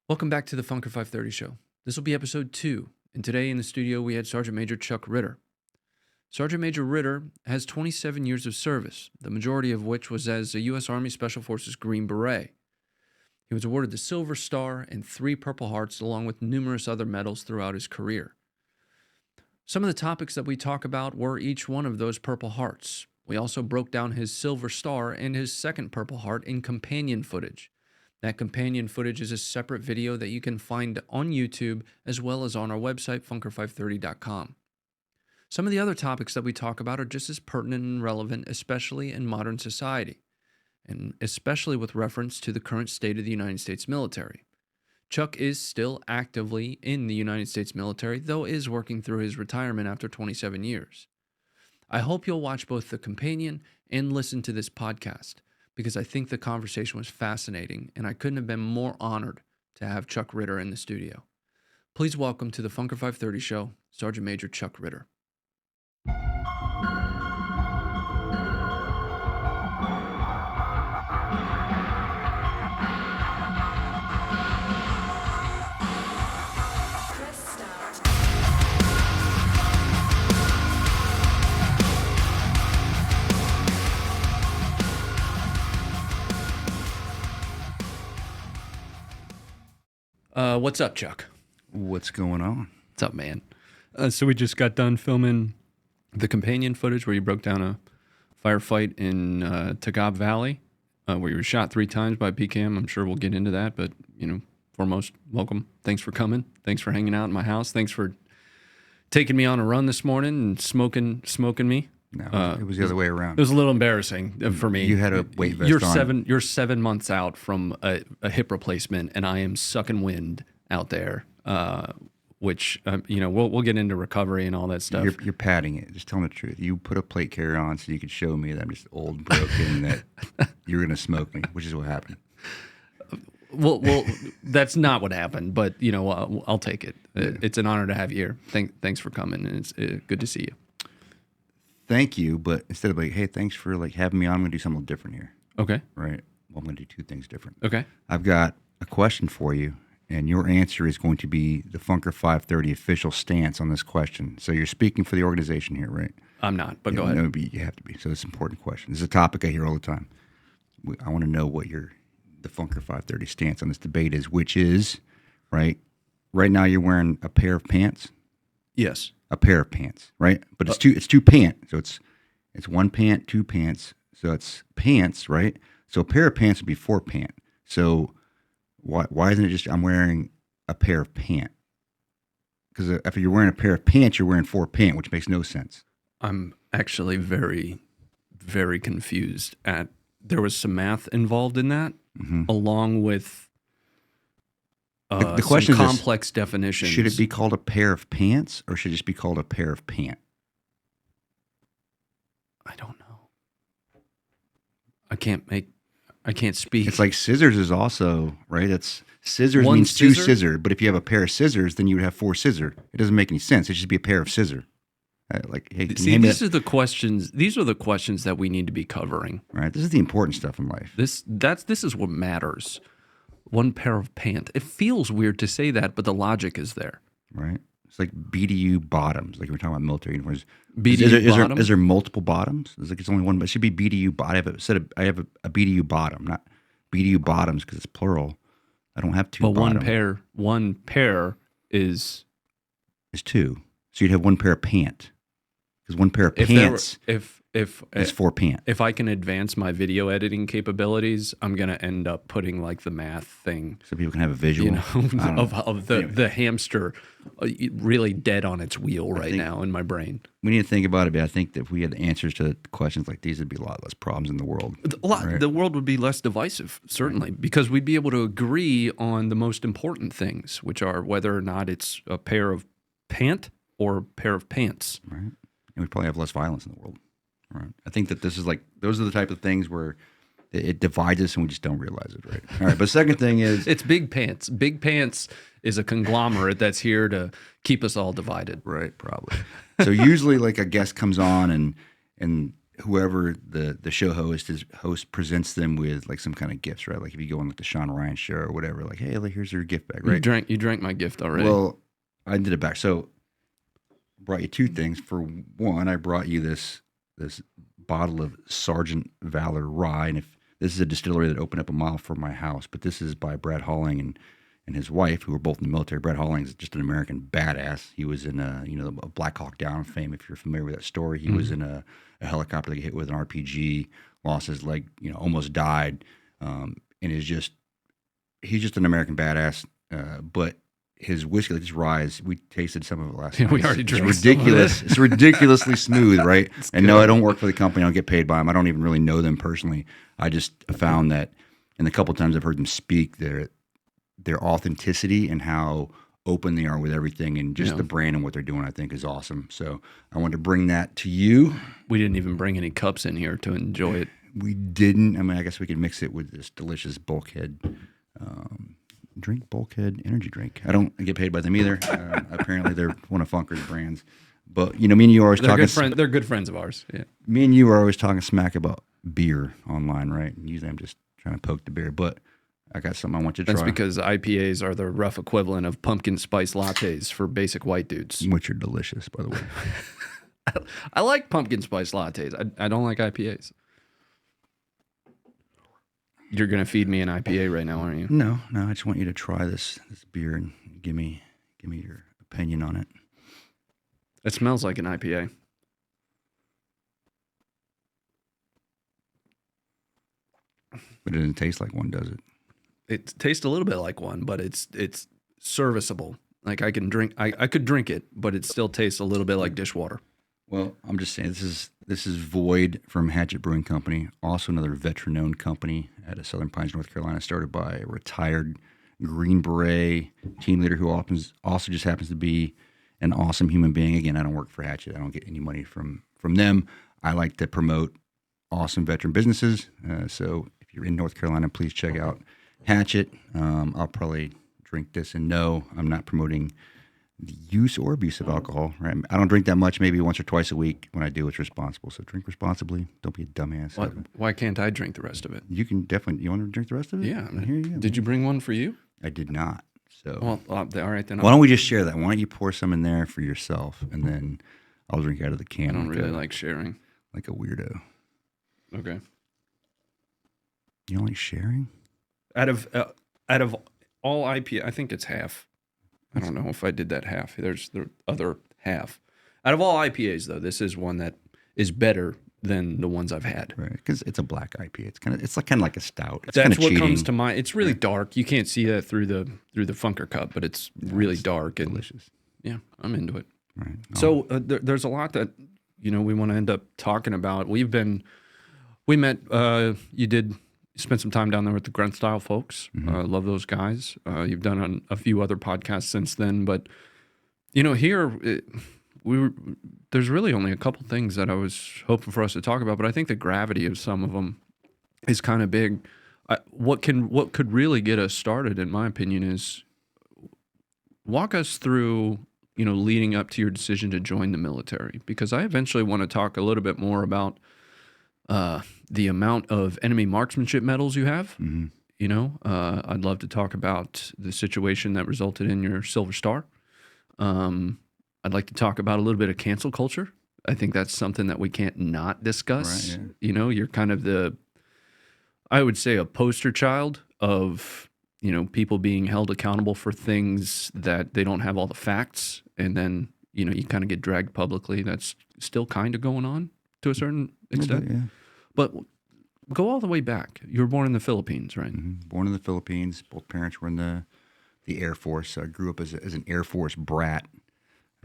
Welcome back to the Funker530 show. This will be episode 2, and today in the studio we had Sergeant Major Chuck Ritter. Sergeant Major Ritter has 27 years of service, the majority of which was as a U.S. Army Special Forces Green Beret. He was awarded the Silver Star and 3 Purple Hearts, along with numerous other medals throughout his career. Some of the topics that we talk about were each one of those Purple Hearts. We also broke down his Silver Star and his second Purple Heart in companion footage. That companion footage is a separate video that you can find on YouTube as well as on our website, Funker530.com. Some of the other topics that we talk about are just as pertinent and relevant, especially in modern society, and especially with reference to the current state of the United States military. Chuck is still actively in the United States military, though is working through his retirement after 27 years. I hope you'll watch both the companion and listen to this podcast, because I think the conversation was fascinating, and I couldn't have been more honored to have Chuck Ritter in the studio. Please welcome to the Funker530 show, Sergeant Major Chuck Ritter. What's up, Chuck? What's going on? What's up, man? So we just got done filming the companion footage where you broke down a firefight in Tagab Valley, where you were shot 3 times by PKM. I'm sure we'll get into that, but, foremost, welcome. Thanks for coming. Thanks for hanging out in my house. Thanks for taking me on a run this morning and smoking me. No, it was the other way around. It was a little embarrassing for me. You had a weight vest on. You're 7 months out from a hip replacement, and I am sucking wind out there, which, we'll get into recovery and all that stuff. You're padding it. Just telling the truth. You put a plate carrier on so you could show me that I'm just old and broken, that you're going to smoke me, which is what happened. Well, that's not what happened, but, I'll take it. Yeah. It's an honor to have you here. Thanks for coming, and it's good to see you. Thank you, but instead of hey, thanks for having me on, I'm going to do something different here. Okay. Right? Well, I'm going to do 2 things different. Okay. I've got a question for you, and your answer is going to be the Funker530 official stance on this question. So you're speaking for the organization here, right? I'm not, but go ahead. No, you have to be. So it's an important question. This is a topic I hear all the time. I want to know what the Funker530 stance on this debate is, which is, right now you're wearing a pair of pants. Yes. A pair of pants, right? But it's two pants. So it's 1 pant, 2 pants. So it's pants, right? So a pair of pants would be 4 pant. So why isn't it just I'm wearing a pair of pant? Because if you're wearing a pair of pants, you're wearing 4 pant, which makes no sense. I'm actually very, very confused there was some math involved in that, along with the question some complex definitions. Should it be called a pair of pants, or should it just be called a pair of pant? I don't know. I can't speak. It's like scissors is also, right? It's scissors means 2 scissors, but if you have a pair of scissors, then you would have 4 scissors. It doesn't make any sense. It should just be a pair of scissors. Hey, these are the questions. These are the questions that we need to be covering. Right. This is the important stuff in life. This is what matters. 1 pair of pants. It feels weird to say that, but the logic is there. Right. It's like BDU bottoms. Like we're talking about military uniforms. BDU is there multiple bottoms? It's only one, but it should be BDU bottom. I have a BDU bottom, not BDU bottoms because it's plural. I don't have 2 but bottom. One pair is 2. So you'd have 1 pair of pant. Because 1 pair of pants is 4 pant. If I can advance my video editing capabilities, I'm going to end up putting the math thing. So people can have a visual. Of the hamster really dead on its wheel right now in my brain. We need to think about it, but I think that if we had the answers to questions like these, there'd be a lot less problems in the world. Right? The world would be less divisive, certainly, because we'd be able to agree on the most important things, which are whether or not it's a pair of pant or a pair of pants. Right. And we'd probably have less violence in the world. Right. I think that this is those are the type of things where it divides us and we just don't realize it, right? All right. But second thing is... It's Big Pants. Big Pants is a conglomerate that's here to keep us all divided. Right, probably. So usually a guest comes on and whoever the show host presents them with like some kind of gifts, right? Like if you go on like the Sean Ryan show or whatever, like, hey, like, here's your gift bag, right? You drank my gift already. Well, I did it back. So brought you two things. For one, I brought you this bottle of Sergeant Valor Rye, and if this is a distillery that opened up a mile from my house, but this is by Brad Halling and his wife, who were both in the military. Brad Halling is just an American badass. He was in a Black Hawk Down fame. If you're familiar with that story, he was in a helicopter that got hit with an RPG, lost his leg, almost died, and he's just an American badass. But his whiskey, like this rye, we tasted some of it last night. We already drank. It's ridiculous. It's ridiculously smooth, right? And no, I don't work for the company. I don't get paid by them. I don't even really know them personally. I just found that, in the couple times I've heard them speak, their authenticity and how open they are with everything, and just the brand and what they're doing, I think is awesome. So I wanted to bring that to you. We didn't even bring any cups in here to enjoy it. We didn't. I mean, I guess we could mix it with this delicious Bulkhead energy drink. I don't get paid by them either. Apparently, they're one of Funker's brands. But me and you are always talking. They're good friends of ours. Yeah. Me and you are always talking smack about beer online, right? And usually, I'm just trying to poke the beer, but I got something I want you to try. That's because IPAs are the rough equivalent of pumpkin spice lattes for basic white dudes. Which are delicious, by the way. I like pumpkin spice lattes. I don't like IPAs. You're going to feed me an IPA right now, aren't you? No. I just want you to try this beer and give me your opinion on it. It smells like an IPA. But it doesn't taste like one, does it? It tastes a little bit like one, but it's serviceable. Like I could drink it, but it still tastes a little bit like dishwater. Well, I'm just saying this is Void from Hatchet Brewing Company, also another veteran-owned company out of Southern Pines, North Carolina, started by a retired Green Beret team leader who also just happens to be an awesome human being. Again, I don't work for Hatchet. I don't get any money from them. I like to promote awesome veteran businesses. So if you're in North Carolina, please check out Hatchet. I'll probably drink this, and no, I'm not promoting the use or abuse of alcohol. Right? I don't drink that much, maybe once or twice a week. When I do, it's responsible. So drink responsibly. Don't be a dumbass. Why can't I drink the rest of it? You can definitely. You want to drink the rest of it? Yeah. Here you go. Did you bring one for you? I did not. So well, all right then. Why don't we just share that? Why don't you pour some in there for yourself, and then I'll drink out of the can. I don't really like sharing. Like a weirdo. Okay. You don't like sharing? Out of all IPA, I think it's half. I don't know if I did that half. There's the other half. Out of all IPAs, though, this is one that is better than the ones I've had. Right, because it's a black IPA. It's kind of like a stout. It's That's what cheating. comes to mind. It's really dark. You can't see that through the Funker cup, but it's really dark and delicious. Yeah, I'm into it. Right. So there's a lot that we want to end up talking about. We met. You spent some time down there with the Grunt Style folks. Mm-hmm. Love those guys. You've done a few other podcasts since then, but here there's really only a couple things that I was hoping for us to talk about. But I think the gravity of some of them is kind of big. What could really get us started, in my opinion, is walk us through leading up to your decision to join the military, because I eventually want to talk a little bit more about the amount of enemy marksmanship medals you have. Mm-hmm. I'd love to talk about the situation that resulted in your Silver Star. I'd like to talk about a little bit of cancel culture. I think that's something that we can't not discuss. Right, yeah. You're kind of I would say, a poster child of, people being held accountable for things that they don't have all the facts. And then, you kind of get dragged publicly. That's still kind of going on to a certain extent. Yeah. But go all the way back. You were born in the Philippines, right? Mm-hmm. Born in the Philippines. Both parents were in the Air Force. I grew up as an Air Force brat,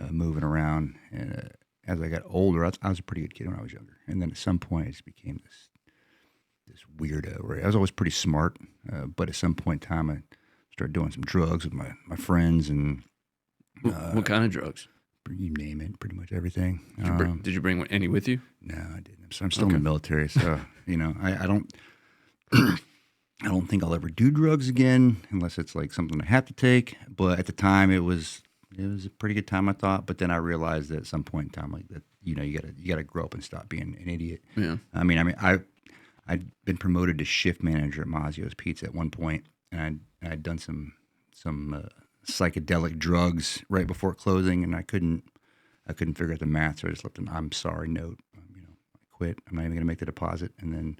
moving around. And as I got older, I was a pretty good kid when I was younger. And then at some point, I just became this weirdo. Right? I was always pretty smart, but at some point in time, I started doing some drugs with my friends. And what kind of drugs? You name it, pretty much everything. Did you bring any with you? No, I didn't. So I'm still in the military, so I don't. I don't think I'll ever do drugs again unless it's like something I have to take. But at the time, it was a pretty good time, I thought. But then I realized that at some point in time, like that, you gotta grow up and stop being an idiot. Yeah. I'd been promoted to shift manager at Mazio's Pizza at one point, and I'd done some psychedelic drugs right before closing, and I couldn't figure out the math, so I just left an "I'm sorry" note. I quit. I'm not even gonna make the deposit, and then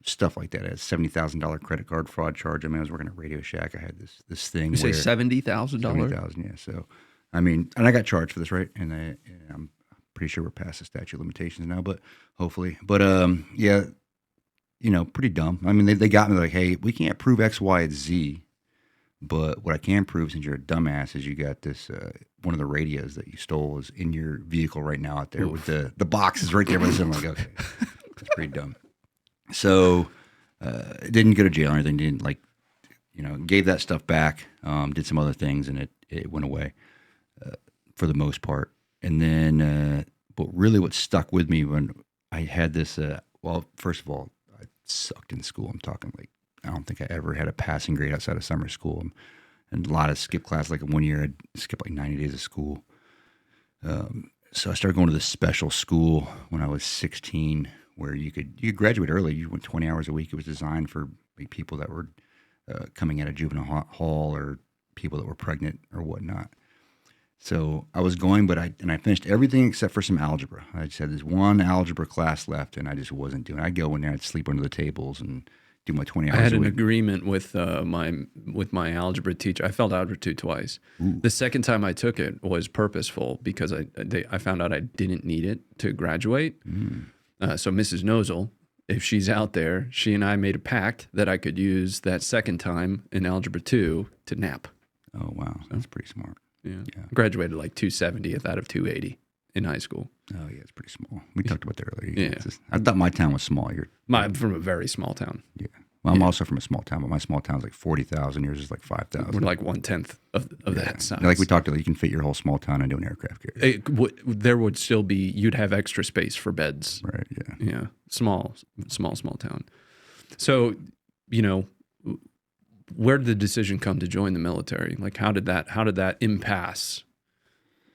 stuff like that. I had a $70,000 credit card fraud charge. I was working at Radio Shack. I had this thing. You say $70,000? $70,000, yeah. So, and I got charged for this, right? And I'm pretty sure we're past the statute of limitations now, but hopefully. But yeah, pretty dumb. They got me like, hey, we can't prove X, Y, and Z, but what I can prove, since you're a dumbass, is you got this one of the radios that you stole is in your vehicle right now out there. Oof. With the boxes right there. I'm like, okay, that's pretty dumb. So didn't go to jail or anything. Didn't gave that stuff back. Did some other things, and it went away for the most part. And then, but really, what stuck with me when I had this. Well, first of all, I sucked in school. I'm talking like I don't think I ever had a passing grade outside of summer school, and a lot of skip class. Like 1 year, I'd skip like 90 days of school. So I started going to this special school when I was 16. Where you could graduate early. You went 20 hours a week. It was designed for like, people that were coming out of juvenile hall or people that were pregnant or whatnot. So I was going, but I finished everything except for some algebra. I just had this one algebra class left, and I just wasn't doing it. I'd go in there, I'd sleep under the tables and do my 20 hours a week. I had an agreement with my algebra teacher. I failed algebra 2 twice. Ooh. The second time I took it was purposeful because I found out I didn't need it to graduate. So Mrs. Nozel, if she's out there, she and I made a pact that I could use that second time in Algebra 2 to nap. Oh, wow. That's pretty smart. Yeah. Graduated like 270th out of 280 in high school. Oh, yeah, it's pretty small. We talked about that earlier. Yeah. I thought my town was small. I'm from a very small town. Yeah. Well, I'm also from a small town, but my small town's like 40,000. Yours is like 5,000. We're like 1/10 of that size. Like we talked about, you can fit your whole small town into an aircraft carrier. There would still be, you'd have extra space for beds. Right, yeah. Yeah, small town. So, where did the decision come to join the military? Like, how did that impasse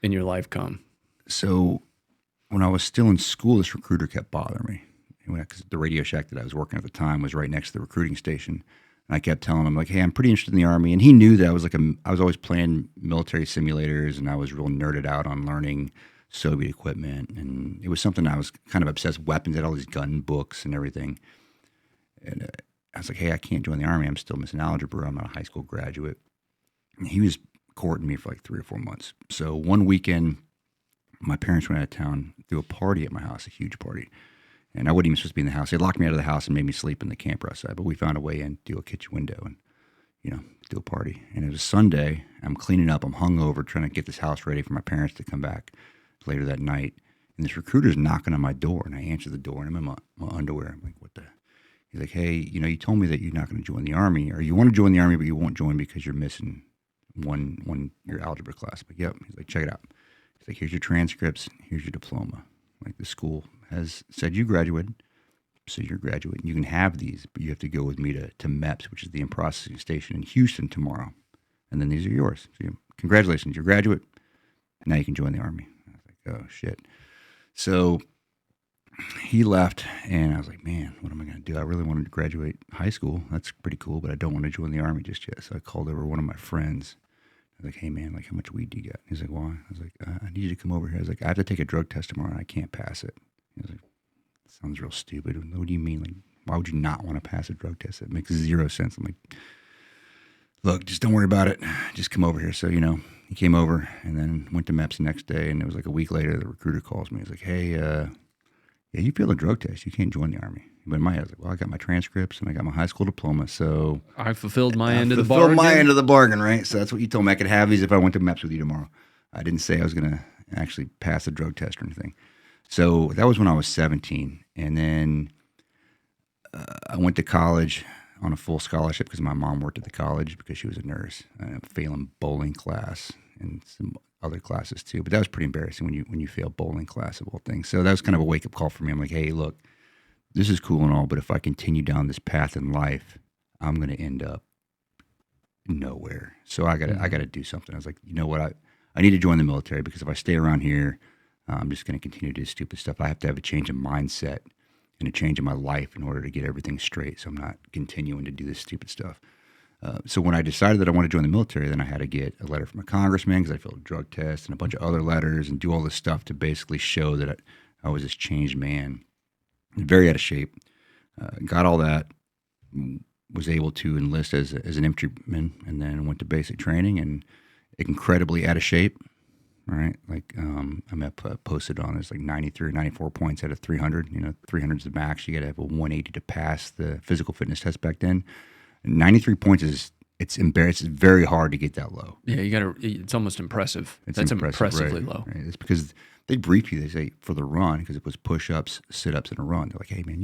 in your life come? So, when I was still in school, this recruiter kept bothering me. Because the Radio Shack that I was working at the time was right next to the recruiting station. And I kept telling him, like, hey, I'm pretty interested in the Army. And he knew that I was always playing military simulators, and I was real nerded out on learning Soviet equipment. And it was something I was kind of obsessed with weapons. I had all these gun books and everything. And I was like, hey, I can't join the Army. I'm still missing algebra. I'm not a high school graduate. And he was courting me for like 3 or 4 months. So one weekend, my parents went out of town, threw a party at my house, a huge party. And I wasn't even supposed to be in the house. They locked me out of the house and made me sleep in the camper outside. But we found a way in through a kitchen window and, do a party. And it was Sunday. I'm cleaning up. I'm hungover, trying to get this house ready for my parents to come back later that night. And this recruiter's knocking on my door. And I answer the door, and I'm in my underwear. I'm like, what the? He's like, hey, you told me that you're not going to join the Army. Or you want to join the Army, but you won't join because you're missing your algebra class. But yep. He's like, check it out. He's like, here's your transcripts. Here's your diploma. Like, the school has said you graduated, so you're graduating. You can have these, but you have to go with me to MEPS, which is the in-processing station in Houston tomorrow. And then these are yours. So congratulations, you're a graduate. Now you can join the Army. I was like, oh, shit. So he left, and I was like, man, what am I going to do? I really wanted to graduate high school. That's pretty cool, but I don't want to join the Army just yet. So I called over one of my friends. I was like, hey, man, like, how much weed do you got? He's like, why? I was like, I need you to come over here. I was like, I have to take a drug test tomorrow, and I can't pass it. He was like, sounds real stupid. What do you mean? Like, why would you not want to pass a drug test? It makes 0 sense. I'm like, look, just don't worry about it. Just come over here. So, he came over and then went to MEPS the next day. And it was like a week later, the recruiter calls me. He's like, hey, yeah, you failed a drug test. You can't join the Army. But in my head, I was like, well, I got my transcripts and I got my high school diploma. So I fulfilled my end of the bargain. My end of the bargain, right? So that's what you told me. I could have these if I went to MEPS with you tomorrow. I didn't say I was going to actually pass a drug test or anything. So that was when I was 17. And then I went to college on a full scholarship because my mom worked at the college because she was a nurse. I'm failing bowling class and some other classes too. But that was pretty embarrassing when you fail bowling class of all things. So that was kind of a wake-up call for me. I'm like, hey, look, this is cool and all, but if I continue down this path in life, I'm going to end up nowhere. So I got to do something. I was like, you know what? I need to join the military because if I stay around here, I'm just going to continue to do stupid stuff. I have to have a change of mindset and a change in my life in order to get everything straight. So I'm not continuing to do this stupid stuff. So when I decided that I wanted to join the military, then I had to get a letter from a congressman because I filled a drug test and a bunch of other letters and do all this stuff to basically show that I was this changed man, very out of shape. Got all that, was able to enlist as an infantryman, and then went to basic training and incredibly out of shape. Right, like I'm posted on it's like 93 or 94 points out of 300. 300 is the max. You got to have a 180 to pass the physical fitness test back then. 93 points it's embarrassing. It's very hard to get that low. Yeah, it's almost impressive. That's impressively right, low. Right. It's because they brief you. They say for the run, because it was push-ups, sit-ups, and a run. They're like, hey man,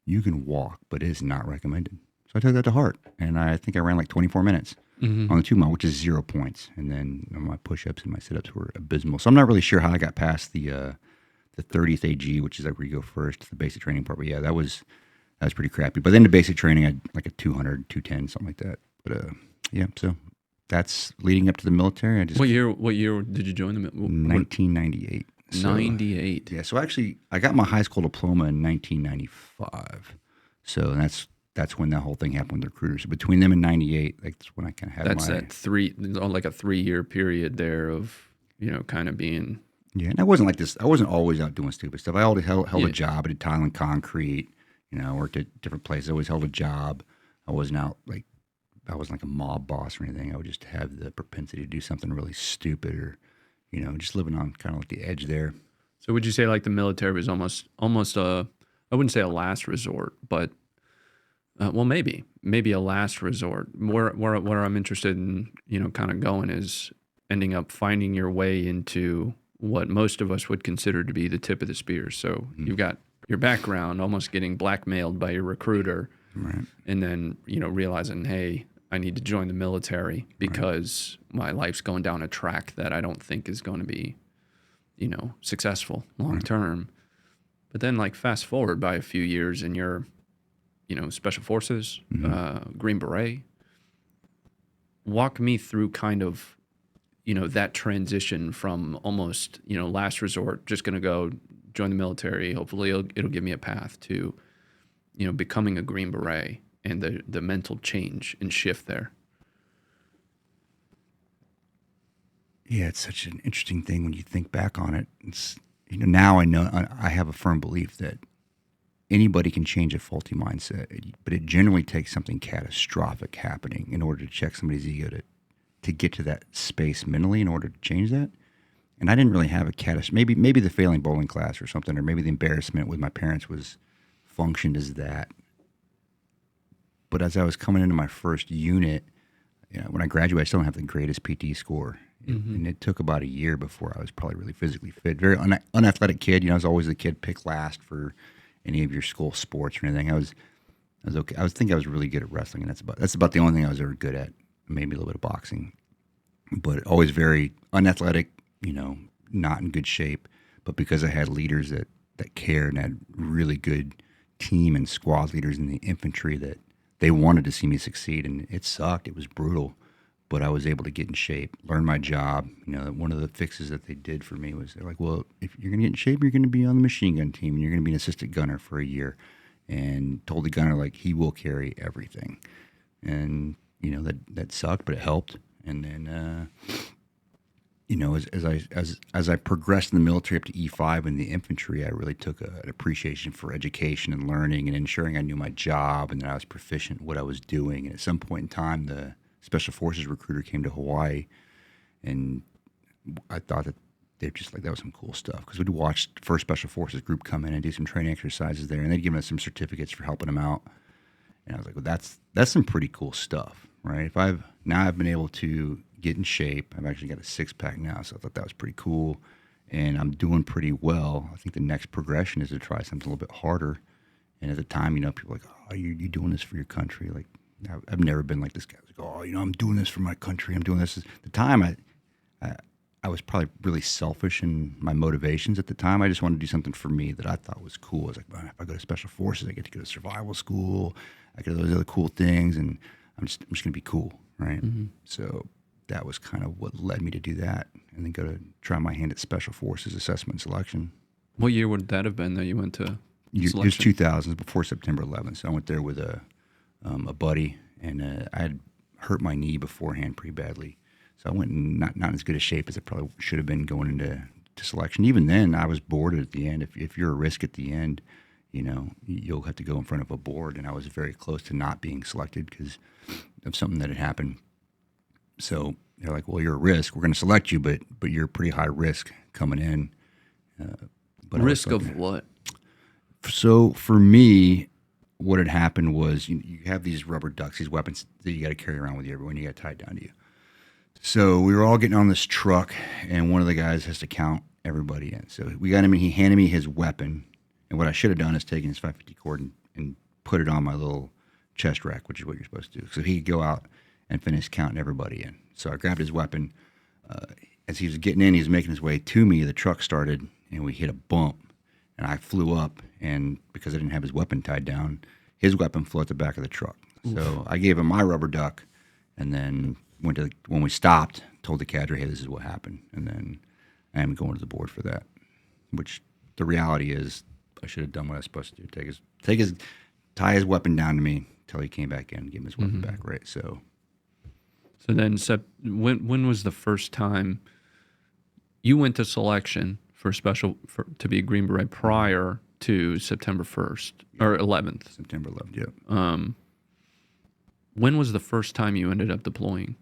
you can walk, but it's not recommended. So I took that to heart, and I think I ran like 24 minutes on the 2 mile, which is 0 points. And then my push-ups and my sit-ups were abysmal. So I'm not really sure how I got past the 30th AG, which is like where you go first, the basic training part. But yeah, that was pretty crappy. But then the basic training, I had like a 200, 210, something like that. But yeah, so that's leading up to the military. What year did you join the military? 1998. So, 98. Yeah, so actually, I got my high school diploma in 1995. So that's when that whole thing happened with the recruiters. So between them and 98, that's when I kind of had that's that 3-year period there of, kind of being. Yeah, and I wasn't like this. I wasn't always out doing stupid stuff. I always held a job. I did tile and concrete. I worked at different places. I always held a job. I wasn't like a mob boss or anything. I would just have the propensity to do something really stupid or, just living on kind of like the edge there. So would you say like the military was almost I wouldn't say a last resort, but well, maybe a last resort. Where I'm interested in, kind of going is ending up finding your way into what most of us would consider to be the tip of the spear. So you've got your background, almost getting blackmailed by your recruiter, right? And then realizing, hey, I need to join the military because my life's going down a track that I don't think is going to be, successful long term. But then, like, fast forward by a few years, and you're, Special Forces, Green Beret. Walk me through kind of, that transition from almost, last resort, just going to go join the military. Hopefully, it'll give me a path to, becoming a Green Beret and the mental change and shift there. Yeah, it's such an interesting thing when you think back on it. It's now I have a firm belief that anybody can change a faulty mindset, but it generally takes something catastrophic happening in order to check somebody's ego to get to that space mentally in order to change that. And I didn't really have a catastrophe. Maybe the failing bowling class or something, or maybe the embarrassment with my parents functioned as that. But as I was coming into my first unit, when I graduated, I still don't have the greatest PT score. And it took about a year before I was probably really physically fit. Very unathletic kid. I was always the kid picked last for any of your school sports or anything. I was okay. I think I was really good at wrestling, and that's about the only thing I was ever good at. Maybe a little bit of boxing, but always very unathletic. Not in good shape. But because I had leaders that cared and had really good team and squad leaders in the infantry that they wanted to see me succeed, and it sucked. It was brutal. But I was able to get in shape, learn my job. One of the fixes that they did for me was they're like, well, if you're going to get in shape, you're going to be on the machine gun team, and you're going to be an assistant gunner for a year. And told the gunner, like, he will carry everything. And, that sucked, but it helped. And then, as I progressed in the military up to E5 in the infantry, I really took an appreciation for education and learning and ensuring I knew my job and that I was proficient in what I was doing. And at some point in time, the Special Forces recruiter came to Hawaii, and I thought that they're just like, that was some cool stuff, because we'd watch the first Special Forces group come in and do some training exercises there, and they'd given us some certificates for helping them out. And I was like, well, that's some pretty cool stuff, right? I've been able to get in shape. I've actually got a 6-pack now, so I thought that was pretty cool, and I'm doing pretty well. I think the next progression is to try something a little bit harder. And at the time, people were like, oh, you doing this for your country? Like, I've never been like this guy. I was like, oh, I'm doing this for my country. I'm doing this. At the time, I was probably really selfish in my motivations at the time. I just wanted to do something for me that I thought was cool. I was like, well, if I go to Special Forces, I get to go to survival school. I get those other cool things, and I'm just going to be cool, right? So that was kind of what led me to do that, and then go to try my hand at Special Forces assessment and selection. What year would that have been that you went to It was selection? 2000s, before September 11th. So I went there with a buddy, and I had hurt my knee beforehand pretty badly. So I went in not in as good a shape as it probably should have been going into selection. Even then, I was boarded at the end. If you're a risk at the end, you'll have to go in front of a board, and I was very close to not being selected because of something that had happened. So they're like, well, you're a risk. We're going to select you, but you're pretty high risk coming in. But Risk of what? So for me, what had happened was you have these rubber ducks, these weapons that you got to carry around with you everywhere, and you got tied down to you. So we were all getting on this truck, and one of the guys has to count everybody in. So we got him, and he handed me his weapon. And what I should have done is taken his 550 cord and put it on my little chest rack, which is what you're supposed to do. So he could go out and finish counting everybody in. So I grabbed his weapon. As he was getting in, he was making his way to me. The truck started, and we hit a bump. And I flew up, and because I didn't have his weapon tied down, his weapon flew at the back of the truck. Oof. So I gave him my rubber duck, and then when we stopped, told the cadre, hey, this is what happened. And then I am going to the board for that, which the reality is I should have done what I was supposed to do. Tie his weapon down to me until he came back in and give him his weapon back, right? So then when was the first time you went to selection for to be a Green Beret prior to September 1st or 11th? September 11th, yeah. When was the first time you ended up deploying?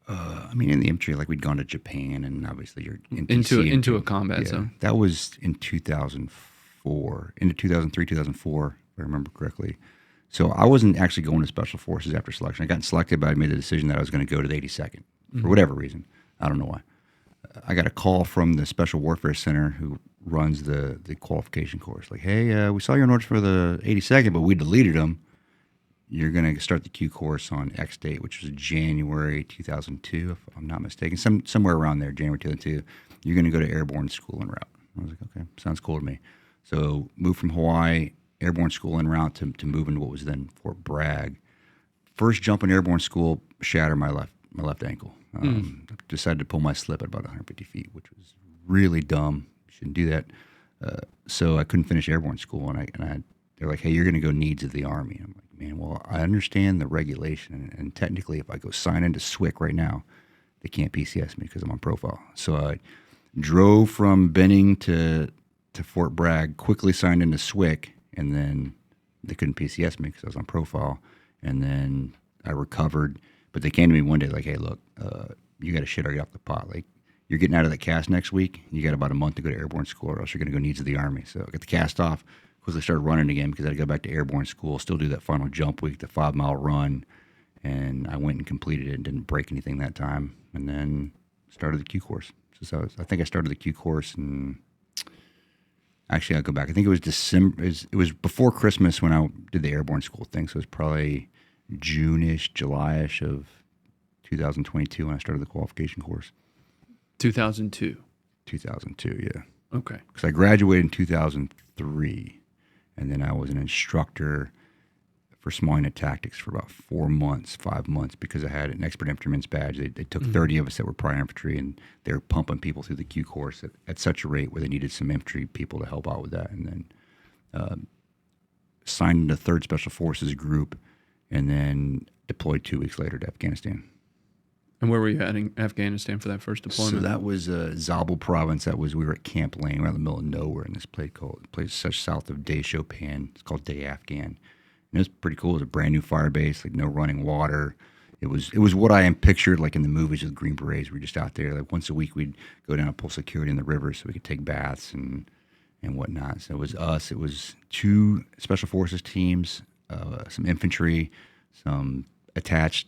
In the infantry, like we'd gone to Japan, and obviously you're into a combat zone. That was in 2004, into 2003, 2004, if I remember correctly. So I wasn't actually going to Special Forces after selection. I got selected, but I made the decision that I was going to go to the 82nd for whatever reason. I don't know why. I got a call from the Special Warfare Center who runs the qualification course. Like, hey, we saw your orders for the 82nd, but we deleted them. You're going to start the Q course on X date, which was January 2002, if I'm not mistaken. Somewhere around there, January 2002. You're going to go to Airborne School en route. I was like, okay, sounds cool to me. So moved from Hawaii, Airborne School en route to move into what was then Fort Bragg. First jump in Airborne School, shattered my left ankle. Decided to pull my slip at about 150 feet, which was really dumb. Shouldn't do that. So I couldn't finish Airborne School, and they're like, hey, you're going to go needs of the Army. I'm like, man, well, I understand the regulation, and technically if I go sign into SWCC right now, they can't PCS me because I'm on profile. So I drove from Benning to Fort Bragg, quickly signed into SWCC, and then they couldn't PCS me because I was on profile. And then I recovered, but they came to me one day like, hey, look, you got to shit or get off the pot. Like, you're getting out of the cast next week. You got about a month to go to Airborne School, or else you're going to go needs of the Army. So I got the cast off. Quickly started running again because I had to go back to Airborne School, still do that final jump week, the 5-mile run. And I went and completed it and didn't break anything that time. And then started the Q course. So I think I started the Q course, and actually I'll go back. I think it was December. It was before Christmas when I did the Airborne School thing. So it was probably June-ish, July-ish of 2022 when I started the qualification course. 2002. 2002, yeah. Okay. Because I graduated in 2003, and then I was an instructor for small unit tactics for about 5 months, because I had an expert infantryman's badge. They took 30 of us that were prior infantry, and they were pumping people through the Q course at such a rate where they needed some infantry people to help out with that. And then signed into 3rd Special Forces group, and then deployed 2 weeks later to Afghanistan. And where were you at in Afghanistan for that first deployment? So that was Zabul province. We were at Camp Lane. We were in the middle of nowhere in this place such south of Day Chopin. It's called Day Afghan. And it was pretty cool. It was a brand new fire base, like no running water. It was what I am pictured like in the movies with Green Berets. We were just out there. Like once a week we'd go down and pull security in the river so we could take baths and whatnot. So it was us. It was 2 Special Forces teams, some infantry, some attached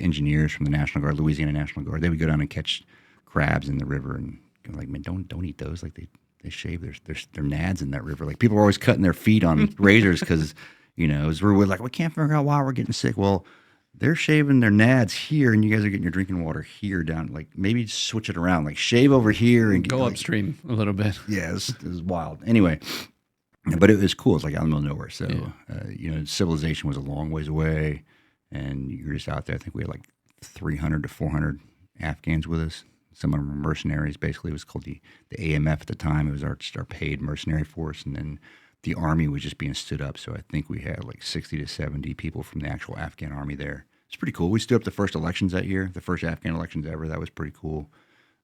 engineers from the National Guard, Louisiana National Guard. They would go down and catch crabs in the river, and like, man, don't eat those. Like they shave their nads in that river. Like people were always cutting their feet on razors because as we're like, we can't figure out why we're getting sick. Well, they're shaving their nads here, and you guys are getting your drinking water here down. Like maybe switch it around. Like shave over here and go upstream a little bit. Yeah, it was wild. Anyway. But it was cool. It's like out in the middle of nowhere. So, civilization was a long ways away, and you were just out there. I think we had like 300 to 400 Afghans with us. Some of them were mercenaries. Basically, it was called the AMF at the time. It was just our paid mercenary force. And then the army was just being stood up. So I think we had like 60 to 70 people from the actual Afghan army there. It's pretty cool. We stood up the first elections that year, the first Afghan elections ever. That was pretty cool.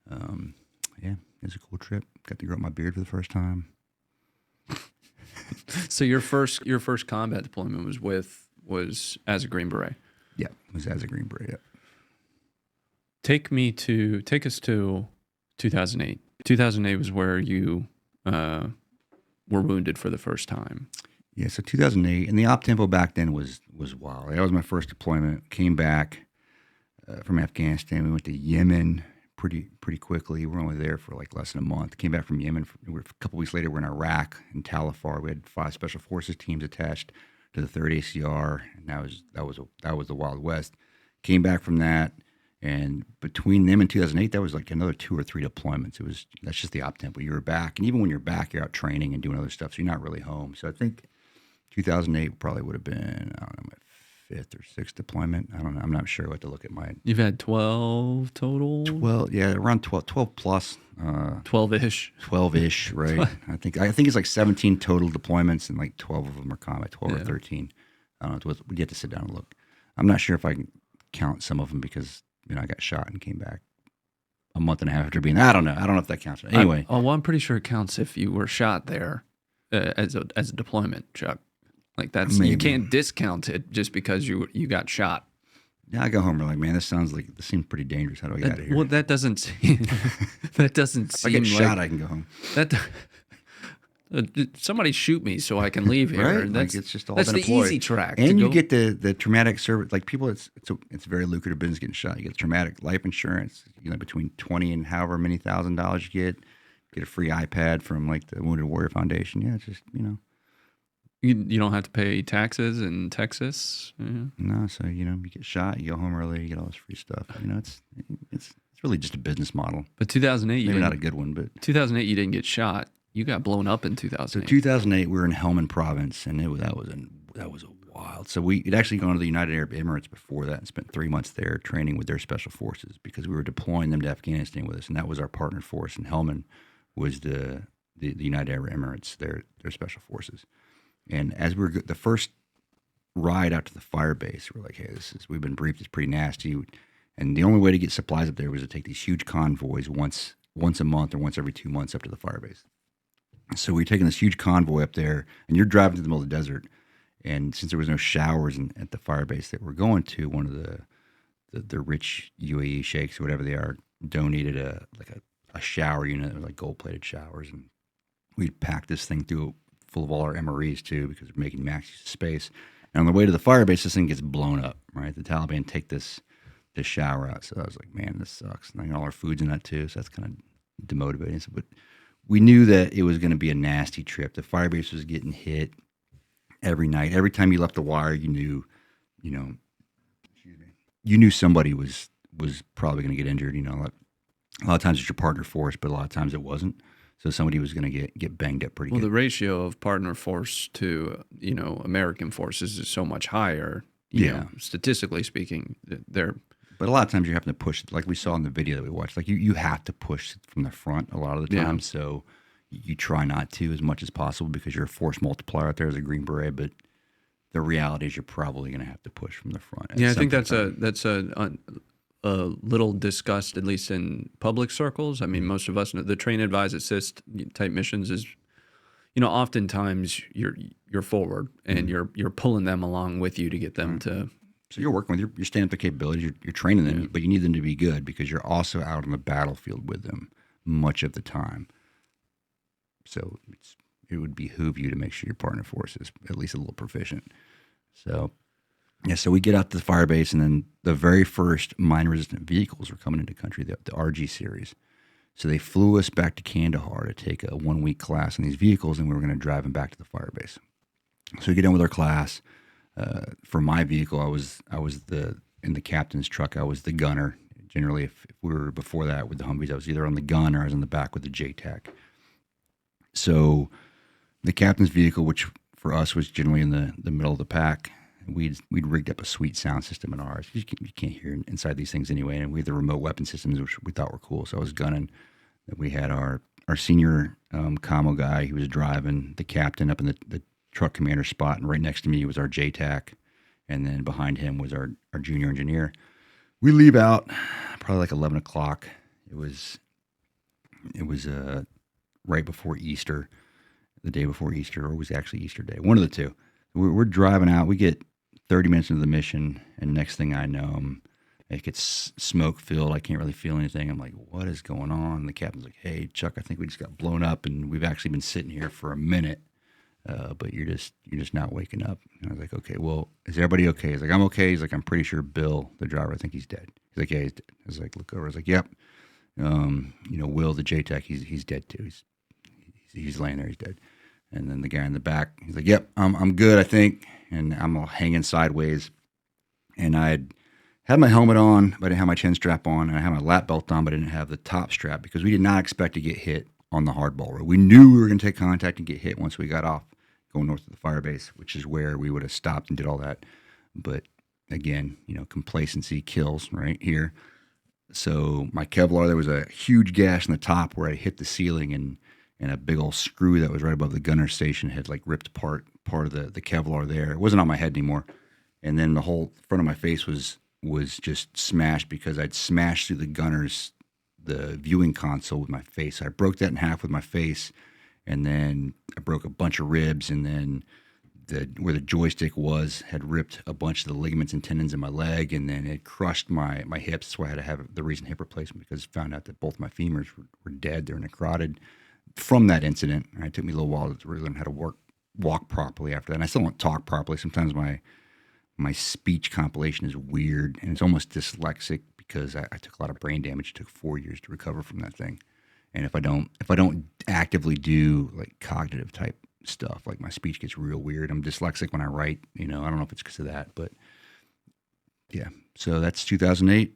Yeah, it was a cool trip. Got to grow up my beard for the first time. So your first combat deployment was as a Green Beret. Yeah, it was as a Green Beret. Yeah. Take us to 2008. 2008 was where you were wounded for the first time. Yeah, so 2008, and the op tempo back then was wild. That was my first deployment. Came back from Afghanistan. We went to Yemen pretty quickly. We were only there for like less than a month. Came back from Yemen. A couple weeks later, we're in Iraq, in Talafar. We had 5 special forces teams attached to the 3rd ACR, and that was the Wild West. Came back from that, and between them and 2008, that was like another 2 or 3 deployments. That's just the op tempo. You were back, and even when you're back, you're out training and doing other stuff, so you're not really home. So I think 2008 probably would have been, I don't know, my 5th or 6th deployment. I don't know. I'm not sure what to look at my. You've had 12 total? 12, yeah, around 12 plus. 12-ish. 12-ish, right? I think it's like 17 total deployments, and like 12 of them are combat, 12 or 13. I don't know. We get to sit down and look. I'm not sure if I can count some of them because I got shot and came back a month and a half after being. I don't know if that counts. Anyway, I'm pretty sure it counts if you were shot there as a deployment, Chuck. Like you can't discount it just because you got shot. Yeah, I go home. We're like, man, this seems pretty dangerous. How do I get out of here? Well, that doesn't seem. That doesn't seem. If I get shot, I can go home. Somebody shoot me so I can leave here. Right? That's, like it's just all that's been the employed. easy track. And you get the traumatic service. Like people, it's a very lucrative business getting shot. You get traumatic life insurance. Between $20 and however many $1,000 you get a free iPad from like the Wounded Warrior Foundation. Yeah, it's just You don't have to pay taxes in Texas. Yeah. No, so you get shot, you go home early, you get all this free stuff. It's really just a business model. But 2008, maybe not a good one, but 2008 you didn't get shot. You got blown up in 2008. So 2008 we were in Helmand Province, and that was a wild. So we'd actually gone to the United Arab Emirates before that and spent 3 months there training with their special forces because we were deploying them to Afghanistan with us, and that was our partner force. And Helmand was the United Arab Emirates, their special forces. And as we were the first ride out to the fire base, we're like, hey, we've been briefed, it's pretty nasty. And the only way to get supplies up there was to take these huge convoys once a month or once every 2 months up to the fire base. So we're taking this huge convoy up there, and you're driving to the middle of the desert. And since there was no showers at the fire base that we're going to, one of the rich UAE sheikhs or whatever they are donated a shower unit, like gold-plated showers. And we packed this thing full of all our MREs too, because we're making max use of space. And on the way to the fire base, this thing gets blown up, right? The Taliban take this shower out. So I was like, man, this sucks. And all our food's in that too, so that's kind of demotivating. But we knew that it was going to be a nasty trip. The fire base was getting hit every night. Every time you left the wire, you knew somebody was probably going to get injured. A lot of times it's your partner force, but a lot of times it wasn't. So somebody was going to get banged up pretty good. Well, the ratio of partner force to, American forces is so much higher. You know, statistically speaking, But a lot of times you're having to push, like we saw in the video that we watched, like you have to push from the front a lot of the time. So you try not to as much as possible because you're a force multiplier out there as a Green Beret. But the reality is you're probably going to have to push from the front. Yeah, I think that's a little discussed, at least in public circles. I mean, most of us know the train, advise, assist type missions is, oftentimes you're forward and you're pulling them along with you to get them to. So you're working with your stand-up capabilities. You're training them, but you need them to be good because you're also out on the battlefield with them much of the time. So it would behoove you to make sure your partner force is at least a little proficient. So. Yeah, so we get out to the fire base, and then the very first mine-resistant vehicles were coming into country, the RG series. So they flew us back to Kandahar to take a 1-week class on these vehicles, and we were going to drive them back to the fire base. So we get done with our class. For my vehicle, I was in the captain's truck. I was the gunner. Generally, if we were before that with the Humvees, I was either on the gun or I was on the back with the JTAC. So the captain's vehicle, which for us was generally in the middle of the pack, We'd rigged up a sweet sound system in ours. You can't hear inside these things anyway. And we had the remote weapon systems, which we thought were cool. So I was gunning. We had our senior commo guy. He was driving, the captain up in the truck commander spot, and right next to me was our JTAC, and then behind him was our junior engineer. We leave out probably like 11 o'clock. It was right before Easter, the day before Easter, or it was actually Easter Day. One of the two. We're driving out. We get 30 minutes into the mission, and next thing I know, it gets smoke filled. I can't really feel anything. I'm like, what is going on? And the captain's like, hey, Chuck, I think we just got blown up, and we've actually been sitting here for a minute, but you're just not waking up. And I was like, okay, well, is everybody okay? He's like, I'm okay. He's like, I'm pretty sure Bill, the driver, I think he's dead. He's like, yeah, he's dead. I was like, look over. I was like, yep. Will, the JTAC, he's dead too. He's laying there. He's dead. And then the guy in the back, he's like, yep, I'm good, I think. And I'm all hanging sideways. And I'd had my helmet on, but I didn't have my chin strap on. And I had my lap belt on, but I didn't have the top strap because we did not expect to get hit on the hardball road. We knew we were going to take contact and get hit once we got off going north of the fire base, which is where we would have stopped and did all that. But again, complacency kills right here. So my Kevlar, there was a huge gash in the top where I hit the ceiling, and a big old screw that was right above the gunner station had like ripped apart part of the Kevlar there. It wasn't on my head anymore. And then the whole front of my face was just smashed because I'd smashed through the viewing console with my face. I broke that in half with my face, and then I broke a bunch of ribs, and then where the joystick was had ripped a bunch of the ligaments and tendons in my leg, and then it crushed my hips. That's why I had to have the recent hip replacement, because I found out that both my femurs were dead. They're necrotic from that incident. It took me a little while to really learn how to walk properly after that. And I still don't talk properly. Sometimes my speech compilation is weird, and it's almost dyslexic because I took a lot of brain damage. It took 4 years to recover from that thing. And if I don't actively do like cognitive type stuff, like my speech gets real weird. I'm dyslexic when I write. I don't know if it's because of that, but yeah. So that's 2008.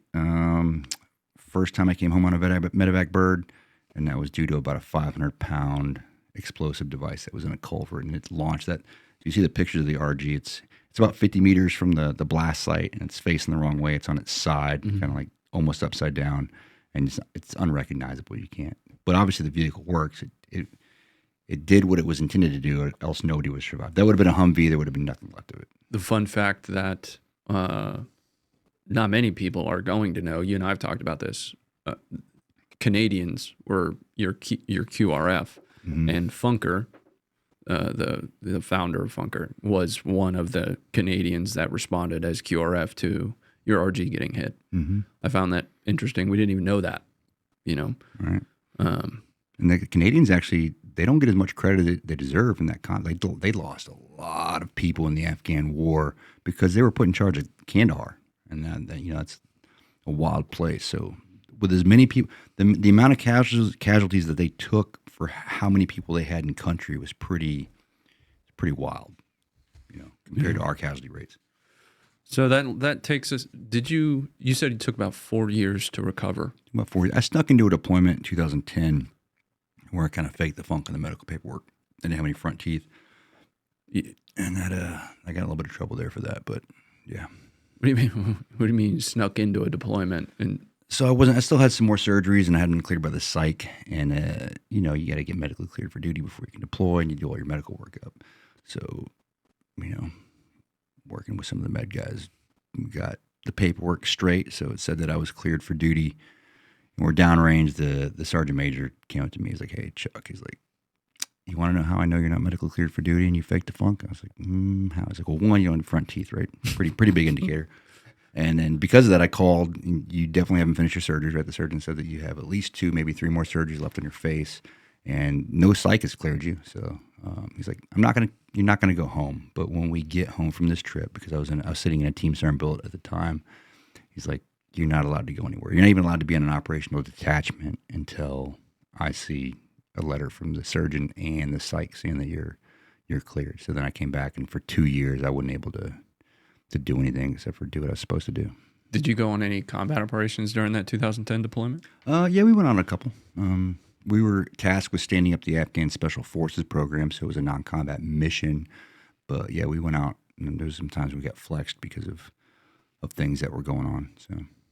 First time I came home on a medevac bird, and that was due to about a 500-pound explosive device that was in a culvert, and it's launched that. You see the pictures of the RG. It's about 50 meters from the blast site, and it's facing the wrong way. It's on its side, kind of like almost upside down, and it's unrecognizable. You can't. But obviously the vehicle works. It did what it was intended to do, or else nobody would survive. That would have been a Humvee. There would have been nothing left of it. The fun fact that not many people are going to know, you and I have talked about this, Canadians were your QRF, and Funker, the founder of Funker, was one of the Canadians that responded as QRF to your RG getting hit. I found that interesting. We didn't even know that, Right. And the Canadians actually, they don't get as much credit as they deserve in that they lost a lot of people in the Afghan war because they were put in charge of Kandahar, and that it's a wild place. So with as many people, the amount of casualties that they took for how many people they had in country was pretty wild, compared to our casualty rates. So that takes us. You said it took about 4 years to recover? About 4 years. I snuck into a deployment in 2010 where I kind of faked the funk in the medical paperwork. Didn't have any front teeth, and that I got a little bit of trouble there for that. But yeah. What do you mean? What do you mean you snuck into a deployment? And so I still had some more surgeries, and I hadn't been cleared by the psych. And you got to get medically cleared for duty before you can deploy, and you do all your medical workup. So, working with some of the med guys, we got the paperwork straight. So it said that I was cleared for duty. And we're downrange. The sergeant major came up to me. He's like, "Hey, Chuck," he's like, "You want to know how I know you're not medically cleared for duty and you faked the funk?" I was like, "How?" I was like, "Well, one, you don't have front teeth, right? Pretty big indicator." And then because of that, I called. You definitely haven't finished your surgeries, right? The surgeon said that you have at least 2, maybe 3 more surgeries left on your face, and no psych has cleared you. So he's like, "You're not gonna go home. But when we get home from this trip, because I was sitting in a Team Sergeant billet at the time, he's like, you're not allowed to go anywhere. You're not even allowed to be on an operational detachment until I see a letter from the surgeon and the psych saying that you're cleared." So then I came back, and for 2 years I wasn't able to do anything except for do what I was supposed to do. Did you go on any combat operations during that 2010 deployment? Yeah, we went on a couple. We were tasked with standing up the Afghan Special Forces program, so it was a non-combat mission. But yeah, we went out And there's some times we got flexed because of things that were going on.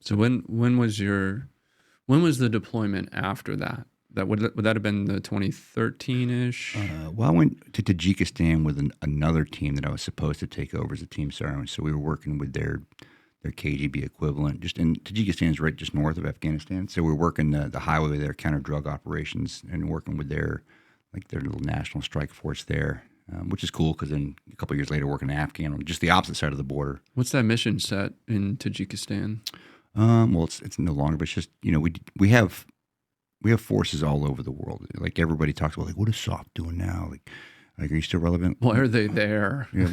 So when was the deployment after that? Would that have been the 2013-ish? Well, I went to Tajikistan with another team that I was supposed to take over as a team sergeant. So we were working with their KGB equivalent. Just in Tajikistan is right just north of Afghanistan. So we were working the highway with their counter drug operations and working with their little national strike force there, which is cool because then a couple of years later working in Afghan on just the opposite side of the border. What's that mission set in Tajikistan? Well, it's no longer, but it's just we have forces all over the world. Like everybody talks about, like, what is SOF doing now? Like are you still relevant? Why are they there? Yeah,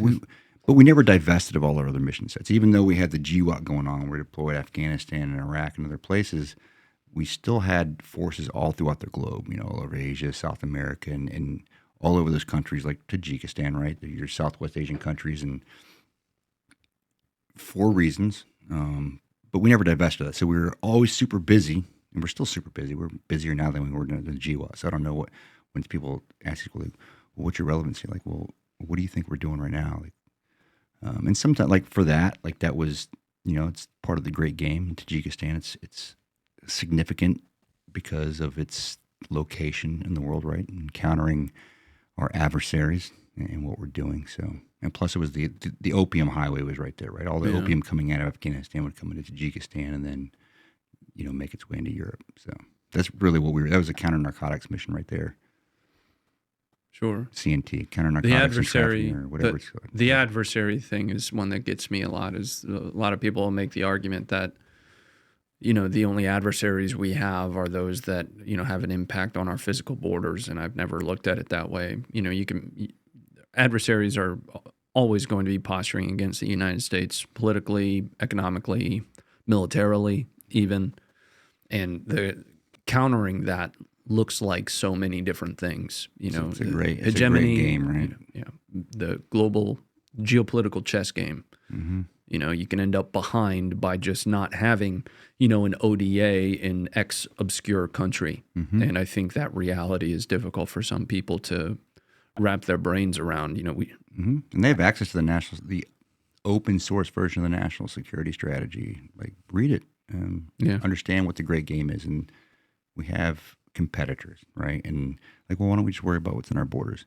but we never divested of all our other mission sets. Even though we had the GWOT going on, we're deployed Afghanistan and Iraq and other places, we still had forces all throughout the globe, all over Asia, South America, and all over those countries like Tajikistan, right? Your Southwest Asian countries, and for reasons. But we never divested of that. So we were always super busy, and we're still super busy. We're busier now than we were in the GWOT. So I don't know when people ask you, well, what's your relevancy? Like, well, what do you think we're doing right now? Like, and sometimes, like for that, like that was, it's part of the great game in Tajikistan. It's significant because of its location in the world, right? And countering our adversaries and what we're doing. So, and plus it was the opium highway was right there, right? All the opium coming out of Afghanistan would come into Tajikistan and then, make its way into Europe. So that's really that was a counter narcotics mission right there. Sure. CNT, counter narcotics. The adversary, or whatever it's called. The adversary thing is one that gets me a lot. Is a lot of people make the argument that, the only adversaries we have are those that, have an impact on our physical borders. And I've never looked at it that way. Adversaries are always going to be posturing against the United States politically, economically, militarily, even. And the countering that looks like so many different things. It's a great game, right? The global geopolitical chess game. Mm-hmm. You can end up behind by just not having, an ODA in X obscure country. Mm-hmm. And I think that reality is difficult for some people to wrap their brains around. Mm-hmm. And they have access to the open source version of the national security strategy. Like, read it and understand what the great game is. And we have competitors, right? And like, well, why don't we just worry about what's in our borders?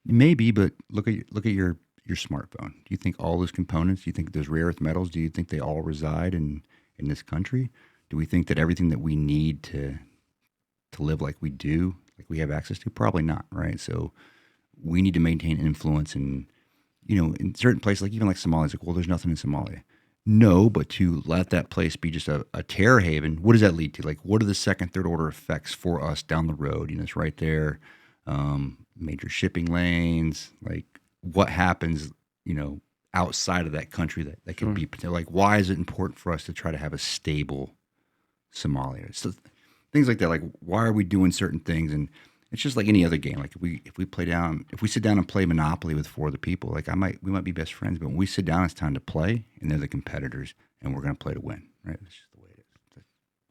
Maybe, but look at your smartphone. Do you think all those components, do you think those rare earth metals, do you think they all reside in this country? Do we think that everything that we need to live like we do, like we have access to? Probably not, right? So we need to maintain influence in certain places, like even like Somalia. It's like, well, there's nothing in Somalia. No, but to let that place be just a terror haven, what does that lead to? Like, what are the second, third order effects for us down the road? It's right there. Major shipping lanes, like what happens, outside of that country that could be, like, why is it important for us to try to have a stable Somalia? So things like that, like, why are we doing certain things? And it's just like any other game. Like if we sit down and play Monopoly with four other people, like we might be best friends, but when we sit down, it's time to play, and they're the competitors, and we're going to play to win, right? That's just the way it is.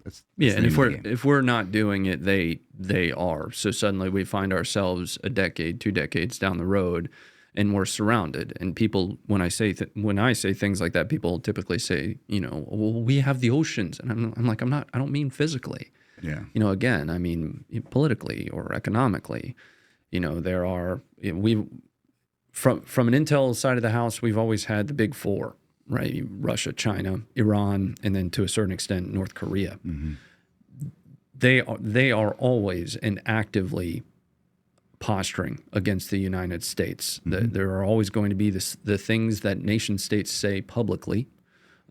That's and if we're not doing it, they are. So suddenly we find ourselves a decade, 2 decades down the road, and we're surrounded. And people, when I say things like that, people typically say, well, we have the oceans, and I'm like, I don't mean physically. Yeah. Again, I mean, politically or economically, there are, from an intel side of the house, we've always had the big four, right? Russia, China, Iran, and then to a certain extent, North Korea. Mm-hmm. They are always and actively posturing against the United States. Mm-hmm. There are always going to be the things that nation states say publicly.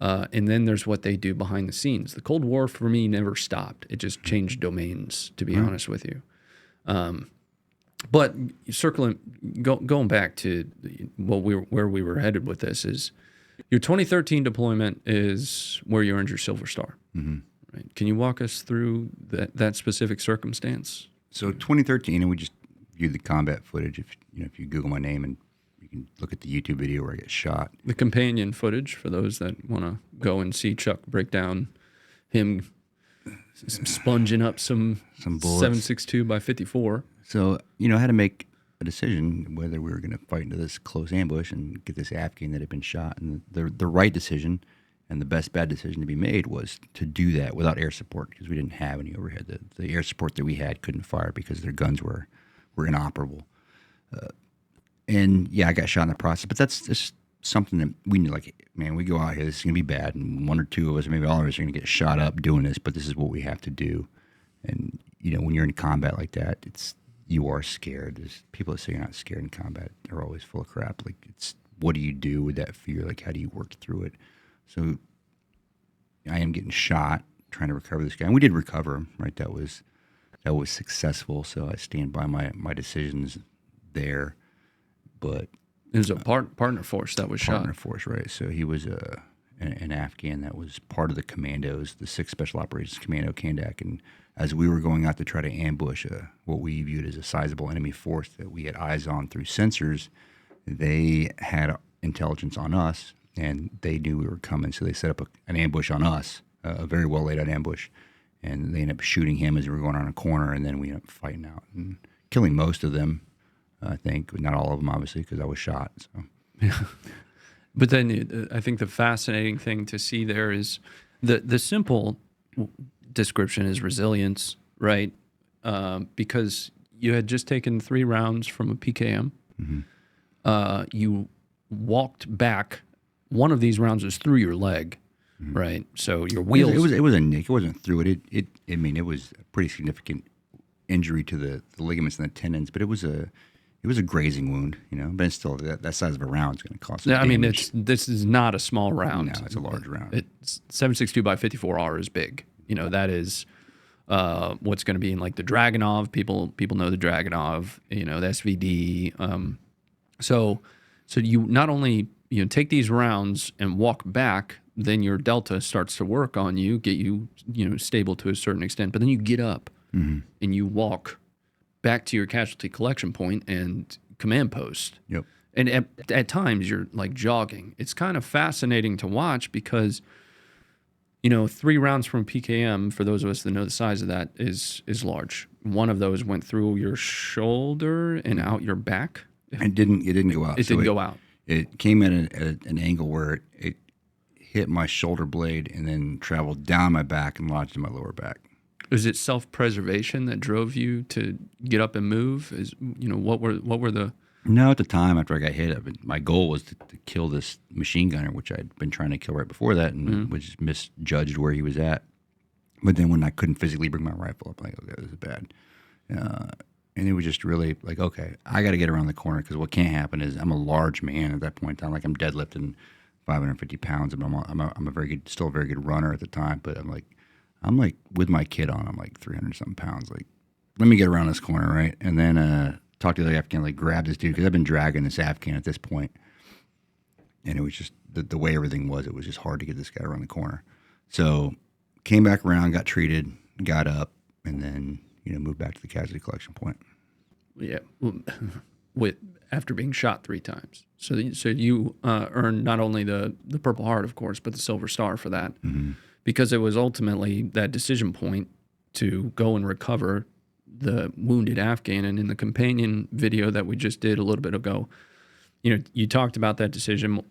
And then there's what they do behind the scenes. The Cold War for me never stopped. It just changed domains, to be honest with you. But going back to where we were headed with this is your 2013 deployment is where you earned your Silver Star. Mm-hmm. Right? Can you walk us through that specific circumstance? So 2013, and we just viewed the combat footage. If you Google my name, and you can look at the YouTube video where I get shot. The companion footage for those that want to go and see Chuck break down him sponging up some bullets. 7.62 by 54. So I had to make a decision whether we were going to fight into this close ambush and get this Afghan that had been shot. And the right decision and the best bad decision to be made was to do that without air support because we didn't have any overhead. The air support that we had couldn't fire because their guns were inoperable. And yeah, I got shot in the process, but that's just something that we knew, like, man, we go out here, this is going to be bad. And one or two of us, maybe all of us are going to get shot up doing this, but this is what we have to do. And, you know, when you're in combat like that, you are scared. There's people that say you're not scared in combat. They're always full of crap. Like, what do you do with that fear? Like, how do you work through it? So I am getting shot, trying to recover this guy. And we did recover him, right? That was successful. So I stand by my decisions there. But it was a partner force that was shot. Partner force, right? So he was an Afghan that was part of the commandos, the 6th Special Operations Commando, Kandak. And as we were going out to try to ambush what we viewed as a sizable enemy force that we had eyes on through sensors, they had intelligence on us, and they knew we were coming. So they set up an ambush on us, a very well laid out ambush. And they ended up shooting him as we were going around a corner, and then we ended up fighting out and killing most of them. I think not all of them, obviously, because I was shot. So, yeah. But then I think the fascinating thing to see there is the simple description is resilience, right? Because you had just taken 3 rounds from a PKM. Mm-hmm. You walked back. One of these rounds was through your leg, mm-hmm. right? So your wheels. It was a nick. It wasn't through it. It was a pretty significant injury to the ligaments and the tendons, but it was a grazing wound, you know, but it's still that size of a round is going to cause some damage. I mean, this is not a small round. No, it's a large round. It's 7.62 by 54R is big. You know, that is what's going to be in like the Dragunov. People know the Dragunov, you know, the SVD. So you not only, you know, take these rounds and walk back, then your delta starts to work on you, get you, you know, stable to a certain extent, but then you get up mm-hmm. and you walk back to your casualty collection point and command post. Yep. And at times you're like jogging. It's kind of fascinating to watch because, you know, 3 rounds from PKM, for those of us that know the size of that, is large. One of those went through your shoulder and out your back. It didn't go out. It didn't go out. It came at an angle where it hit my shoulder blade and then traveled down my back and lodged in my lower back. Is it self-preservation that drove you to get up and move? What were the... No, at the time after I got hit, my goal was to kill this machine gunner, which I'd been trying to kill right before that, and mm-hmm. was misjudged where he was at. But then when I couldn't physically bring my rifle up, I'm like, okay, this is bad. And it was just really like, okay, I got to get around the corner because what can't happen is I'm a large man at that point in time. Like I'm deadlifting 550 pounds, but I'm still a very good runner at the time. But I'm like with my kit on, I'm like 300 something pounds. Like, let me get around this corner, right? And then talk to the Afghan, like grab this dude because I've been dragging this Afghan at this point, and it was just the way everything was. It was just hard to get this guy around the corner. So came back around, got treated, got up, and then moved back to the casualty collection point. Yeah, after being shot 3 times. So you earned not only the Purple Heart, of course, but the Silver Star for that. Mm-hmm. Because it was ultimately that decision point to go and recover the wounded Afghan. And in the companion video that we just did a little bit ago, you talked about that decision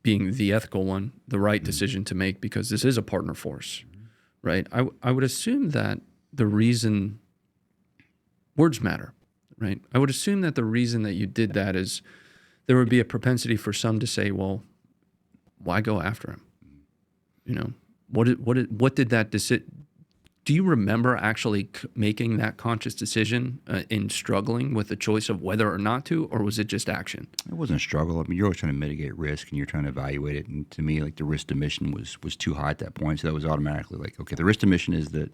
being the ethical one, the right mm-hmm. decision to make, because this is a partner force, mm-hmm. right? I would assume that the reason words matter, right? I would assume that the reason that you did that is there would be a propensity for some to say, well, why go after him? What did that decision? Do you remember actually making that conscious decision in struggling with the choice of whether or not to, or was it just action? It wasn't a struggle. I mean, you're always trying to mitigate risk and you're trying to evaluate it. And to me, like the risk to mission was too high at that point. So that was automatically like, okay, the risk to mission is that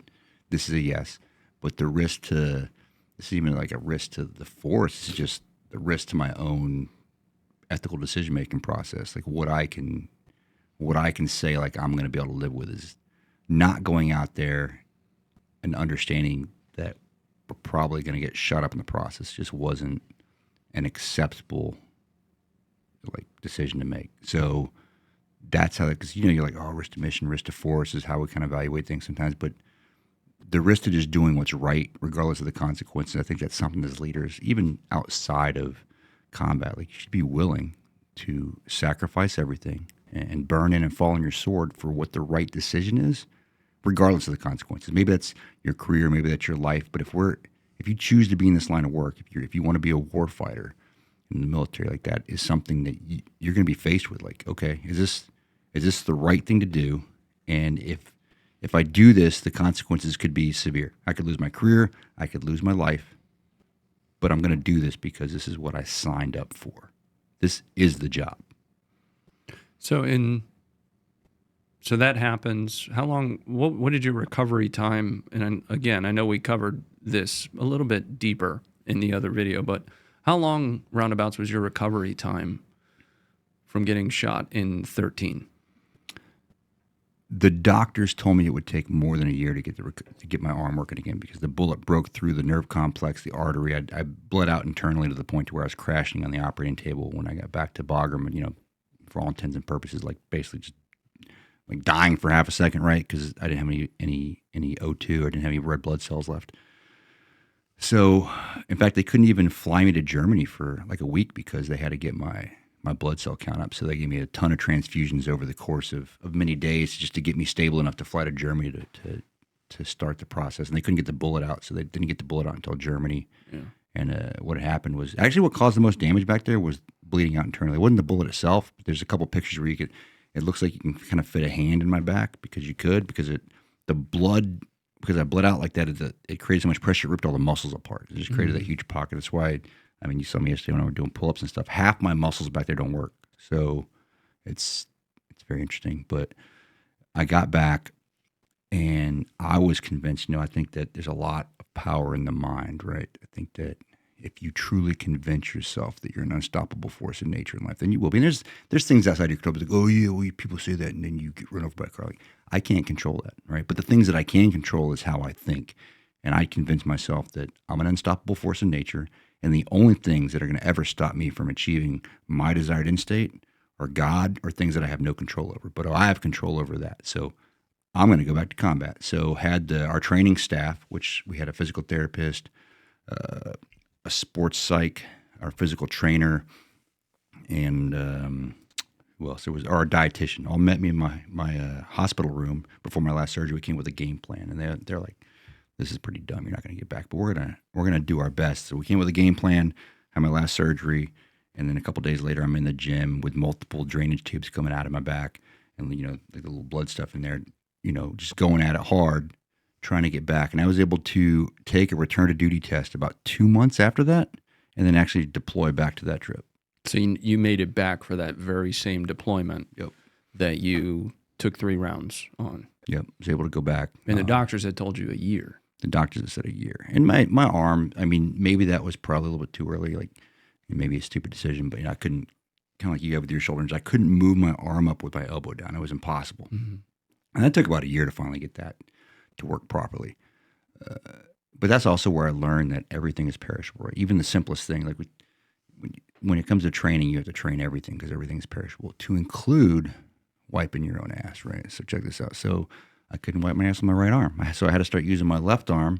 this is a yes, but the risk to, this is even like a risk to the force. This is just the risk to my own ethical decision-making process. Like what I can say, like I'm going to be able to live with is not going out there and understanding that we're probably going to get shut up in the process. Just wasn't an acceptable decision to make. So that's how, because you're like, oh, risk to mission, risk to force is how we kind of evaluate things sometimes. But the risk to just doing what's right, regardless of the consequences. I think that's something as leaders, even outside of combat, like you should be willing to sacrifice everything and burn in and fall on your sword for what the right decision is, regardless of the consequences. Maybe that's your career, maybe that's your life. But if you choose to be in this line of work, if you want to be a war fighter in the military, like that is something that you're going to be faced with. Like, okay, is this the right thing to do? And if I do this, the consequences could be severe. I could lose my career, I could lose my life, but I'm going to do this because this is what I signed up for. This is the job. So that happens. How long? What did your recovery time? And again, I know we covered this a little bit deeper in the other video, but how long roundabouts was your recovery time from getting shot in 13? The doctors told me it would take more than a year to get my arm working again because the bullet broke through the nerve complex, the artery. I bled out internally to the point to where I was crashing on the operating table when I got back to Bagram, and for all intents and purposes, like basically just like dying for half a second, right? Because I didn't have any O2, I didn't have any red blood cells left. So, in fact, they couldn't even fly me to Germany for like a week because they had to get my blood cell count up. So they gave me a ton of transfusions over the course of many days just to get me stable enough to fly to Germany to start the process. And they couldn't get the bullet out, so they didn't get the bullet out until Germany. Yeah. And what happened was, actually what caused the most damage back there was bleeding out internally. It wasn't the bullet itself, but there's a couple pictures where it looks like you can kind of fit a hand in my back because I bled out like that, it created so much pressure, it ripped all the muscles apart. It just created that huge pocket. That's why, you saw me yesterday when I was doing pull-ups and stuff. Half my muscles back there don't work. So it's very interesting. But I got back and I was convinced, I think that there's a lot of power in the mind, right? I think that if you truly convince yourself that you're an unstoppable force in nature and life, then you will be. And there's things outside your control, like, oh yeah, well, people say that, and then you get run over by a car. Like, I can't control that, right? But the things that I can control is how I think. And I convince myself that I'm an unstoppable force in nature, and the only things that are going to ever stop me from achieving my desired end state are God or things that I have no control over. But I have control over that. So I'm going to go back to combat. So had our training staff, which we had a physical therapist, a sports psych, our physical trainer, and who else? It was our dietitian. All met me in my hospital room before my last surgery. We came with a game plan, and they're like, "This is pretty dumb. You're not going to get back, but we're gonna do our best." So we came with a game plan. Had my last surgery, and then a couple days later, I'm in the gym with multiple drainage tubes coming out of my back, and like the little blood stuff in there. Just going at it hard, trying to get back. And I was able to take a return to duty test about 2 months after that, and then actually deploy back to that trip. So you made it back for that very same deployment. Yep. That you took 3 rounds on. Yep. I was able to go back. And the doctors had told you a year. The doctors had said a year. And my arm, maybe that was probably a little bit too early, like maybe a stupid decision, but I couldn't, kind of like you have with your shoulders, I couldn't move my arm up with my elbow down. It was impossible. Mm-hmm. And that took about a year to finally get that to work properly. But that's also where I learned that everything is perishable, right? Even the simplest thing, like when it comes to training, you have to train everything because everything is perishable, to include wiping your own ass, right? So check this out. So I couldn't wipe my ass with my right arm. So I had to start using my left arm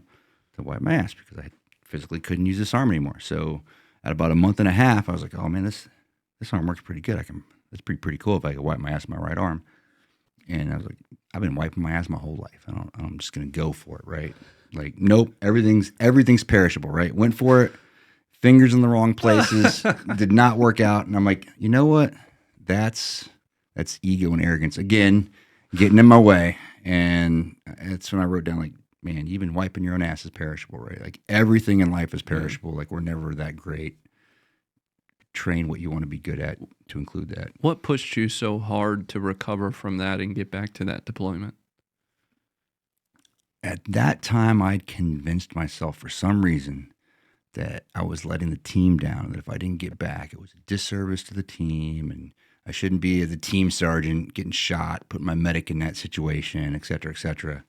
to wipe my ass because I physically couldn't use this arm anymore. So at about a month and a half, I was like, oh man, this arm works pretty good. It's pretty cool if I could wipe my ass with my right arm. And I was like, I've been wiping my ass my whole life. I'm just going to go for it, right? Like, nope, everything's perishable, right? Went for it, fingers in the wrong places, did not work out. And I'm like, you know what? That's ego and arrogance. Again, getting in my way. And that's when I wrote down, like, man, even wiping your own ass is perishable, right? Like, everything in life is perishable. Like, we're never that great. Train what you want to be good at to include that. What pushed you so hard to recover from that and get back to that deployment? At that time, I'd convinced myself for some reason that I was letting the team down, that if I didn't get back, it was a disservice to the team, and I shouldn't be the team sergeant getting shot, putting my medic in that situation, et cetera, et cetera.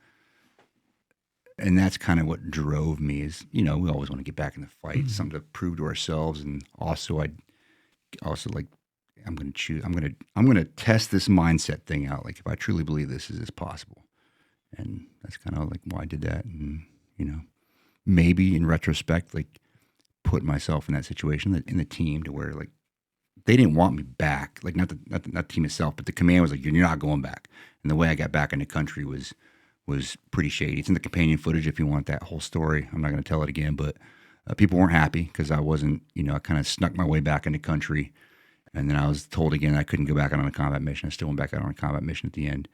And that's kind of what drove me is, we always want to get back in the fight, mm-hmm. something to prove to ourselves. And also I'm going to test this mindset thing out. Like, if I truly believe this is possible. And that's kind of like why I did that. And, maybe in retrospect, like put myself in that situation in the team to where like they didn't want me back. Like not the team itself, but the command was like, you're not going back. And the way I got back in the country was pretty shady. It's in the companion footage if you want that whole story. I'm not going to tell it again, but people weren't happy because I wasn't, I kind of snuck my way back in the country. And then I was told again I couldn't go back out on a combat mission. I still went back out on a combat mission at the end.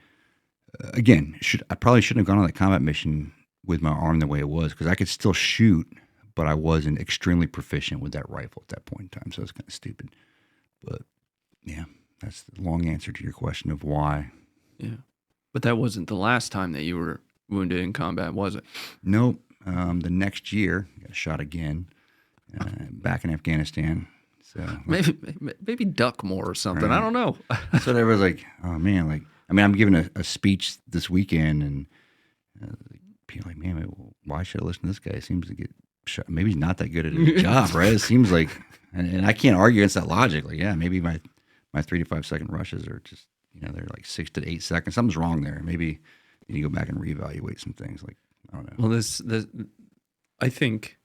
Again, I probably shouldn't have gone on that combat mission with my arm the way it was because I could still shoot, but I wasn't extremely proficient with that rifle at that point in time. So it's kind of stupid. But yeah, that's the long answer to your question of why. Yeah. But that wasn't the last time that you were wounded in combat, was it? Nope. The next year, I got shot again back in Afghanistan. So maybe duck more or something. Right. I don't know. So they was like, oh man, like I'm giving a speech this weekend, and people are like, man, why should I listen to this guy? He seems to get shot. Maybe he's not that good at his job, right? It seems like, and I can't argue against that logic. Like, yeah, maybe my 3 to 5 second rushes are just, they're like 6 to 8 seconds. Something's wrong there. Maybe you need to go back and reevaluate some things. Like, I don't know. Well, this I think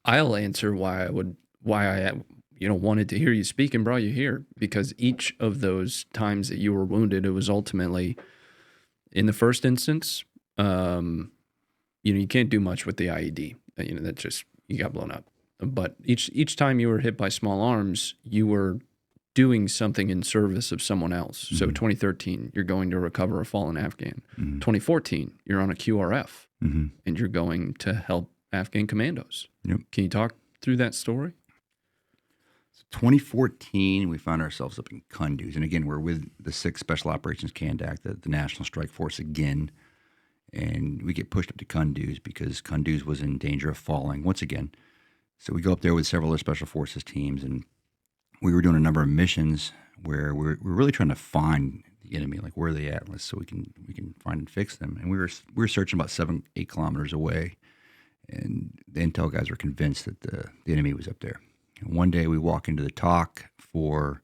I'll answer why I wanted to hear you speak and brought you here, because each of those times that you were wounded, it was ultimately, in the first instance, you can't do much with the IED. That just, you got blown up. But each time you were hit by small arms, you were doing something in service of someone else. Mm-hmm. So 2013, you're going to recover a fallen Afghan. Mm-hmm. 2014, you're on a QRF, mm-hmm. and you're going to help Afghan commandos. Yep. Can you talk through that story? 2014, we found ourselves up in Kunduz. And again, we're with the 6th Special Operations Kandak, the National Strike Force again. And we get pushed up to Kunduz because Kunduz was in danger of falling once again. So we go up there with several other Special Forces teams, and we were doing a number of missions where we're really trying to find the enemy, like where are they at, so we can find and fix them. And we were searching about 7-8 kilometers away, and the intel guys were convinced that the enemy was up there. And one day we walk into the talk for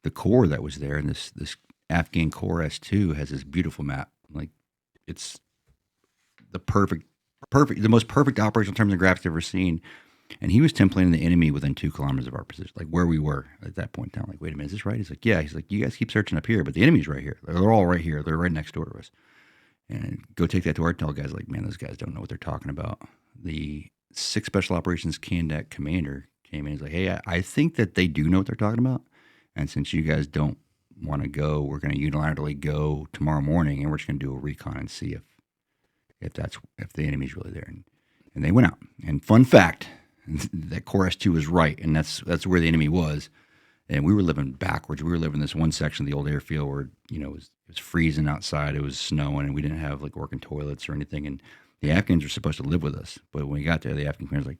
the Corps that was there, and this Afghan Corps S2 has this beautiful map. Like, it's the most perfect operational terms and graphics I've ever seen. And he was templating the enemy within 2 kilometers of our position, like where we were at that point in time. Like, wait a minute, is this right? He's like, yeah. He's like, you guys keep searching up here, but the enemy's right here. They're all right here. They're right next door to us. And go take that to our intel guys. Like, man, those guys don't know what they're talking about. The 6th Special Operations Kandak commander came in. He's like, hey, I think that they do know what they're talking about. And since you guys don't want to go, we're going to unilaterally go tomorrow morning, and we're just going to do a recon and see if the enemy's really there. And they went out. And fun fact, that Corps S2 was right, and that's where the enemy was. And we were living backwards. We were living in this one section of the old airfield where, it was freezing outside, it was snowing, and we didn't have like working toilets or anything. And the Afghans were supposed to live with us, but when we got there, the Afghan commander was like,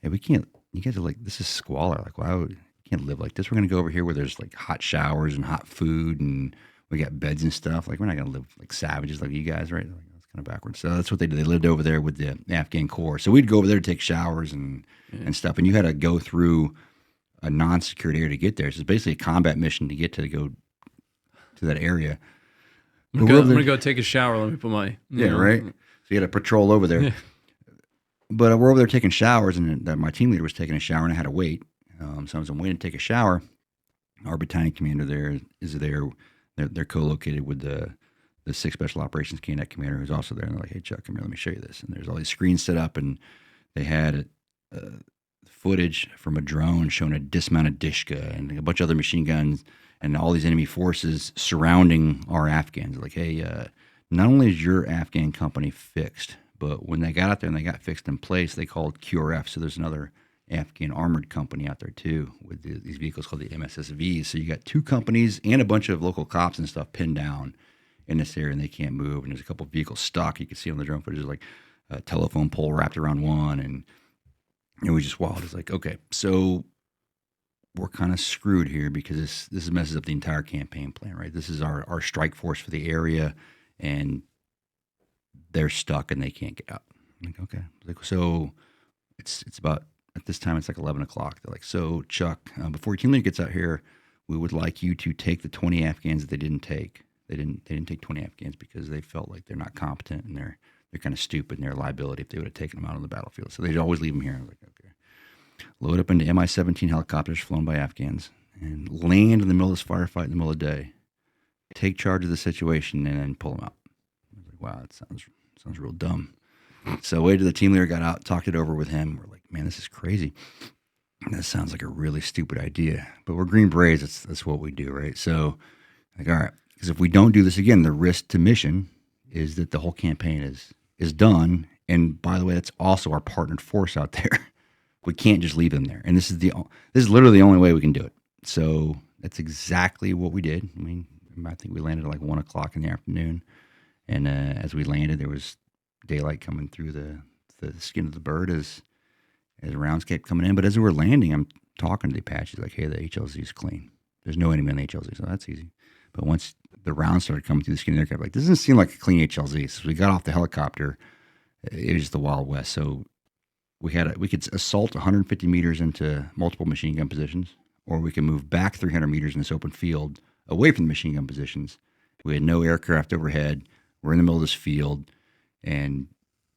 hey, we can't, you guys are like, this is squalor. Like, why would, you can't live like this. We're going to go over here where there's like hot showers and hot food, and we got beds and stuff. Like, we're not going to live like savages like you guys, right? Like, kind of backwards. So that's what they did. They lived over there with the Afghan Corps. So we'd go over there to take showers and stuff. And you had to go through a non-secured area to get there. So it's basically a combat mission to go to that area. I'm gonna go take a shower. Let me put my right. So you had to patrol over there. Yeah. But we're over there taking showers, and my team leader was taking a shower, and I had to wait. So as I'm waiting to take a shower, our battalion commander there is there. They're co-located with the 6th Special Operations Kandak commander, who's also there. And they're like, hey, Chuck, come here, let me show you this. And there's all these screens set up, and they had footage from a drone showing a dismounted Dishka and a bunch of other machine guns and all these enemy forces surrounding our Afghans. Like, hey, not only is your Afghan company fixed, but when they got out there and they got fixed in place, they called QRF. So there's another Afghan armored company out there too with these vehicles called the MSSVs. So you got 2 companies and a bunch of local cops and stuff pinned down in this area, and they can't move. And there's a couple of vehicles stuck. You can see on the drone footage, there's like a telephone pole wrapped around one, and it was just wild. It's like, okay, so we're kind of screwed here because this messes up the entire campaign plan, right? This is our strike force for the area, and they're stuck and they can't get out. I'm like, okay. Like, so it's about, at this time, it's like 11 o'clock. They're like, so Chuck, before your team leader gets out here, we would like you to take the 20 Afghans that they didn't take. They didn't take 20 Afghans because they felt like they're not competent and they're kind of stupid and they're a liability if they would have taken them out on the battlefield. So they'd always leave them here. I was like, okay. Load up into Mi-17 helicopters flown by Afghans and land in the middle of this firefight in the middle of the day. Take charge of the situation and then pull them out. I was like, wow, that sounds real dumb. So I waited till the team leader got out, talked it over with him. We're like, man, this is crazy. That sounds like a really stupid idea. But we're Green Berets. That's what we do, right? So, like, all right, because if we don't do this again, the risk to mission is that the whole campaign is done. And by the way, that's also our partnered force out there. We can't just leave them there. And this is literally the only way we can do it. So that's exactly what we did. I think we landed at like 1 o'clock in the afternoon. And as we landed, there was daylight coming through the skin of the bird as rounds kept coming in. But as we were landing, I'm talking to the Apaches like, hey, the HLZ is clean. There's no enemy on the HLZ, so that's easy. But once the rounds started coming through the skin of the aircraft, like, this doesn't seem like a clean HLZ. So we got off the helicopter. It was just the Wild West. So we could assault 150 meters into multiple machine gun positions, or we could move back 300 meters in this open field away from the machine gun positions. We had no aircraft overhead. We're in the middle of this field, and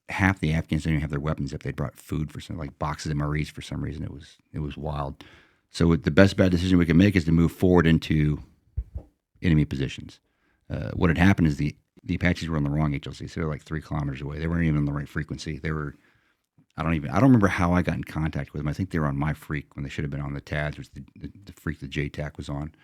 half the Afghans didn't even have their weapons up. They'd brought food for some, like boxes of MREs for some reason. It was wild. So the best bad decision we could make is to move forward into enemy positions. What had happened is the Apaches were on the wrong HLC, so they were like 3 kilometers away. They weren't even on the right frequency. They were, I don't remember how I got in contact with them. I think they were on my freak when they should have been on the TADS, which the freak the JTAC was on.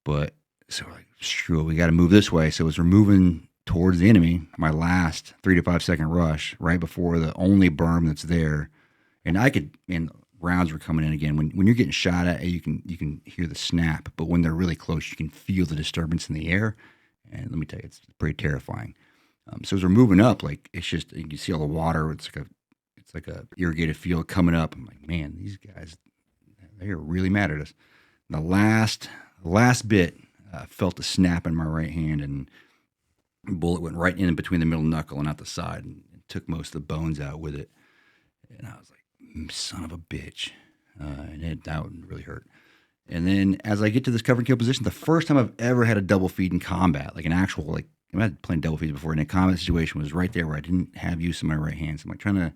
But so we're like, screw it, we got to move this way. So as we're moving towards the enemy, my last 3 to 5 second rush, right before the only berm that's there, and rounds were coming in again. When you're getting shot at, you can hear the snap, but when they're really close, you can feel the disturbance in the air. And let me tell you, it's pretty terrifying. So as we're moving up, like, it's just, you can see all the water. It's like a irrigated field coming up. I'm like, man, these guys, they're really mad at us. The last bit, felt a snap in my right hand, and the bullet went right in between the middle knuckle and out the side, and took most of the bones out with it. And I was like, son of a bitch. That would really hurt. And then as I get to this cover and kill position, the first time I've ever had a double feed in combat, like an actual, like, I've had playing double feeds before, and a combat situation was right there where I didn't have use of my right hand. So I'm like trying to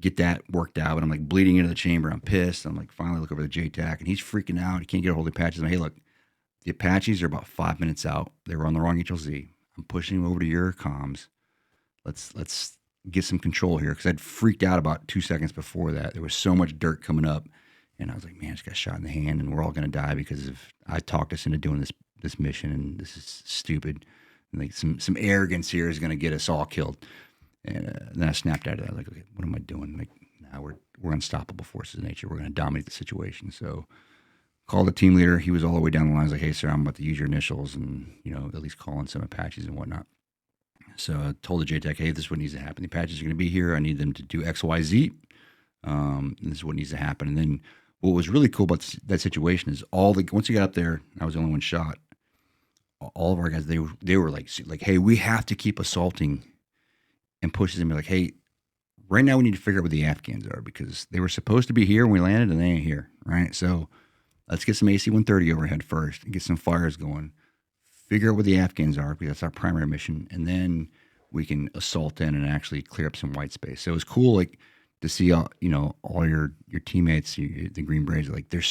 get that worked out, but I'm like bleeding into the chamber. I'm pissed. I'm like, finally look over the JTAC, and he's freaking out. He can't get a hold of the Apaches. I'm like, hey, look, the Apaches are about 5 minutes out. They were on the wrong HLZ. I'm pushing them over to your comms. Let's get some control here, because I'd freaked out about 2 seconds before that. There was so much dirt coming up, and I was like, man, I just got shot in the hand, and we're all going to die because I talked us into doing this mission, and this is stupid. And like some arrogance here is going to get us all killed. And then I snapped out of that. I was like, okay, what am I doing? Like, now we're unstoppable forces of nature. We're going to dominate the situation. So called the team leader. He was all the way down the line. I was like, hey, sir, I'm about to use your initials and, at least call in some Apaches and whatnot. So I told the JTAC, hey, this is what needs to happen. The Apaches are going to be here. I need them to do X, Y, Z. And this is what needs to happen. And then what was really cool about that situation is once you got up there, I was the only one shot. All of our guys, they were like, hey, we have to keep assaulting, and pushes them like, hey, right now we need to figure out where the Afghans are, because they were supposed to be here when we landed and they ain't here, right? So let's get some AC-130 overhead first and get some fires going. Figure out where the Afghans are, because that's our primary mission, and then we can assault in and actually clear up some white space. So it was cool, like, to see all your teammates, the Green Berets, like, they're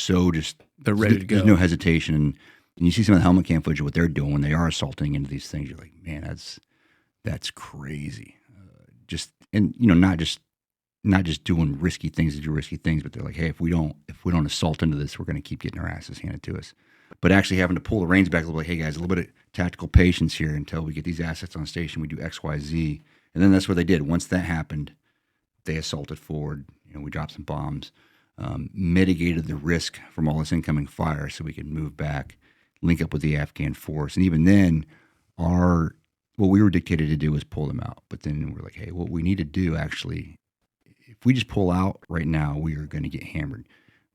ready to go. There's no hesitation, and you see some of the helmet cam footage of what they're doing when they are assaulting into these things. You're like, man, that's crazy. Not just doing risky things to do risky things, but they're like, hey, if we don't assault into this, we're going to keep getting our asses handed to us. But actually having to pull the reins back a little bit, hey guys, a little bit of tactical patience here until we get these assets on station. We do X, Y, Z, and then that's what they did. Once that happened, they assaulted forward. We dropped some bombs, mitigated the risk from all this incoming fire, so we could move back, link up with the Afghan force, and even then, what we were dictated to do was pull them out. But then we're like, hey, what we need to do, actually, if we just pull out right now, we are going to get hammered.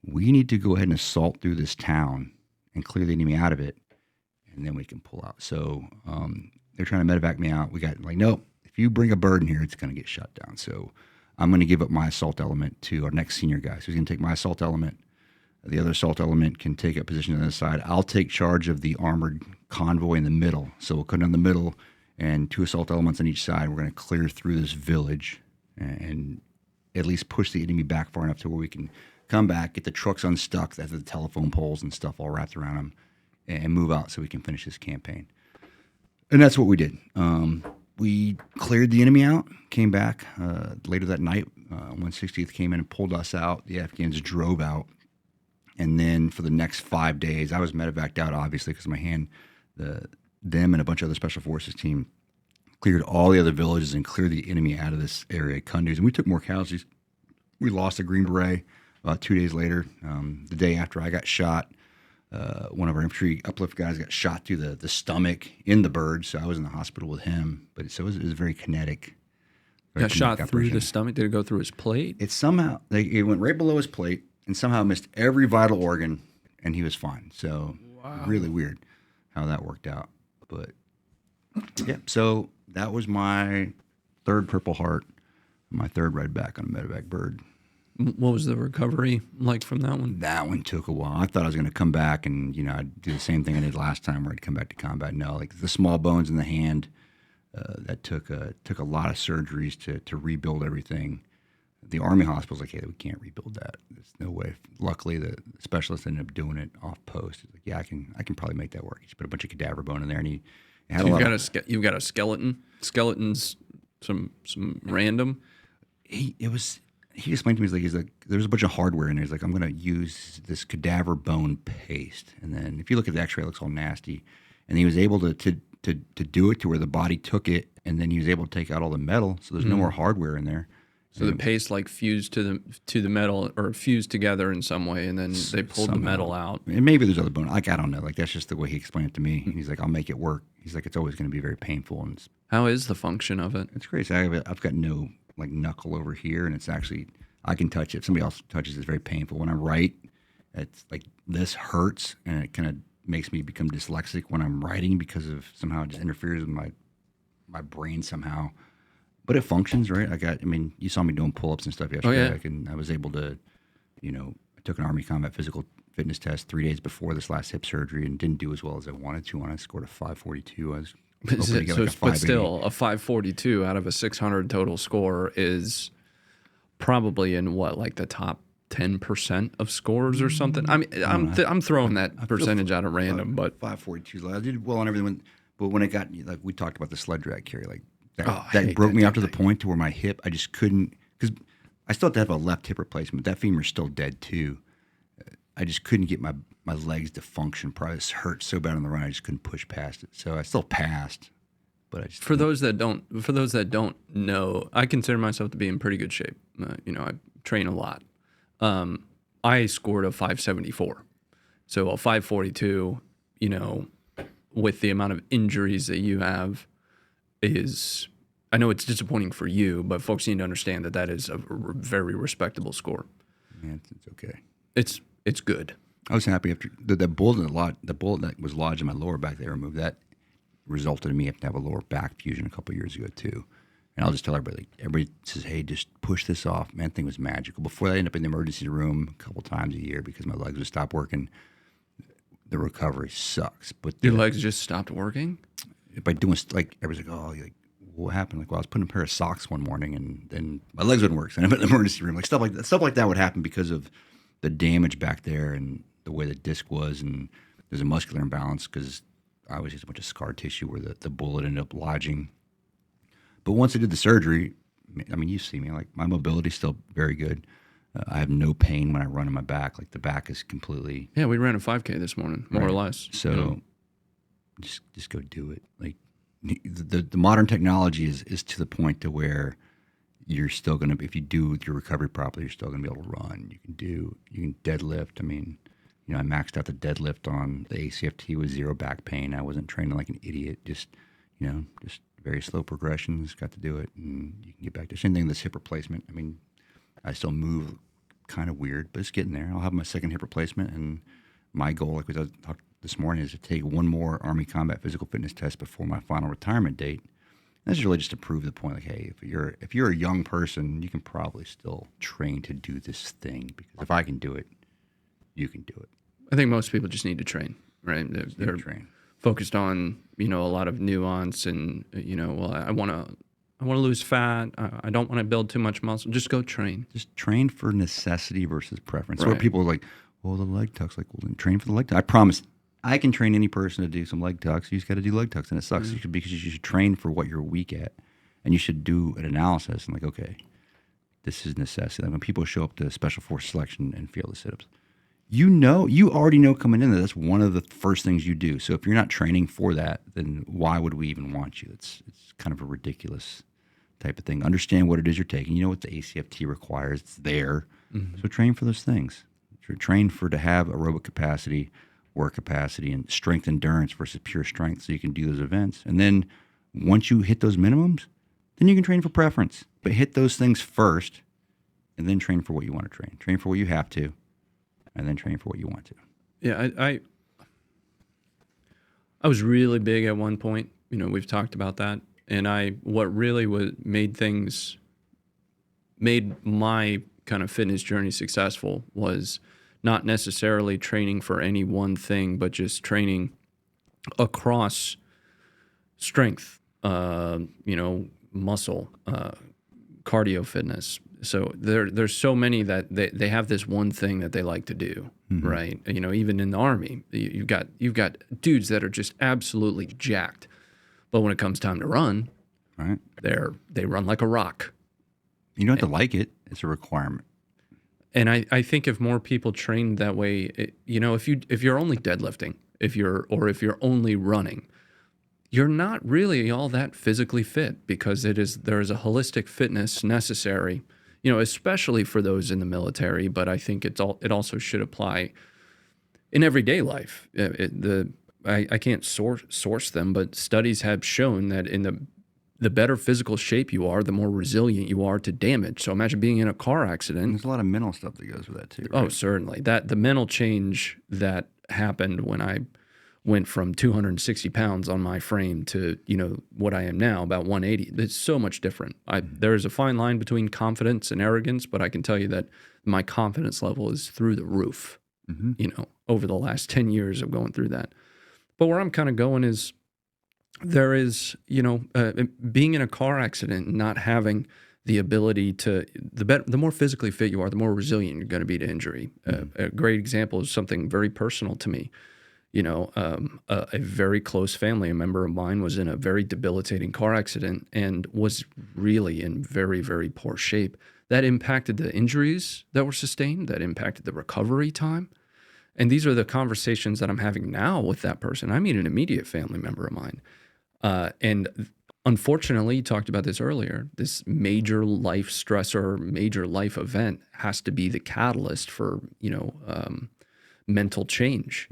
We need to go ahead and assault through this town and clear the enemy out of it, and then we can pull out. So they're trying to medevac me out. We got like, nope, if you bring a bird in here, it's going to get shut down. So I'm going to give up my assault element to our next senior guy. So he's going to take my assault element. The other assault element can take up position on the side. I'll take charge of the armored convoy in the middle. So we'll come down the middle, and 2 assault elements on each side. We're going to clear through this village and at least push the enemy back far enough to where we can come back, get the trucks unstuck, that's the telephone poles and stuff all wrapped around them, and move out so we can finish this campaign. And that's what we did. We cleared the enemy out, came back later that night. 160th came in and pulled us out. The Afghans drove out. And then for the next 5 days, I was medevaced out, obviously, because of my hand. Them and a bunch of other special forces team cleared all the other villages and cleared the enemy out of this area, Kunduz. And we took more casualties. We lost a Green Beret about 2 days later. The day after I got shot, one of our infantry uplift guys got shot through the stomach in the bird. So I was in the hospital with him. But so it was very kinetic. Got shot through the stomach? Did it go through his plate? It somehow, it went right below his plate and somehow missed every vital organ, and he was fine. So really weird how that worked out. But yeah, so that was my 3rd Purple Heart, my 3rd ride back on a medevac bird. What was the recovery like from that one? That one took a while. I thought I was going to come back and, I'd do the same thing I did last time where I'd come back to combat. No, like the small bones in the hand, that took a lot of surgeries to rebuild everything. The Army hospital's like, hey, we can't rebuild that. There's no way. Luckily, the specialist ended up doing it off post. He's like, yeah, I can probably make that work. He just put a bunch of cadaver bone in there, and he had so you've got a skeleton. Skeletons, some random. He explained to me, he's like, there's a bunch of hardware in there. He's like, I'm going to use this cadaver bone paste, and then if you look at the X-ray, it looks all nasty. And he was able to do it to where the body took it, and then he was able to take out all the metal, so there's no more hardware in there. So the paste fused to the metal, or fused together in some way, and then they pulled the metal out. And maybe there's other bone. I don't know. That's just the way he explained it to me. He's like, I'll make it work. He's like, it's always going to be very painful. And how is the function of it? It's great. So I've got no knuckle over here, and it's actually, I can touch it. If somebody else touches it, it's very painful. When I write, it's like this hurts, and it kind of makes me become dyslexic when I'm writing because of somehow it just interferes with my brain somehow. But it functions, right? You saw me doing pull-ups and stuff yesterday. Oh, yeah. I was able to, I took an Army combat physical fitness test 3 days before this last hip surgery and didn't do as well as I wanted to. And I scored a 542. I was hoping to get a 580. But still, a 542 out of a 600 total score is probably in the top 10% of scores or something. I mean, I'm throwing that percentage out at random, but 542. I did well on everything, but when it got we talked about the sled drag carry, that broke me up to the point to where my hip, I just couldn't, because I still have to have a left hip replacement. That femur's still dead too. I just couldn't get my legs to function. Probably it hurt so bad on the run, I just couldn't push past it. So I still passed, but I just for those that don't know, I consider myself to be in pretty good shape. I train a lot. I scored a 574, so a 542. With the amount of injuries that you have. I know it's disappointing for you, but folks need to understand that is a very respectable score. Yeah, it's okay. It's good. I was happy after the bullet that was lodged in my lower back. They removed that. Resulted in me having to have a lower back fusion a couple of years ago too. And I'll just tell everybody. Everybody says, "Hey, just push this off." Man, that thing was magical. Before I end up in the emergency room a couple times a year because my legs would stop working. The recovery sucks. But your legs just stopped working. By doing everybody's like, oh, what happened? I was putting a pair of socks one morning and then my legs wouldn't work. So I'm in the emergency room. Stuff like that would happen because of the damage back there and the way the disc was, and there's a muscular imbalance because I was just a bunch of scar tissue where the bullet ended up lodging. But once I did the surgery, you see me, my mobility's still very good. I have no pain when I run on my back. The back is completely. Yeah, we ran a 5K this morning, more or less. So. Just go do it. The modern technology is to the point to where you're still going to, if you do your recovery properly, you're still going to be able to run. You can deadlift. I maxed out the deadlift on the ACFT with zero back pain. I wasn't training like an idiot. Just very slow progressions. Got to do it, and you can get back to same thing. This hip replacement. I still move kind of weird, but it's getting there. I'll have my 2nd hip replacement, and my goal, like we talked this morning, is to take one more Army combat physical fitness test before my final retirement date. And this is really just to prove the point, hey, if you're a young person, you can probably still train to do this thing, because if I can do it, you can do it. I think most people just need to train, right? They're Train. focused on, a lot of nuance and, well, I want to lose fat. I don't want to build too much muscle. Just go train. Just train for necessity versus preference. So Right. where people are like, well, the leg tucks, like, well, then train for the leg tuck. I promise I can train any person to do some leg tucks. You just got to do leg tucks, and it sucks because you should train for what you're weak at, and you should do an analysis and like, okay, this is necessity. Like when people show up to special force selection and fail the sit-ups, you already know coming in that's one of the first things you do. So if you're not training for that, then why would we even want you? It's kind of a ridiculous type of thing. Understand what it is you're taking. You know what the ACFT requires. It's there. So train for those things. Train to have aerobic capacity, work capacity, and strength endurance versus pure strength so you can do those events. And then once you hit those minimums, then you can train for preference. But hit those things first and then train for what you want to train. Train for what you have to and then train for what you want to. Yeah, I was really big at one point. We've talked about that. And what really made my kind of fitness journey successful was not necessarily training for any one thing, but just training across strength, muscle, cardio fitness. So there's so many that they have this one thing that they like to do, right? Even in the Army, you've got dudes that are just absolutely jacked, but when it comes time to run, Right? they run like a rock. You don't have to like it. It's a requirement. And I think if more people trained that way, if you're only deadlifting, if you're only running, you're not really all that physically fit because there is a holistic fitness necessary, especially for those in the military. But I think it also should apply in everyday life. I can't source them, but studies have shown that in the better physical shape you are, the more resilient you are to damage. So imagine being in a car accident. And there's a lot of mental stuff that goes with that too. Right? Oh, certainly. The mental change that happened when I went from 260 pounds on my frame to, what I am now, about 180. It's so much different. There is a fine line between confidence and arrogance, but I can tell you that my confidence level is through the roof, over the last 10 years of going through that. But where I'm kind of going is there is, being in a car accident and not having the ability to, the more physically fit you are, the more resilient you're going to be to injury. A great example is something very personal to me. A very close family, a member of mine was in a very debilitating car accident and was really in very, very poor shape. That impacted the injuries that were sustained, that impacted the recovery time. And these are the conversations that I'm having now with that person. I mean, an immediate family member of mine. And unfortunately, you talked about this earlier, this major life stressor, major life event has to be the catalyst for, mental change.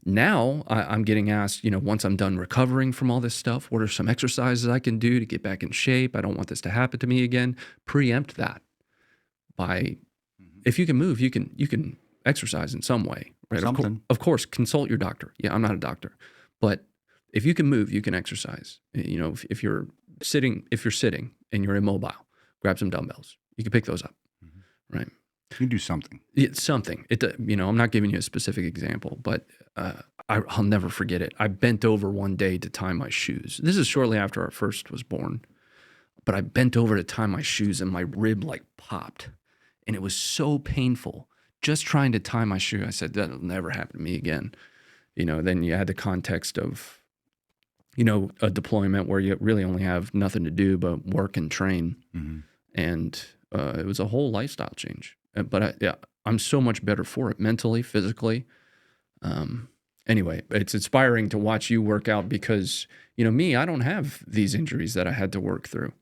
Now I'm getting asked, once I'm done recovering from all this stuff, what are some exercises I can do to get back in shape? I don't want this to happen to me again. Preempt that by, if you can move, you can exercise in some way, right? Of course, consult your doctor. Yeah, I'm not a doctor, but if you can move, you can exercise. If you're sitting and you're immobile, grab some dumbbells. You can pick those up, right? You can do something. It's something. I'm not giving you a specific example, but I'll never forget it. I bent over one day to tie my shoes. This is shortly after our first was born, but I bent over to tie my shoes and my rib popped, and it was so painful just trying to tie my shoe. I said, that'll never happen to me again. Then you had the context of, a deployment where you really only have nothing to do but work and train. And it was a whole lifestyle change. But I'm so much better for it mentally, physically. Anyway, it's inspiring to watch you work out because, me, I don't have these injuries that I had to work through,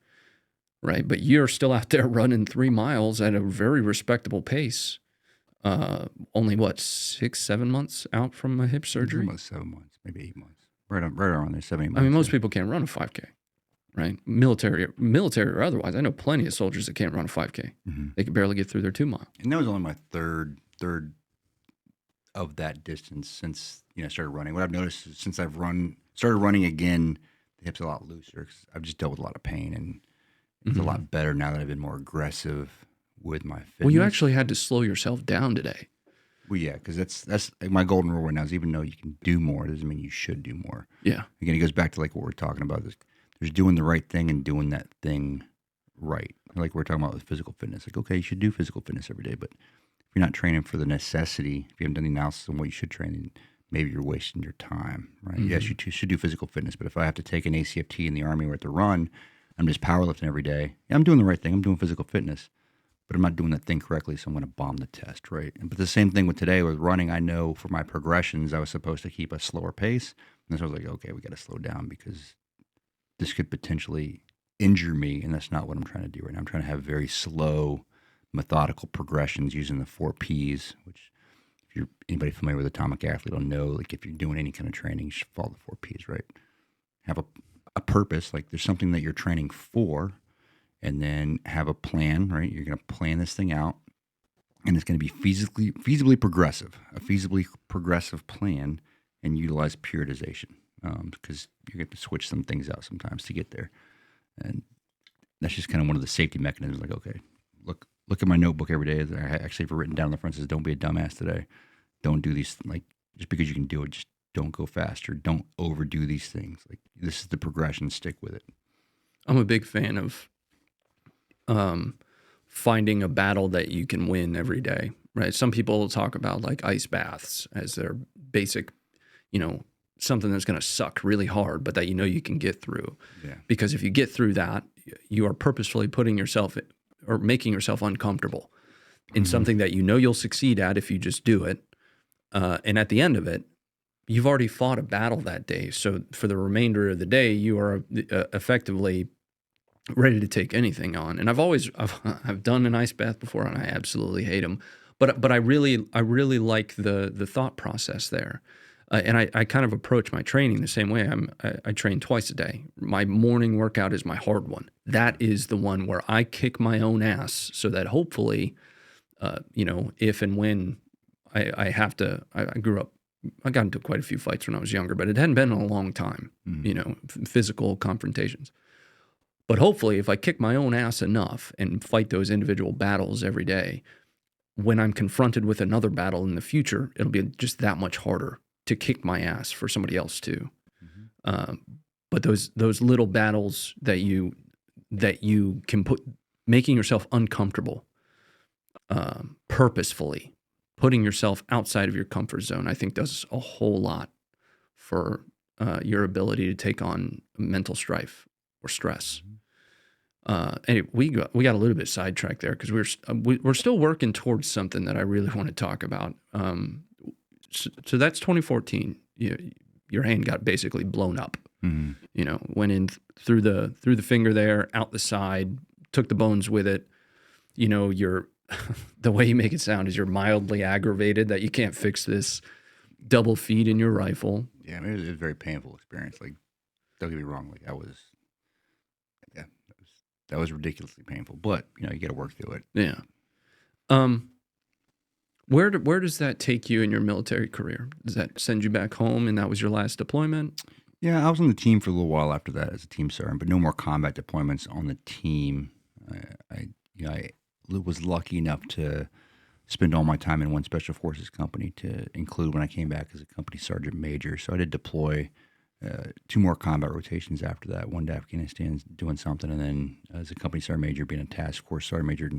right? But you're still out there running 3 miles at a very respectable pace. Only 6-7 months out from a hip surgery? Almost 7 months, maybe 8 months. Right around there, 7 months. I mean, most people can't run a 5K, right? Military or otherwise. I know plenty of soldiers that can't run a 5K. They can barely get through their 2 mile. And that was only my third of that distance since I started running. What I've noticed is since I've started running again, the hip's a lot looser because I've just dealt with a lot of pain, and it's a lot better now that I've been more aggressive with my fitness. Well, you actually had to slow yourself down today. Well, yeah, because that's like my golden rule right now is even though you can do more, it doesn't mean you should do more. Yeah. Again, it goes back to like what we're talking about. There's doing the right thing and doing that thing right. Like we're talking about with physical fitness. Like, okay, you should do physical fitness every day, but if you're not training for the necessity, if you haven't done the analysis on what you should train, then maybe you're wasting your time, right? Mm-hmm. Yes, should do physical fitness, but if I have to take an ACFT in the Army or at the run, I'm just powerlifting every day. Yeah, I'm doing the right thing. I'm doing physical fitness, but I'm not doing that thing correctly, so I'm going to bomb the test, right? But the same thing with today with running. I know for my progressions, I was supposed to keep a slower pace, and so I was like, okay, we got to slow down because this could potentially injure me, and that's not what I'm trying to do right now. I'm trying to have very slow, methodical progressions using the 4 Ps, which if you're anybody familiar with Atomic Athlete will know, like if you're doing any kind of training, you should follow the 4 Ps, right? Have a purpose, like there's something that you're training for, and then have a plan, right? You're going to plan this thing out, and it's going to be feasibly progressive, a feasibly progressive plan, and utilize periodization because you're going to switch some things out sometimes to get there. And that's just kind of one of the safety mechanisms. Like, okay, look at my notebook every day. I actually have written down on the front says, "Don't be a dumbass today. Don't do these like just because you can do it. Just don't go faster. Don't overdo these things. Like this is the progression. Stick with it." I'm a big fan of finding a battle that you can win every day, right? Some people will talk about like ice baths as their basic, something that's going to suck really hard, but that you can get through. Yeah. Because if you get through that, you are purposefully putting yourself or making yourself uncomfortable in something that you'll succeed at if you just do it. And at the end of it, you've already fought a battle that day. So for the remainder of the day, you are effectively ready to take anything on. And I've done an ice bath before, and I absolutely hate them. But I really like the thought process there. And I kind of approach my training the same way. I train twice a day. My morning workout is my hard one. That is the one where I kick my own ass so that hopefully, if and when I have to, I grew up, I got into quite a few fights when I was younger, but it hadn't been in a long time, physical confrontations. But hopefully if I kick my own ass enough and fight those individual battles every day, when I'm confronted with another battle in the future, it'll be just that much harder to kick my ass for somebody else too. Mm-hmm. But those little battles that you can put, making yourself uncomfortable, purposefully putting yourself outside of your comfort zone, I think does a whole lot for your ability to take on mental strife or stress. Anyway, we got a little bit sidetracked there because we're still working towards something that I really want to talk about. So that's 2014. Your hand got basically blown up. Mm-hmm. Went in through the finger there, out the side, took the bones with it. You're the way you make it sound is you're mildly aggravated that you can't fix this double feed in your rifle. Yeah, I mean, it was a very painful experience. Like, don't get me wrong, like that was ridiculously painful. But you got to work through it. Yeah. Where does that take you in your military career? Does that send you back home, and that was your last deployment? Yeah, I was on the team for a little while after that as a team sergeant, but no more combat deployments on the team. I was lucky enough to spend all my time in one special forces company to include when I came back as a company sergeant major. So I did deploy 2 more combat rotations after that, one to Afghanistan doing something, and then as a company sergeant major being a task force sergeant major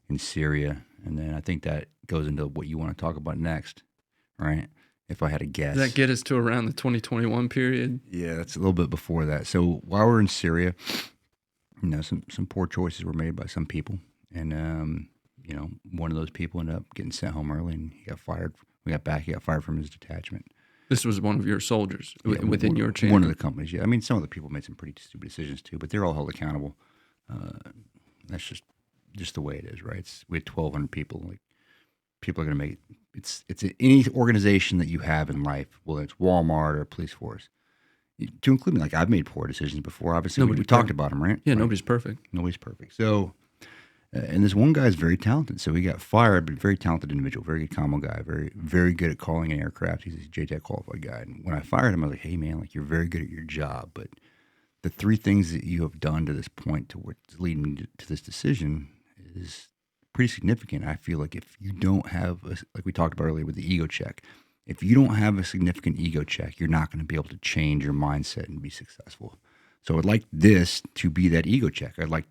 in Syria. And then I think that goes into what you want to talk about next, right? If I had to guess. Does that get us to around the 2021 period? Yeah, that's a little bit before that. So while we're in Syria, some poor choices were made by some people. And, one of those people ended up getting sent home early, and he got fired. We got back, he got fired from his detachment. This was one of your soldiers within your chain? One of the companies, yeah. I mean, some of the people made some pretty stupid decisions too, but they're all held accountable. That's just the way it is, right? We had 1,200 people. Like, people are going to make it's any organization that you have in life, whether it's Walmart or police force, to include me. Like, I've made poor decisions before. Obviously, we talked about them, right? Yeah, right? Nobody's perfect. Nobody's perfect. So, and this one guy is very talented. So he got fired, but very talented individual, very good commo guy, very, very good at calling an aircraft. He's a JTAC qualified guy. And when I fired him, I was like, hey, man, like, you're very good at your job, but the 3 things that you have done to this point to what's leading to this decision is pretty significant. I feel like if you don't have, like we talked about earlier with the ego check, if you don't have a significant ego check, you're not going to be able to change your mindset and be successful. So I'd like this to be that ego check. I'd like,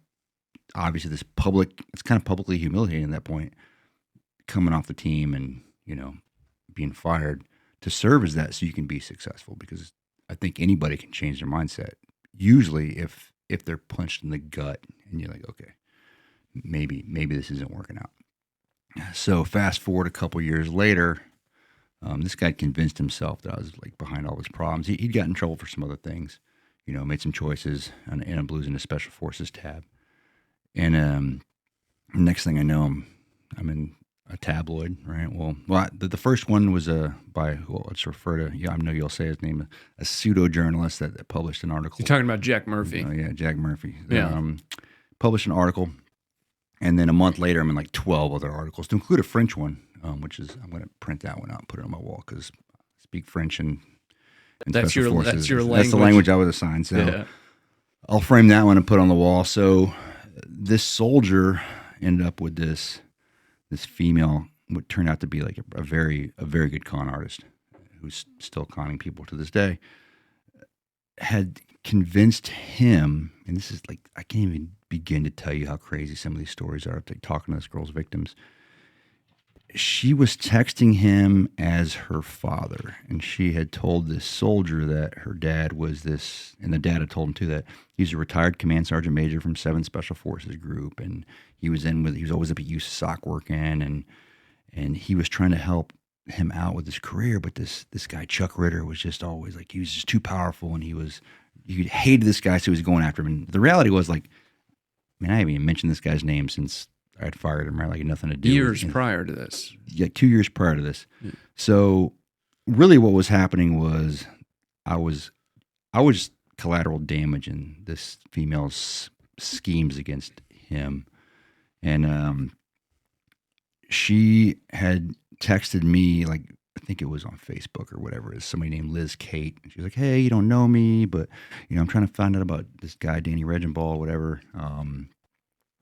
obviously, this public, it's kind of publicly humiliating at that point, coming off the team and, being fired, to serve as that so you can be successful, because I think anybody can change their mindset. Usually if they're punched in the gut and you're like, okay, maybe this isn't working out. So fast forward a couple years later, this guy convinced himself that I was like behind all his problems. He'd got in trouble for some other things, made some choices and ended up losing a special forces tab. And next thing I know, I'm in a tabloid, right? Well, the first one was by, let's refer to, I know you'll say his name, a pseudo journalist that published an article. You're talking about Jack Murphy. Yeah, Jack Murphy. Yeah. Published an article, and then a month later, I'm in like 12 other articles, to include a French one, which is, I'm going to print that one out and put it on my wall because I speak French and that's your forces. That's your language. That's the language I was assigned. So yeah. I'll frame that one and put it on the wall. So this soldier ended up with this female, what turned out to be like a very good con artist who's still conning people to this day, had convinced him, and this is like, I can't even begin to tell you how crazy some of these stories are, like talking to this girl's victims. She was texting him as her father, and she had told this soldier that her dad was this, and the dad had told him too that he's a retired command sergeant major from 7th Special Forces Group, and he was always up at USAC working, and he was trying to help him out with his career, but this guy Chuck Ritter was just always like, he was just too powerful, and he hated this guy, so he was going after him. And the reality was, like, I haven't even mentioned this guy's name since I had fired him, right? Like, nothing to do years with, prior to this. Yeah, 2 years prior to this. Yeah. So really what was happening was I was collateral damaging this female's schemes against him. And she had texted me, like, I think it was on Facebook or whatever it is, somebody named Liz Kate. She was like, hey, you don't know me, but, I'm trying to find out about this guy, Danny Regenball, whatever.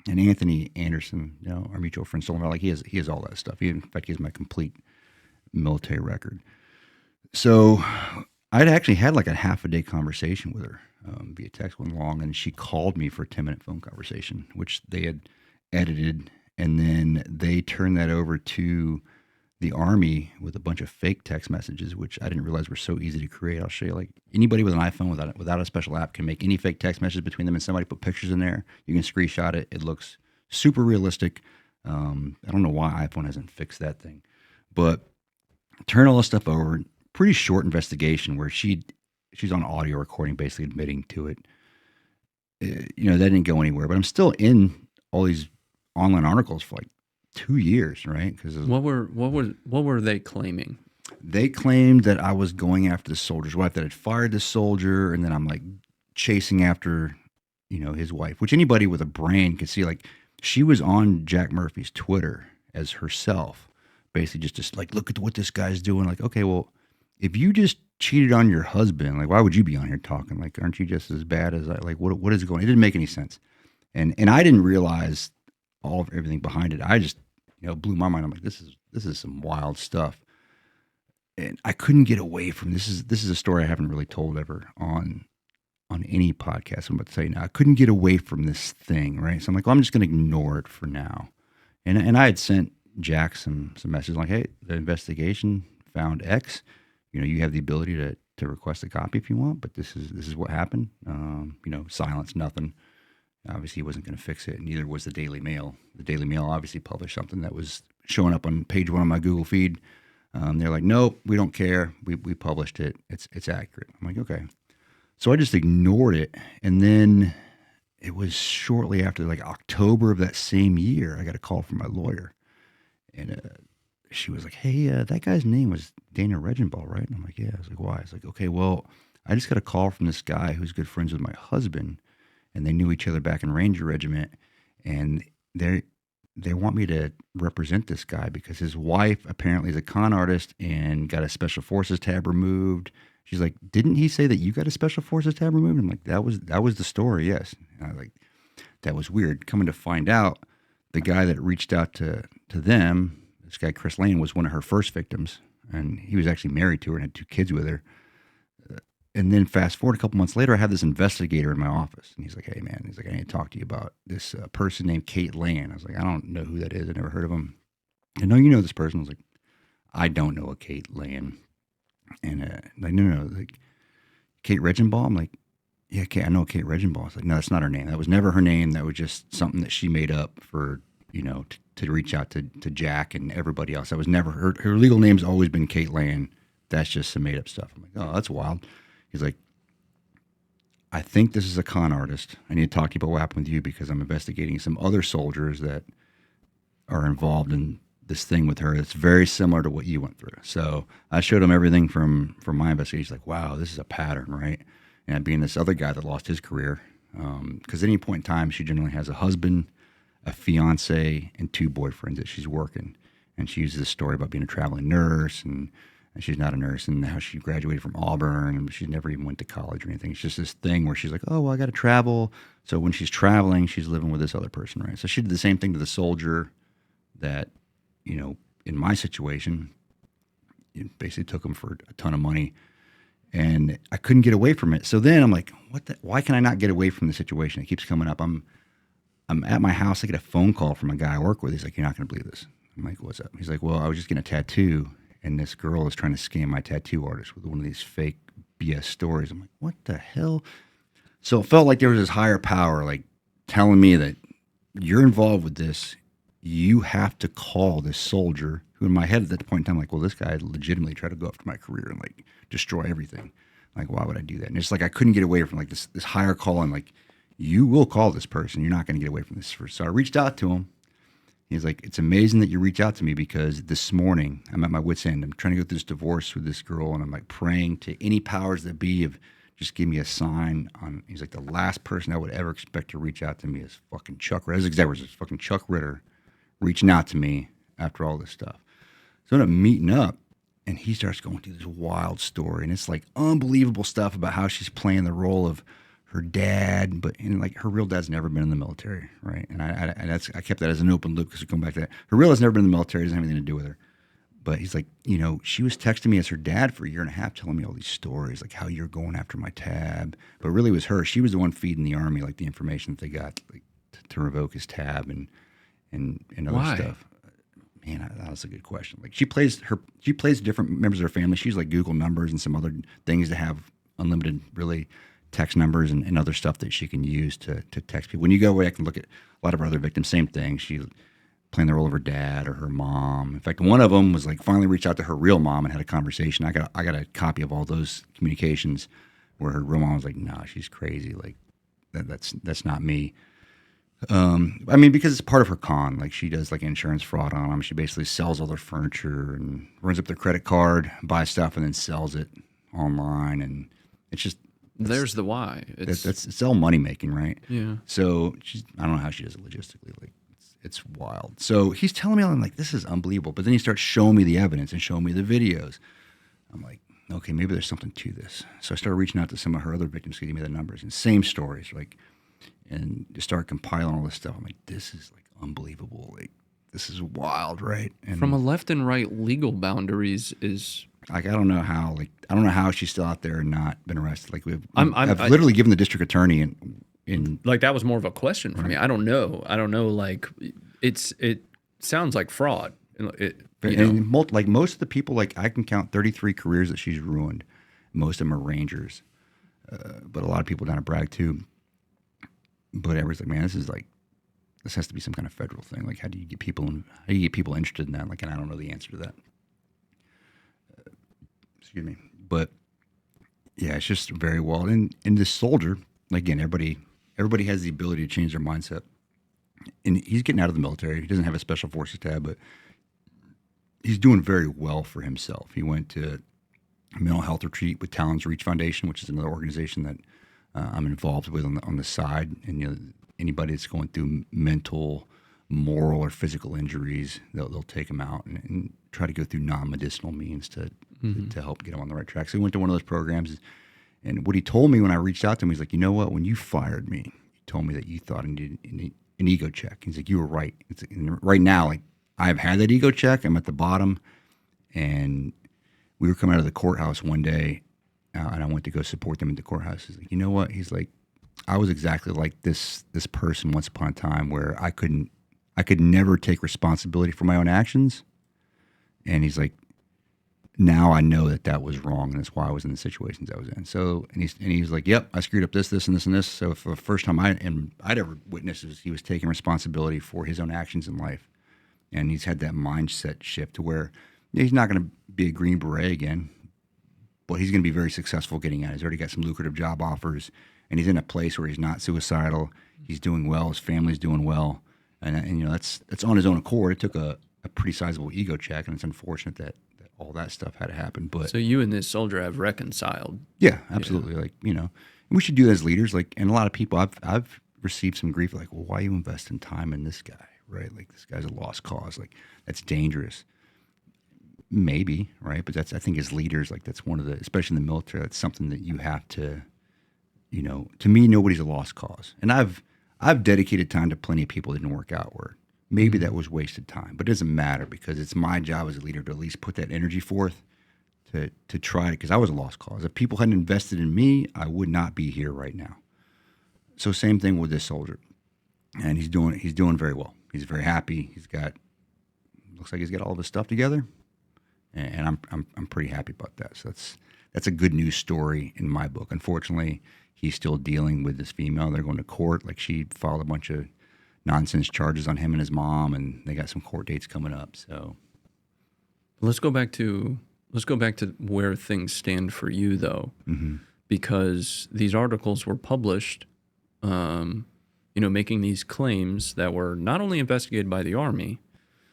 And Anthony Anderson, our mutual friend, told me, like, he has all that stuff. In fact, he has my complete military record. So I'd actually had like a half a day conversation with her via text, went long, and she called me for a 10-minute phone conversation, which they had edited, and then they turned that over to the Army with a bunch of fake text messages, which I didn't realize were so easy to create. I'll show you. Like, anybody with an iPhone without a special app can make any fake text message between them and somebody, put pictures in there. You can screenshot it. It looks super realistic. I don't know why iPhone hasn't fixed that thing, but turn all this stuff over. Pretty short investigation where she's on audio recording, basically admitting to it. That didn't go anywhere, but I'm still in all these online articles for like 2 years, right? Because what were they claiming? They claimed that I was going after the soldier's wife, that I'd fired the soldier, and then I'm like chasing after, his wife, which anybody with a brain could see. Like, she was on Jack Murphy's Twitter as herself, basically just like, look at what this guy's doing. Like, okay, well, if you just cheated on your husband, like, why would you be on here talking? Like, aren't you just as bad as I? Like, what is going on? It didn't make any sense, and I didn't realize all of everything behind it. I just, blew my mind. I'm like, this is some wild stuff. And I couldn't get away from this. Is a story I haven't really told ever on any podcast I'm about to tell you now. I couldn't get away from this thing, right? So I'm like, well, I'm just going to ignore it for now. And I had sent Jack some messages like, hey, the investigation found X. You have the ability to request a copy if you want, but this is what happened. Silence, nothing. Obviously, he wasn't going to fix it, and neither was the Daily Mail. The Daily Mail obviously published something that was showing up on page 1 of my Google feed. They're like, nope, we don't care. We published it. It's accurate. I'm like, okay. So I just ignored it, and then it was shortly after, like October of that same year, I got a call from my lawyer, and she was like, hey, that guy's name was Dana Regenball, right? And I'm like, yeah. I was like, why? I was like, okay, well, I just got a call from this guy who's good friends with my husband, and they knew each other back in Ranger Regiment, and they want me to represent this guy because his wife apparently is a con artist and got a Special Forces tab removed. She's like, didn't he say that you got a Special Forces tab removed? I'm like, that was the story, yes. And I was like, that was weird. Coming to find out, the guy that reached out to them, this guy Chris Lane, was one of her first victims, and he was actually married to her and had 2 kids with her. And then fast forward a couple months later, I had this investigator in my office, and he's like, "Hey man," he's like, "I need to talk to you about this person named Kate Lane." I was like, "I don't know who that is. I never heard of him." And no, you know this person. I was like, "I don't know a Kate Lane." And like, no, like Kate Regenbaugh. I'm like, "Yeah, Kate, I know Kate Regenbaugh." It's like, "No, that's not her name. That was never her name. That was just something that she made up for, to reach out to Jack and everybody else. That was never her legal name's always been Kate Lane. That's just some made up stuff." I'm like, "Oh, that's wild." He's like, "I think this is a con artist. I need to talk to you about what happened with you because I'm investigating some other soldiers that are involved in this thing with her. It's very similar to what you went through." So I showed him everything from my investigation. He's like, "Wow, this is a pattern, right?" And being this other guy that lost his career, because at any point in time, she generally has a husband, a fiance, and 2 boyfriends that she's working. And she uses this story about being a traveling nurse, and she's not a nurse, and how she graduated from Auburn, and she never even went to college or anything. It's just this thing where she's like, "Oh, well, I got to travel." So when she's traveling, she's living with this other person, right? So she did the same thing to the soldier that, in my situation, it basically took him for a ton of money, and I couldn't get away from it. So then I'm like, why can I not get away from the situation? It keeps coming up. I'm at my house. I get a phone call from a guy I work with. He's like, "You're not going to believe this." I'm like, "What's up?" He's like, "Well, I was just getting a tattoo, and this girl is trying to scam my tattoo artist with one of these fake BS stories." I'm like, "What the hell?" So it felt like there was this higher power, like telling me that you're involved with this. You have to call this soldier, who in my head at that point in time, like, well, this guy legitimately tried to go after my career and like destroy everything. Like, why would I do that? And it's like I couldn't get away from like this higher call, and like, you will call this person. You're not going to get away from this. So I reached out to him. He's like, "It's amazing that you reach out to me because this morning I'm at my wit's end. I'm trying to go through this divorce with this girl, and I'm like praying to any powers that be of just give me a sign on." He's like, "The last person I would ever expect to reach out to me is fucking Chuck Ritter." That's exactly what it is. Fucking Chuck Ritter reaching out to me after all this stuff. So I end up meeting up, and he starts going through this wild story, and it's like unbelievable stuff about how she's playing the role of her dad, but like her real dad's never been in the military, right? And I kept that as an open loop because we come back to that. Her real dad's never been in the military; doesn't have anything to do with her. But he's like, she was texting me as her dad for a year and a half, telling me all these stories, like how you're going after my tab. But really, it was her. She was the one feeding the army like the information that they got, like to revoke his tab and other Why? stuff. Man, that's a good question. Like she plays different members of her family. She's like Google numbers and some other things to have unlimited, really, text numbers and other stuff that she can use to text people. When you go back and look at a lot of her other victims, same thing. She playing the role of her dad or her mom. In fact, one of them was like finally reached out to her real mom and had a conversation. I got a copy of all those communications where her real mom was like, "Nah, she's crazy. Like that's not me." Because it's part of her con. Like she does like insurance fraud on them. She basically sells all their furniture and runs up their credit card, buys stuff, and then sells it online. And it's just There's the why. it's all money making, right? Yeah. So I don't know how she does it logistically. Like it's wild. So he's telling me, I'm like, this is unbelievable. But then he starts showing me the evidence and showing me the videos. I'm like, okay, maybe there's something to this. So I started reaching out to some of her other victims, getting me the numbers and same stories, like, and just start compiling all this stuff. I'm like, this is like unbelievable. Like this is wild, right? And From a left and right legal boundaries is like I don't know how she's still out there and not been arrested. Like I've I- literally given the district attorney in like that was more of a question for me. I don't know. Like it sounds like fraud. Like most of the people, like I can count 33 careers that she's ruined. Most of them are Rangers, but a lot of people down at Bragg too. But everyone's like, man, this has to be some kind of federal thing. Like, how do you get people interested in that? Like, and I don't know the answer to that. Excuse me, but yeah, it's just very wild. And this soldier, again, everybody has the ability to change their mindset. And he's getting out of the military. He doesn't have a special forces tab, but he's doing very well for himself. He went to a mental health retreat with Talon's Reach Foundation, which is another organization that I'm involved with on the side. And anybody that's going through mental, moral, or physical injuries, they'll take them out and try to go through non-medicinal means to help get them on the right track. So he went to one of those programs. And what he told me when I reached out to him, he's like, you know what? When you fired me, you told me that you thought I an ego check. He's like, you were right. And right now, like I've had that ego check. I'm at the bottom, and we were coming out of the courthouse one day, and I went to go support them at the courthouse. He's like, you know what? He's like, I was exactly like this person once upon a time where I could never take responsibility for my own actions. And he's like, now I know that was wrong, and that's why I was in the situations I was in. So, and he's like, yep, I screwed up this, and this, and this. So for the first time I'd ever witnessed is he was taking responsibility for his own actions in life. And he's had that mindset shift to where he's not going to be a Green Beret again, but he's going to be very successful getting out. He's already got some lucrative job offers, and he's in a place where he's not suicidal. He's doing well. His family's doing well. And you know, that's on his own accord. It took a pretty sizable ego check, and it's unfortunate that all that stuff had to happen. But So you and this soldier have reconciled. yeah, absolutely. Like, you know, we should do that as leaders. Like, and a lot of people, I've received some grief. Like, well, why you investing time in this guy, right? Like, this guy's a lost cause. Like, that's dangerous. Maybe, right? But I think as leaders, like that's one of the, especially in the military, that's something that you have to, you know, to me, nobody's a lost cause. And I've dedicated time to plenty of people that didn't work out where maybe that was wasted time, but it doesn't matter because it's my job as a leader to at least put that energy forth to try it, because I was a lost cause. If people hadn't invested in me, I would not be here right now. So same thing with this soldier, and he's doing very well. He's very happy. Looks like he's got all of his stuff together, and I'm pretty happy about that. So that's a good news story in my book. Unfortunately, he's still dealing with this female. They're going to court. Like, she filed a bunch of nonsense charges on him and his mom, and they got some court dates coming up. So Let's go back to where things stand for you, though, because these articles were published, making these claims that were not only investigated by the Army,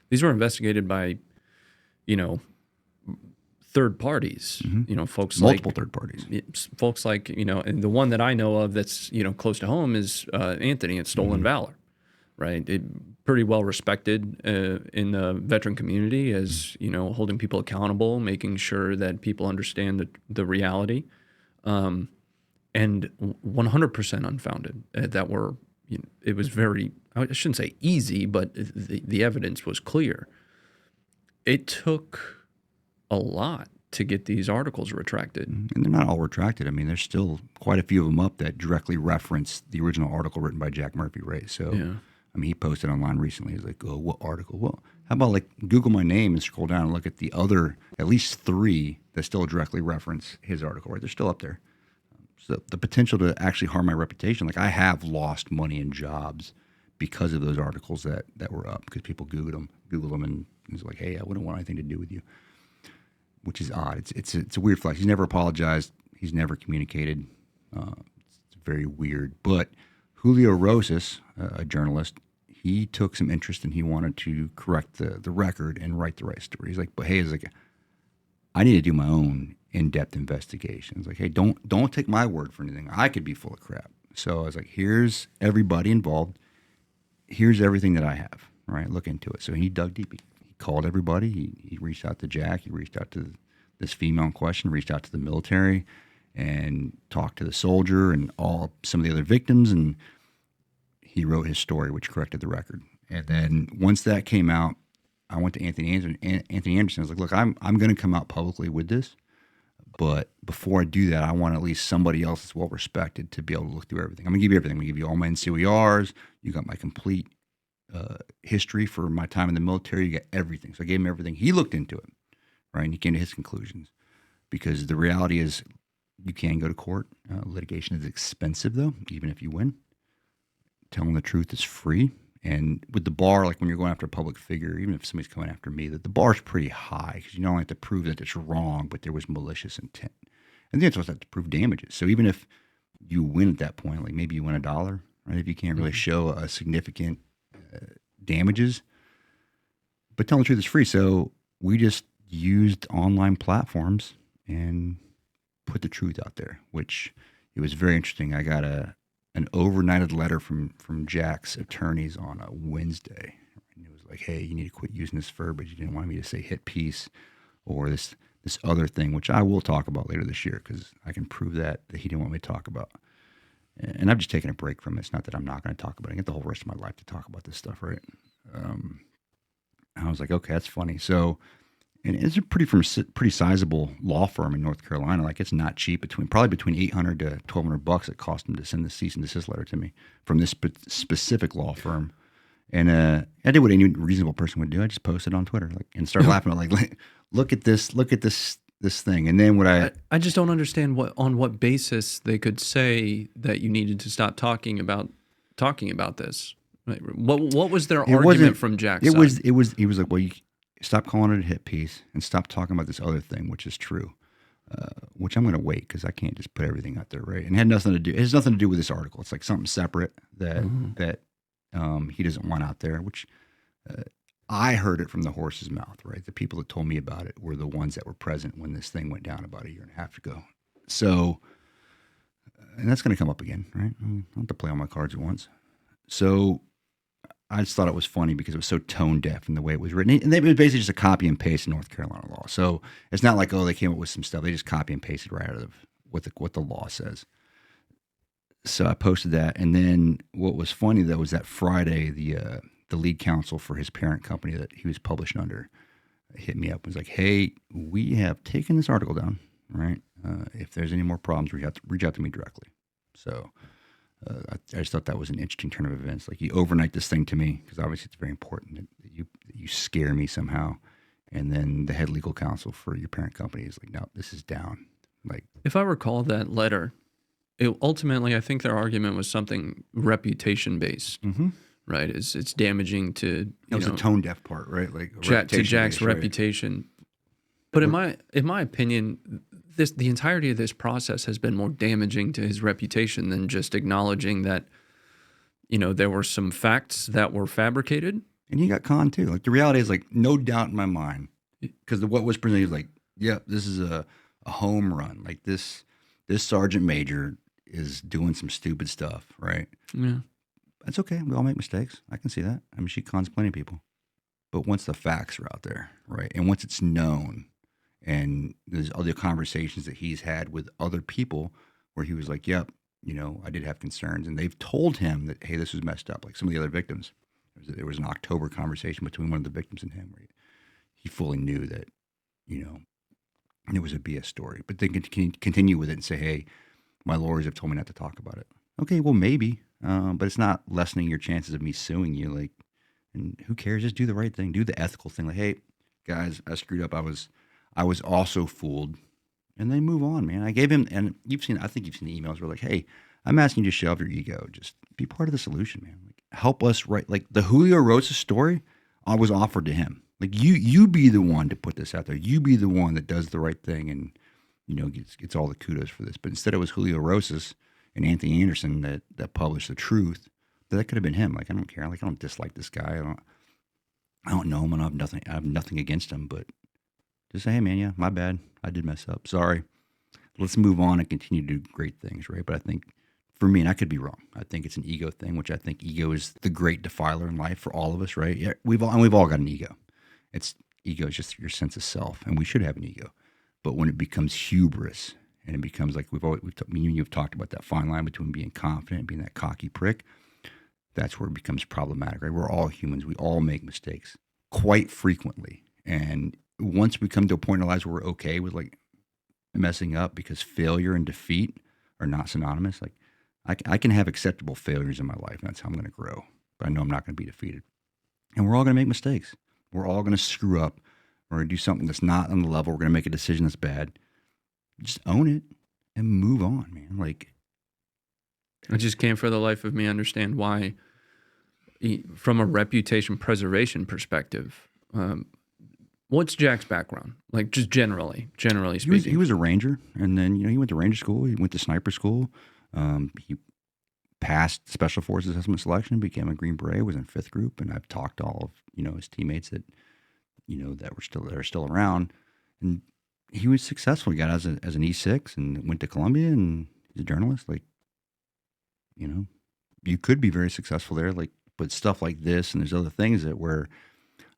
these were investigated by, third parties, folks multiple like third parties. folks like, and the one that I know of that's, close to home is Anthony at Stolen Valor, right? Pretty well respected in the veteran community as, holding people accountable, making sure that people understand the reality, and 100% unfounded. That were, it was very, I shouldn't say easy, but the evidence was clear. It took a lot to get these articles retracted. And they're not all retracted. I mean, there's still quite a few of them up that directly reference the original article written by Jack Murphy, right? So, Yeah. I mean, he posted online recently. He's like, oh, what article? Well, how about like Google my name and scroll down and look at the other, at least 3 that still directly reference his article, right? They're still up there. So the potential to actually harm my reputation, like I have lost money and jobs because of those articles that were up, because people Googled them and it's like, hey, I wouldn't want anything to do with you, which is odd. It's a weird flex. He's never apologized. He's never communicated. It's very weird. But Julio Rosas, a journalist, he took some interest and he wanted to correct the record and write the right story. He's like, but hey, I need to do my own in-depth investigations. Like, hey, don't take my word for anything. I could be full of crap. So I was like, here's everybody involved. Here's everything that I have, right? Look into it. So he dug deep. He called everybody. He reached out to Jack. He reached out to this female in question, reached out to the military, and talked to the soldier and some of the other victims. And he wrote his story, which corrected the record. And then once that came out, I went to Anthony Anderson. I was like, look, I'm going to come out publicly with this. But before I do that, I want at least somebody else that's well respected to be able to look through everything. I'm going to give you everything. I'm going to give you all my NCOERs. You got my complete history for my time in the military. You got everything. So I gave him everything. He looked into it, right? And he came to his conclusions. Because the reality is you can go to court. Litigation is expensive, though, even if you win. Telling the truth is free. And with the bar, like when you're going after a public figure, even if somebody's coming after me, that the bar's pretty high because you not only have to prove that it's wrong, but there was malicious intent. And then it's also have to prove damages. So even if you win at that point, like maybe you win $1, right? If you can't really show a significant damages, but telling the truth is free. So we just used online platforms and put the truth out there, which it was very interesting. I got an overnighted letter from Jack's attorneys on a Wednesday. And it was like, hey, you need to quit using this verbiage. You didn't want me to say hit peace or this other thing, which I will talk about later this year because I can prove that he didn't want me to talk about. and I've just taken a break from it. It's not that I'm not going to talk about it. I get the whole rest of my life to talk about this stuff, right? I was like, okay, that's funny. So, and it's a pretty sizable law firm in North Carolina. Like, it's not cheap. Probably between $800 to $1,200 it cost them to send the cease and desist letter to me from this specific law firm. And I did what any reasonable person would do. I just posted on Twitter, like, and started laughing. Like, look at this thing. And then I just don't understand on what basis they could say that you needed to stop talking about this. Like, what was their argument from Jack's side? He was like, well, you stop calling it a hit piece and stop talking about this other thing, which is true. Which I'm going to wait because I can't just put everything out there, right? And it has nothing to do with this article. It's like something separate that he doesn't want out there, which I heard it from the horse's mouth, right? The people that told me about it were the ones that were present when this thing went down about a year and a half ago. So, and that's going to come up again, right? I don't have to play all my cards at once. So I just thought it was funny because it was so tone deaf in the way it was written. And it was basically just a copy and paste in North Carolina law. So it's not like, they came up with some stuff. They just copy and pasted right out of what the law says. So I posted that. And then what was funny, though, was that Friday, the lead counsel for his parent company that he was published under hit me up and was like, hey, we have taken this article down, right? If there's any more problems, reach out to me directly. So I just thought that was an interesting turn of events. Like, you overnight this thing to me because obviously it's very important that you scare me somehow, and then the head legal counsel for your parent company is like, no, this is down. Like, if I recall that letter, ultimately I think their argument was something reputation based, right? It's damaging to the tone deaf part, right? Like to Jack's reputation. Right? But in my opinion, the entirety of this process has been more damaging to his reputation than just acknowledging that, there were some facts that were fabricated. And he got conned too. Like, the reality is, like, no doubt in my mind, because what was presented was like, yeah, this is a home run. Like, this sergeant major is doing some stupid stuff, right? Yeah. That's okay. We all make mistakes. I can see that. I mean, she cons plenty of people. But once the facts are out there, right, and once it's known, and there's other conversations that he's had with other people where he was like, yep, I did have concerns. And they've told him that, hey, this was messed up. Like some of the other victims. There was an October conversation between one of the victims and him where he fully knew that, it was a BS story. But they can continue with it and say, hey, my lawyers have told me not to talk about it. Okay, well, maybe. But it's not lessening your chances of me suing you. Like, and who cares? Just do the right thing. Do the ethical thing. Like, hey, guys, I screwed up. I was also fooled, and then move on, man. I gave him, and I think you've seen the emails where like, hey, I'm asking you to shove your ego. Just be part of the solution, man. Like, help us write, like the Julio Rosas story was offered to him. Like, you be the one to put this out there. You be the one that does the right thing and, gets all the kudos for this. But instead it was Julio Rosas and Anthony Anderson that published the truth. That could have been him. Like, I don't care. Like, I don't dislike this guy. I don't know him, and I have nothing against him, but just say, hey, man, yeah, my bad. I did mess up. Sorry. Let's move on and continue to do great things, right? But I think, for me, and I could be wrong, I think it's an ego thing, which I think ego is the great defiler in life for all of us, right? Yeah, we've all got an ego. Ego is just your sense of self, and we should have an ego. But when it becomes hubris, and it becomes like you've talked about that fine line between being confident and being that cocky prick, that's where it becomes problematic, right? We're all humans. We all make mistakes quite frequently. And once we come to a point in our lives where we're okay with like messing up, because failure and defeat are not synonymous. Like, I can have acceptable failures in my life, and that's how I'm going to grow. But I know I'm not going to be defeated. And we're all going to make mistakes. We're all going to screw up. We're going to do something that's not on the level. We're going to make a decision that's bad. Just own it and move on, man. Like, I just can't for the life of me understand why, from a reputation preservation perspective, what's Jack's background? Like, just generally speaking. He was a ranger, and then, he went to ranger school. He went to sniper school. He passed special forces assessment selection, became a Green Beret, was in 5th group. And I've talked to all of, his teammates that, that are still around. And he was successful. He got out as an E6 and went to Columbia, and he's a journalist. Like, you could be very successful there. Like, but stuff like this, and there's other things where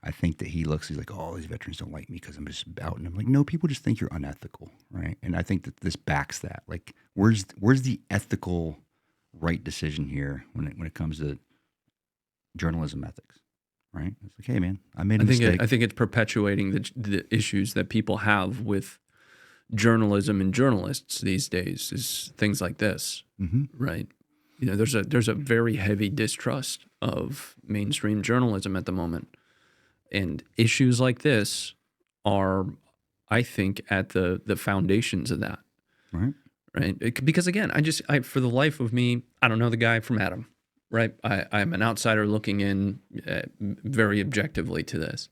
I think that he's like, oh, these veterans don't like me because I'm just outing them. Like, no, people just think you're unethical, right? And I think that this backs that. Like, where's the ethical right decision here when it comes to journalism ethics, right? It's like, hey, man, I made a mistake. I think it's perpetuating the issues that people have with journalism and journalists these days is things like this, right? You know, there's a very heavy distrust of mainstream journalism at the moment, and issues like this are, I think, at the foundations of that, Right. right? Because again, for the life of me, I don't know the guy from Adam, right? I'm an outsider looking in very objectively to this.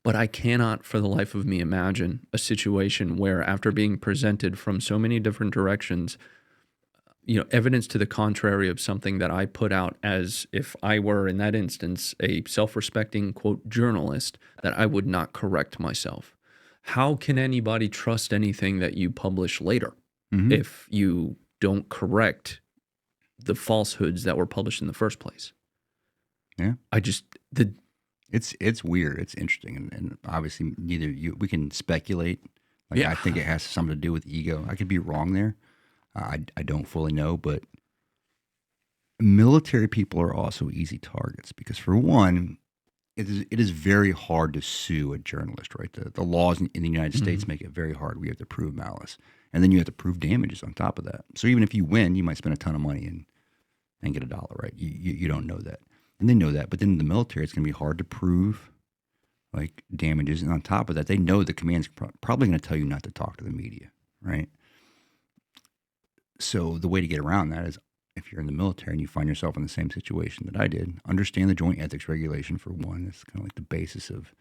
But I cannot for the life of me imagine a situation where after being presented from so many different directions, you know, evidence to the contrary of something that I put out as if I were in that instance a self-respecting quote journalist, that I would not correct myself. How can anybody trust anything that you publish later if you don't correct the falsehoods that were published in the first place? Yeah. It's It's weird. It's interesting, and obviously we can speculate. Like, Yeah. I think it has something to do with ego. I could be wrong there. I don't fully know, but military people are also easy targets because, for one, it is very hard to sue a journalist, right? The laws in the United States make it very hard. We have to prove malice, and then you have to prove damages on top of that. So even if you win, you might spend a ton of money and get $1, right? You don't know that. And they know that, but then in the military, it's going to be hard to prove like damages. And on top of that, they know the command's probably going to tell you not to talk to the media, right? So the way to get around that is, if you're in the military and you find yourself in the same situation that I did, understand the joint ethics regulation for one. It's kind of like the basis of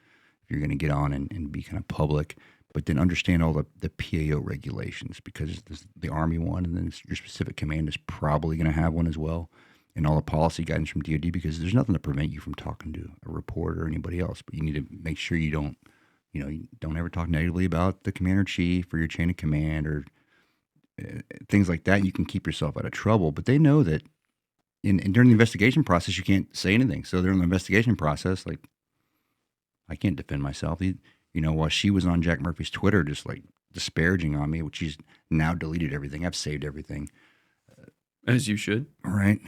if you're going to get on and be kind of public, but then understand all the PAO regulations, because there's the Army one, and then your specific command is probably going to have one as well. And all the policy guidance from DoD, because there's nothing to prevent you from talking to a reporter or anybody else, but you need to make sure you don't ever talk negatively about the commander-in-chief or your chain of command or things like that. You can keep yourself out of trouble, but they know that during the investigation process, you can't say anything. So during the investigation process, like, I can't defend myself. While she was on Jack Murphy's Twitter, just like disparaging on me, which she's now deleted everything. I've saved everything. as you should. Right.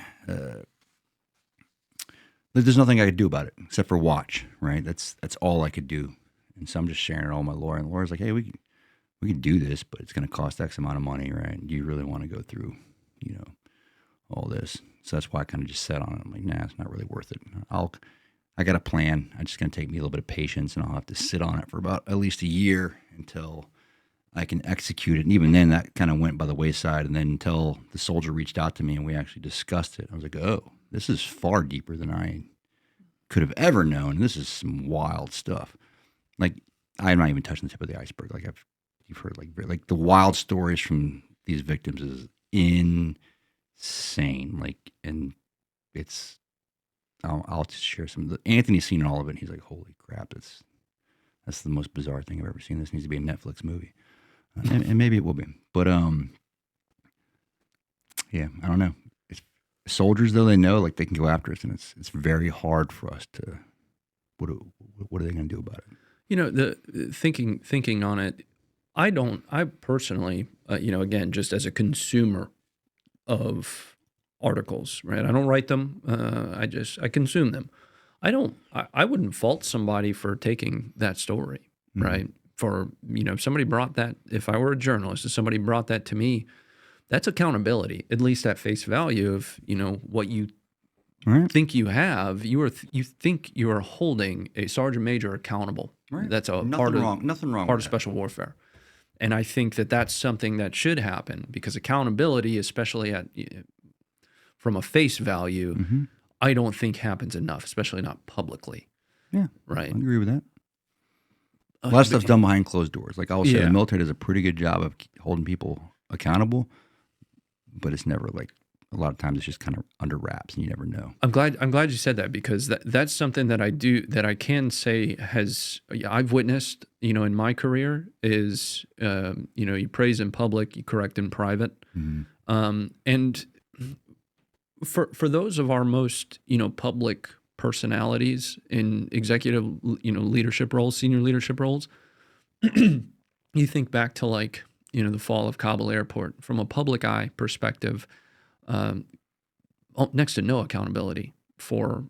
There's nothing I could do about it except for watch. Right. That's all I could do. And so I'm just sharing it all with my lawyer. And Laura's like, hey, we can do this, but it's going to cost X amount of money. Right. Do you really want to go through, all this? So that's why I kind of just sat on it. I'm like, nah, it's not really worth it. I got a plan. It's just going to take me a little bit of patience, and I'll have to sit on it for about at least a year until I can execute it. And even then, that kind of went by the wayside. And then until the soldier reached out to me and we actually discussed it, I was like, oh, this is far deeper than I could have ever known. This is some wild stuff. Like, I'm not even touching the tip of the iceberg. Like, you've heard like the wild stories from these victims is insane. Like, and I'll just share some. Anthony's seen all of it, and he's like, holy crap, that's the most bizarre thing I've ever seen. This needs to be a Netflix movie. And maybe it will be, but yeah, I don't know. Soldiers, though, they know like they can go after us, and it's very hard for us to. What are they going to do about it? The thinking on it, I personally, again, just as a consumer of articles, right? I don't write them. I consume them. I wouldn't fault somebody for taking that story, right? For, if somebody brought that, if I were a journalist, if somebody brought that to me, that's accountability, at least at face value of, what you think you have. You think you are holding a sergeant major accountable. Right. That's a Nothing wrong part with of special warfare. And I think that that's something that should happen, because accountability, especially from a face value, I don't think happens enough, especially not publicly. Yeah. Right. I agree with that. A lot of stuff's done behind closed doors. Like I will say, the military does a pretty good job of holding people accountable, but it's never like, a lot of times it's just kind of under wraps and you never know. I'm glad you said that, because that's something that I can say I've witnessed, in my career is, you praise in public, you correct in private. And for those of our most, public personalities in executive, leadership roles, senior leadership roles, you think back to the fall of Kabul airport from a public eye perspective. next to no accountability for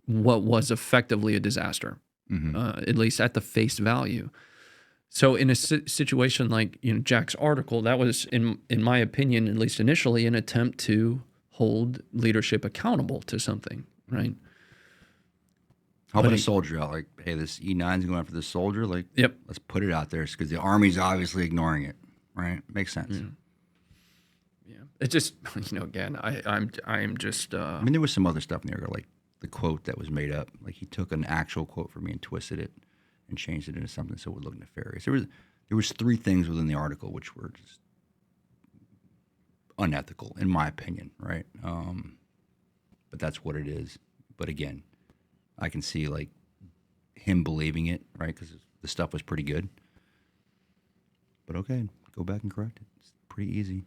what was effectively a disaster, at least at the face value. So in a situation like Jack's article, that was, in my opinion, at least initially, an attempt to hold leadership accountable to something, right? How about a soldier out? Like, hey, this E9 is going after this soldier. Like, yep, let's put it out there because the Army's obviously ignoring it, right? Makes sense. Yeah. It just, again, I'm just. I mean, there was some other stuff in there, like the quote that was made up. Like he took an actual quote from me and twisted it and changed it into something so it would look nefarious. There was 3 things within the article which were just unethical, in my opinion, right? But that's what it is. But again, I can see like him believing it, right? Because the stuff was pretty good. But okay, go back and correct it. It's pretty easy.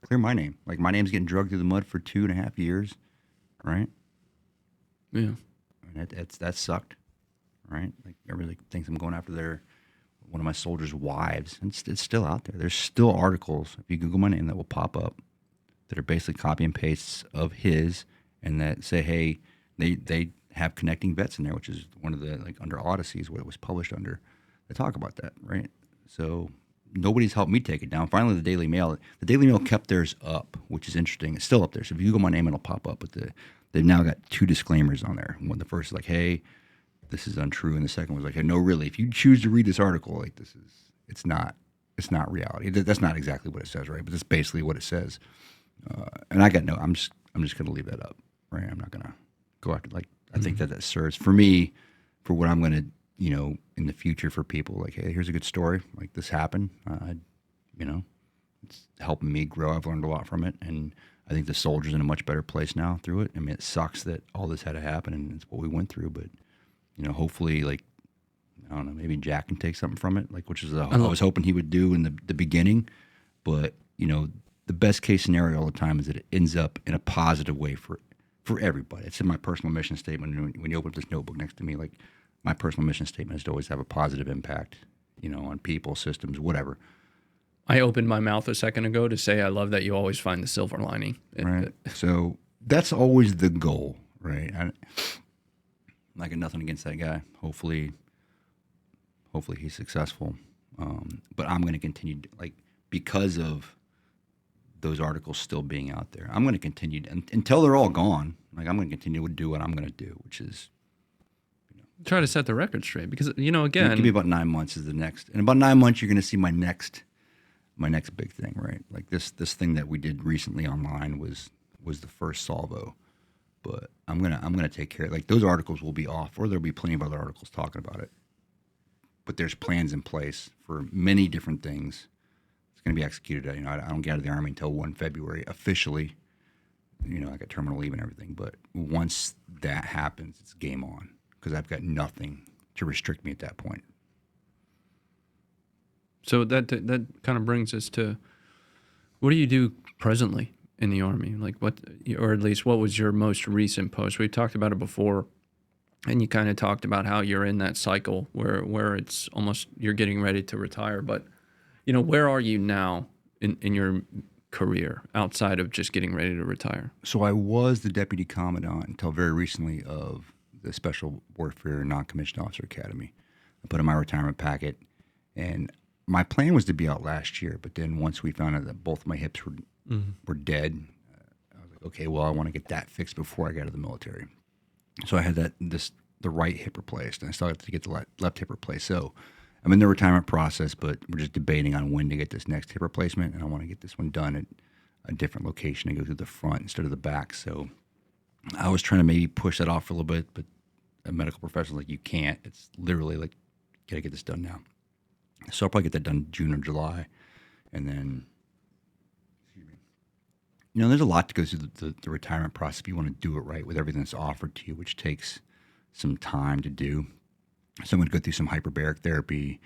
Clear my name. Like my name's getting dragged through the mud for 2.5 years, right? Yeah. And that sucked, right? Like everybody thinks I'm going after one of my soldiers' wives. And it's still out there. There's still articles, if you Google my name, that will pop up that are basically copy and pastes of his and that say, hey, they have connecting vets in there, which is one of the, like under Odyssey is what it was published under. They talk about that, right? So nobody's helped me take it down. Finally, the Daily Mail kept theirs up, which is interesting. It's still up there. So if you Google my name, it'll pop up. But they've now got 2 disclaimers on there. One, the first is like, hey, this is untrue. And the second was like, hey, no, really, if you choose to read this article, like it's not reality. That's not exactly what it says, right? But that's basically what it says. And I'm just going to leave that up, right? I'm not going to go after, like, I think that serves for me, for what I'm going to, in the future for people. Like, hey, here's a good story. Like this happened. It's helping me grow. I've learned a lot from it, and I think the soldier's in a much better place now through it. I mean, it sucks that all this had to happen, and it's what we went through. But hopefully, like, I don't know, maybe Jack can take something from it, like which is I was hoping he would do in the beginning. But the best case scenario all the time is that it ends up in a positive way for everybody. It's in my personal mission statement. When you open up this notebook next to me, like my personal mission statement is to always have a positive impact, on people, systems, whatever. I opened my mouth a second ago to say I love that you always find the silver lining. Right. So that's always the goal, right? I got nothing against that guy. Hopefully he's successful. But I'm going to continue, like, because of those articles still being out there, I'm going to continue until they're all gone. Like, I'm going to continue to do what I'm going to do, which is try to set the record straight. Because again, give me about 9 months is the next. In about 9 months, you're going to see my next big thing, right? Like this thing that we did recently online was the first salvo. But I'm gonna take care of it. Like those articles will be off, or there'll be plenty of other articles talking about it. But there's plans in place for many different things. It's going to be executed. I don't get out of the Army until 1 February officially. I got terminal leave and everything. But once that happens, it's game on because I've got nothing to restrict me at that point. So that kind of brings us to, what do you do presently in the Army? Like what, or at least what was your most recent post? We've talked about it before, and you kind of talked about how you're in that cycle where it's almost you're getting ready to retire. But where are you now in your career outside of just getting ready to retire? So I was the deputy commandant until very recently of the Special Warfare Non-Commissioned Officer Academy. I put in my retirement packet, and my plan was to be out last year, but then once we found out that both my hips were dead, I was like, okay, well, I want to get that fixed before I got out of the military. So I had the right hip replaced, and I still have to get the left hip replaced. So I'm in the retirement process, but we're just debating on when to get this next hip replacement, and I want to get this one done at a different location and go through the front instead of the back. So I was trying to maybe push that off for a little bit, but a medical professional's like, you can't. It's literally like, got to get this done now. So I'll probably get that done June or July. And then, there's a lot to go through the retirement process if you want to do it right with everything that's offered to you, which takes some time to do. So I'm going to go through some hyperbaric therapy.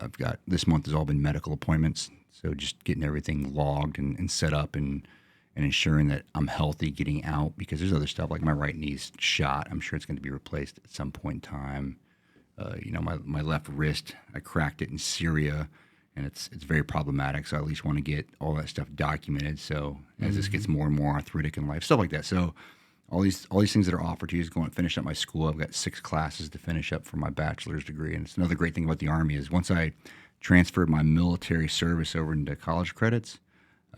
I've got, this month has all been medical appointments. So just getting everything logged and set up and ensuring that I'm healthy getting out, because there's other stuff like my right knee's shot. I'm sure it's going to be replaced at some point in time. My left wrist, I cracked it in Syria, and it's very problematic. So I at least want to get all that stuff documented. So as this gets more and more arthritic in life, stuff like that. So all these things that are offered to you is going to finish up my school. I've got 6 classes to finish up for my bachelor's degree. And it's another great thing about the Army is once I transferred my military service over into college credits,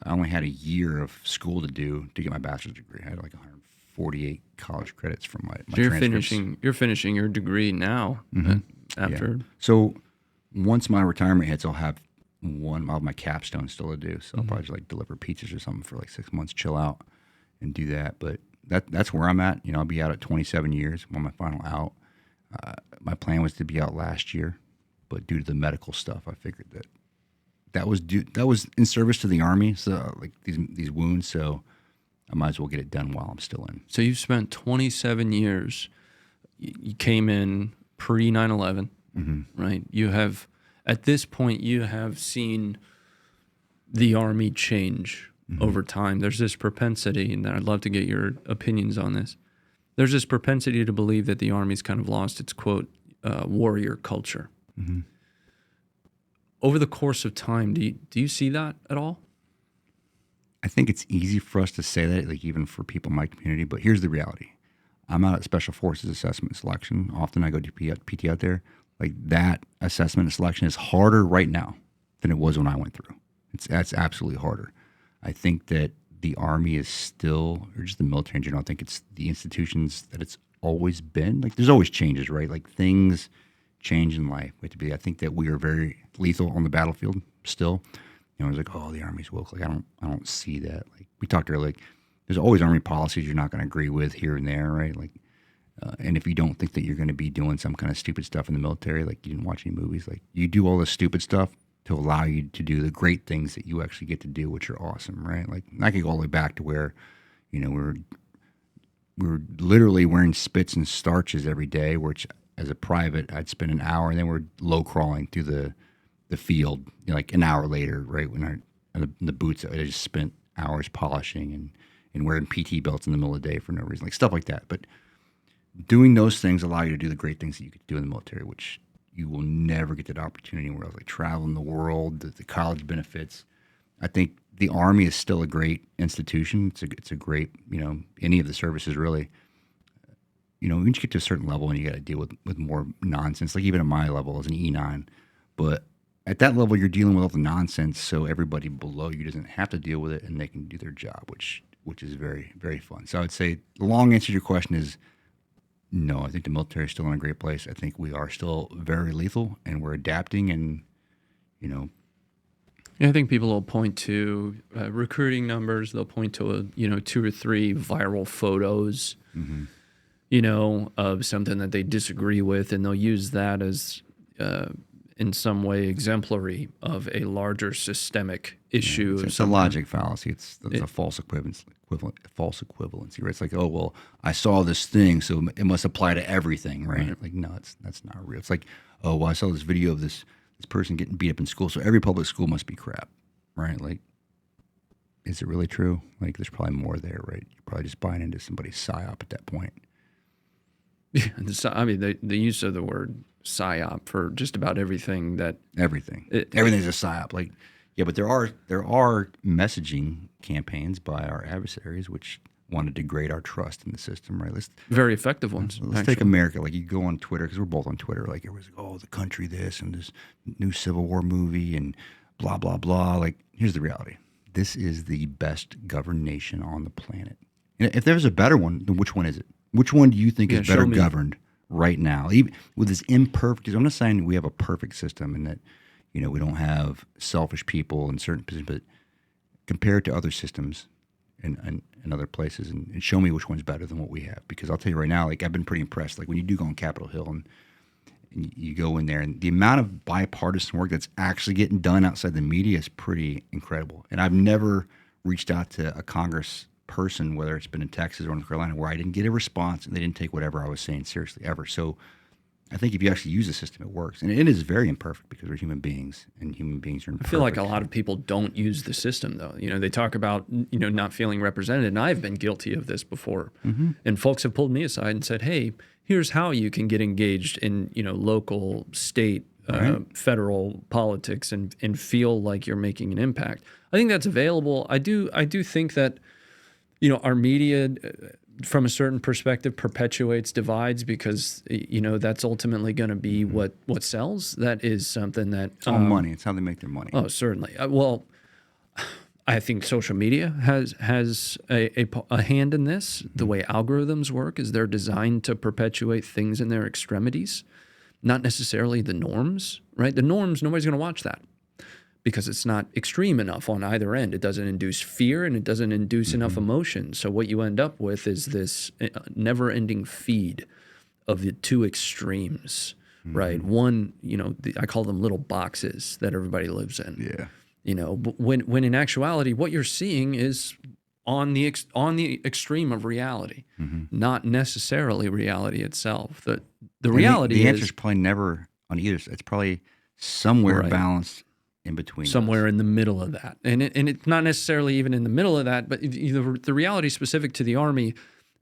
I only had a year of school to do to get my bachelor's degree. I had like 148 college credits from my So you're transcripts. you're finishing your degree now after. Yeah. So once my retirement hits, I'll have my capstone still to do. So I'll probably just like deliver pizzas or something for like 6 months, chill out, and do that. But that's where I'm at. I'll be out at 27 years. I'm on my final out. My plan was to be out last year, but due to the medical stuff, I figured that was in service to the Army. So like these wounds, so I might as well get it done while I'm still in. So you've spent 27 years. You came in pre 9/11, right? You have, at this point, you have seen the Army change over time. There's this propensity, and I'd love to get your opinions on this. There's this propensity to believe that the Army's kind of lost its, quote, warrior culture. Over the course of time, do you see that at all? I think it's easy for us to say that, like even for people in my community, but here's the reality. I'm out at Special Forces Assessment and Selection. Often I go to PT out there. Like that assessment and selection is harder right now than it was when I went through. That's absolutely harder. I think that the Army is still, or just the military in general, I think it's the institutions that it's always been. Like there's always changes, right? Like things change in life. I think that we are very lethal on the battlefield still. It's like, oh, the Army's woke. Like I don't see that. Like we talked earlier, like there's always Army policies you're not going to agree with here and there, right? Like, and if you don't think that you're going to be doing some kind of stupid stuff in the military, like you didn't watch any movies, like you do all this stupid stuff to allow you to do the great things that you actually get to do, which are awesome, right? Like I could go all the way back to where, we were literally wearing spits and starches every day, which as a private, I'd spend an hour, and then we're low crawling through the field, like an hour later, right? When the boots, I just spent hours polishing and wearing PT belts in the middle of the day for no reason, like stuff like that. But doing those things allow you to do the great things that you could do in the military, which you will never get that opportunity anywhere else, like traveling the world, the college benefits. I think the Army is still a great institution. It's a great, any of the services really. Once you get to a certain level and you got to deal with more nonsense, like even at my level as an E9, but at that level you're dealing with all the nonsense, so everybody below you doesn't have to deal with it and they can do their job, which is very, very fun. So I would say the long answer to your question is no. I think the military is still in a great place. I think we are still very lethal and we're adapting and, Yeah, I think people will point to recruiting numbers. They'll point to 2 or 3 viral photos, of something that they disagree with, and they'll use that as in some way exemplary of a larger systemic issue. Yeah, it's a logic fallacy. It's a false equivalency. Right? It's like, oh well, I saw this thing, so it must apply to everything, right? Like, no, that's not real. It's like, oh well, I saw this video of this person getting beat up in school, so every public school must be crap, right? Like, is it really true? Like, there's probably more there, right? You're probably just buying into somebody's psyop at that point. Yeah, I mean, the use of the word psyop for just about everything everything's a psyop. Like, yeah, but there are messaging campaigns by our adversaries which want to degrade our trust in the system, right? Very effective ones. Let's take America. Like, you go on Twitter, because we're both on Twitter. Like, everyone's like, oh, the country this and this new Civil War movie and blah blah blah. Like, here's the reality: this is the best governed nation on the planet. And if there's a better one, then which one is it? Which one do you think is better governed right now? Even with this imperfect, because I'm not saying we have a perfect system and that, we don't have selfish people in certain positions, but compared to other systems and other places, and show me which one's better than what we have. Because I'll tell you right now, like, I've been pretty impressed. Like, when you do go on Capitol Hill and you go in there, and the amount of bipartisan work that's actually getting done outside the media is pretty incredible. And I've never reached out to a Congress person, whether it's been in Texas or North Carolina, where I didn't get a response and they didn't take whatever I was saying seriously ever. So I think if you actually use the system, it works. And it is very imperfect because we're human beings, and human beings are imperfect. I feel like a lot of people don't use the system, though. They talk about, not feeling represented, and I've been guilty of this before. And folks have pulled me aside and said, hey, here's how you can get engaged in, local, state federal politics and feel like you're making an impact. I think that's available. I do think that, our media, from a certain perspective, perpetuates divides because, that's ultimately going to be what sells. That is something that it's all money. It's how they make their money. Oh, certainly. Well, I think social media has a hand in this. The way algorithms work is they're designed to perpetuate things in their extremities, not necessarily the norms, right? The norms, nobody's going to watch that because it's not extreme enough on either end. It doesn't induce fear and it doesn't induce enough emotion. So what you end up with is this never-ending feed of the two extremes, right? One, I call them little boxes that everybody lives in. Yeah. But when in actuality, what you're seeing is on the extreme of reality, not necessarily reality itself. The reality the answer is probably never on either side. It's probably somewhere balanced in between. Somewhere in the middle of that. And it's not necessarily even in the middle of that, but the reality specific to the Army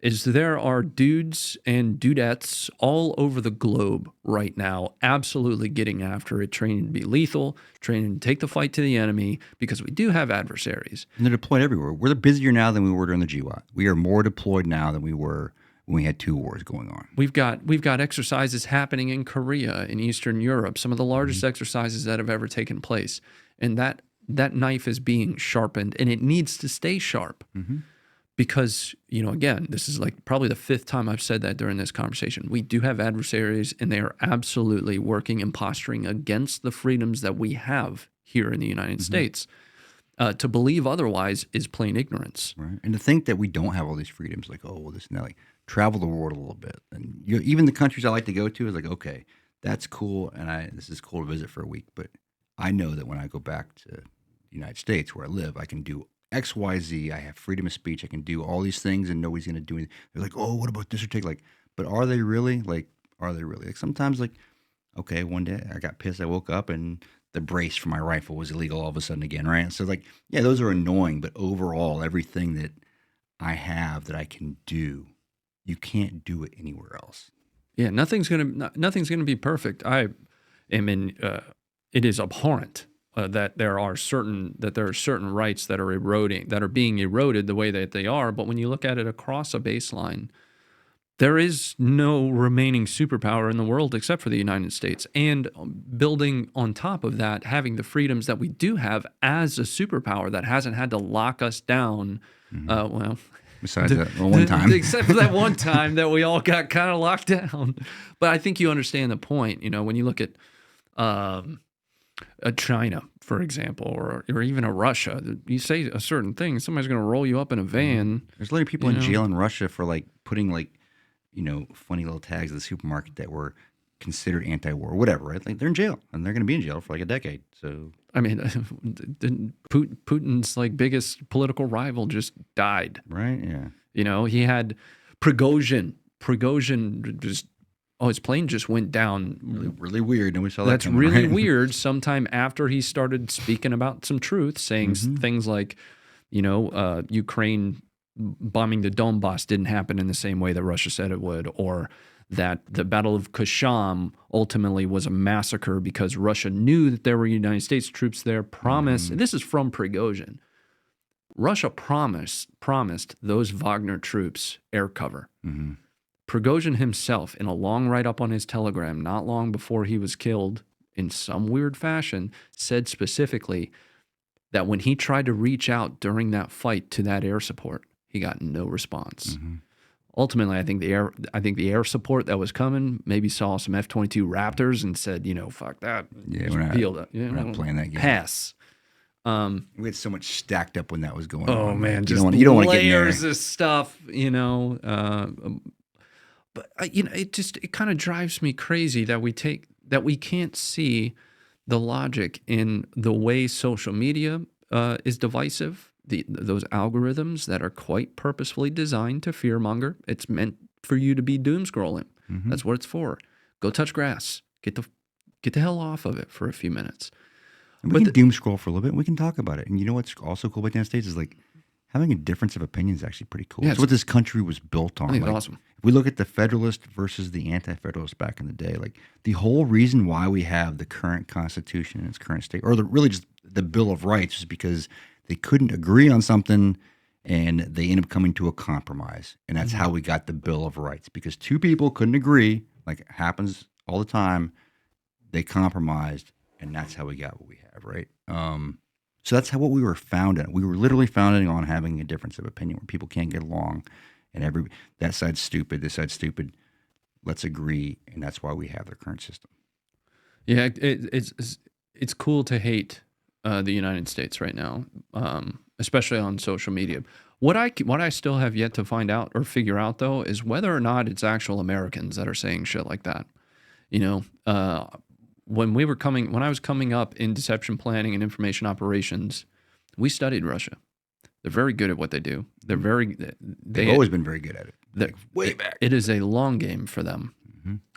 is there are dudes and dudettes all over the globe right now absolutely getting after it, training to be lethal, training to take the fight to the enemy, because we do have adversaries. And they're deployed everywhere. We're busier now than we were during the GWAT. We are more deployed now than we were when we had 2 wars going on. We've got exercises happening in Korea, in Eastern Europe, some of the largest exercises that have ever taken place. And that knife is being sharpened, and it needs to stay sharp. Because, again, this is like probably the 5th time I've said that during this conversation. We do have adversaries, and they are absolutely working and posturing against the freedoms that we have here in the United States. To believe otherwise is plain ignorance. Right. And to think that we don't have all these freedoms, like, oh, well, this and that, like, travel the world a little bit. And even the countries I like to go to is like, okay, that's cool, and this is cool to visit for a week. But I know that when I go back to the United States where I live, I can do X, Y, Z. I have freedom of speech. I can do all these things, and nobody's going to do anything. They're like, oh, what about this or take? Like, but are they really? Like, Like, sometimes, like, okay, one day I got pissed. I woke up and the brace for my rifle was illegal all of a sudden again, right? So, like, yeah, those are annoying. But overall, everything that I have that I can do, you can't do it anywhere else. Yeah, nothing's gonna be perfect. I mean, it is abhorrent. That there are certain rights that are being eroded the way that they are. But when you look at it across a baseline, there is no remaining superpower in the world except for the United States. And building on top of that, having the freedoms that we do have as a superpower that hasn't had to lock us down. Besides that one time. Except for that one time that we all got kind of locked down. But I think you understand the point. When you look at a China, for example, or even a Russia, you say a certain thing, somebody's going to roll you up in a van. There's a lot of people in jail in Russia for like putting like, funny little tags at the supermarket that were considered anti-war, whatever, right? Like they're in jail and they're going to be in jail for like a decade. So I mean, Putin's like biggest political rival just died, right? Yeah. He had Prigozhin just. Oh, his plane just went down. Really weird. Nobody saw that. That's coming, really right? weird. Sometime after he started speaking about some truth, saying things like, Ukraine bombing the Donbass didn't happen in the same way that Russia said it would, or that the Battle of Kasham ultimately was a massacre because Russia knew that there were United States troops there. And this is from Prigozhin. Russia promised those Wagner troops air cover. Prigozhin himself, in a long write-up on his Telegram, not long before he was killed, in some weird fashion, said specifically that when he tried to reach out during that fight to that air support, he got no response. Ultimately, I think the air support that was coming maybe saw some F-22 Raptors and said, fuck that. Yeah, we're not playing that game. Pass. We had so much stacked up when that was going on. Oh man, you just don't want to get in there. layers of stuff, But it kind of drives me crazy that we can't see the logic in the way social media is divisive. Those algorithms that are quite purposefully designed to fearmonger. It's meant for you to be doom scrolling. That's what it's for. Go touch grass. Get the hell off of it for a few minutes. And we can doom scroll for a little bit. And we can talk about it. And you know what's also cool about the United States is like having a difference of opinion is actually pretty cool. Yeah, It's what this country was built I on. think it's Like, awesome. if we look at the Federalist versus the Anti-Federalist back in the day, like the whole reason why we have the current Constitution in its current state, or really just the Bill of Rights, is because they couldn't agree on something and they ended up coming to a compromise. And that's how we got the Bill of Rights, because two people couldn't agree, like it happens all the time. They compromised, and that's how we got what we have, right? So that's what we were founded on. We were literally founded on having a difference of opinion where people can't get along, and that side's stupid, this side's stupid. Let's agree, and that's why we have the current system. Yeah, it's cool to hate the United States right now, especially on social media. What I still have yet to find out or figure out though is whether or not it's actual Americans that are saying shit like that. You know, when I was coming up in deception planning and information operations, we studied Russia. They're very good at what they do. They've always been very good at it. Like way back. It is a long game for them.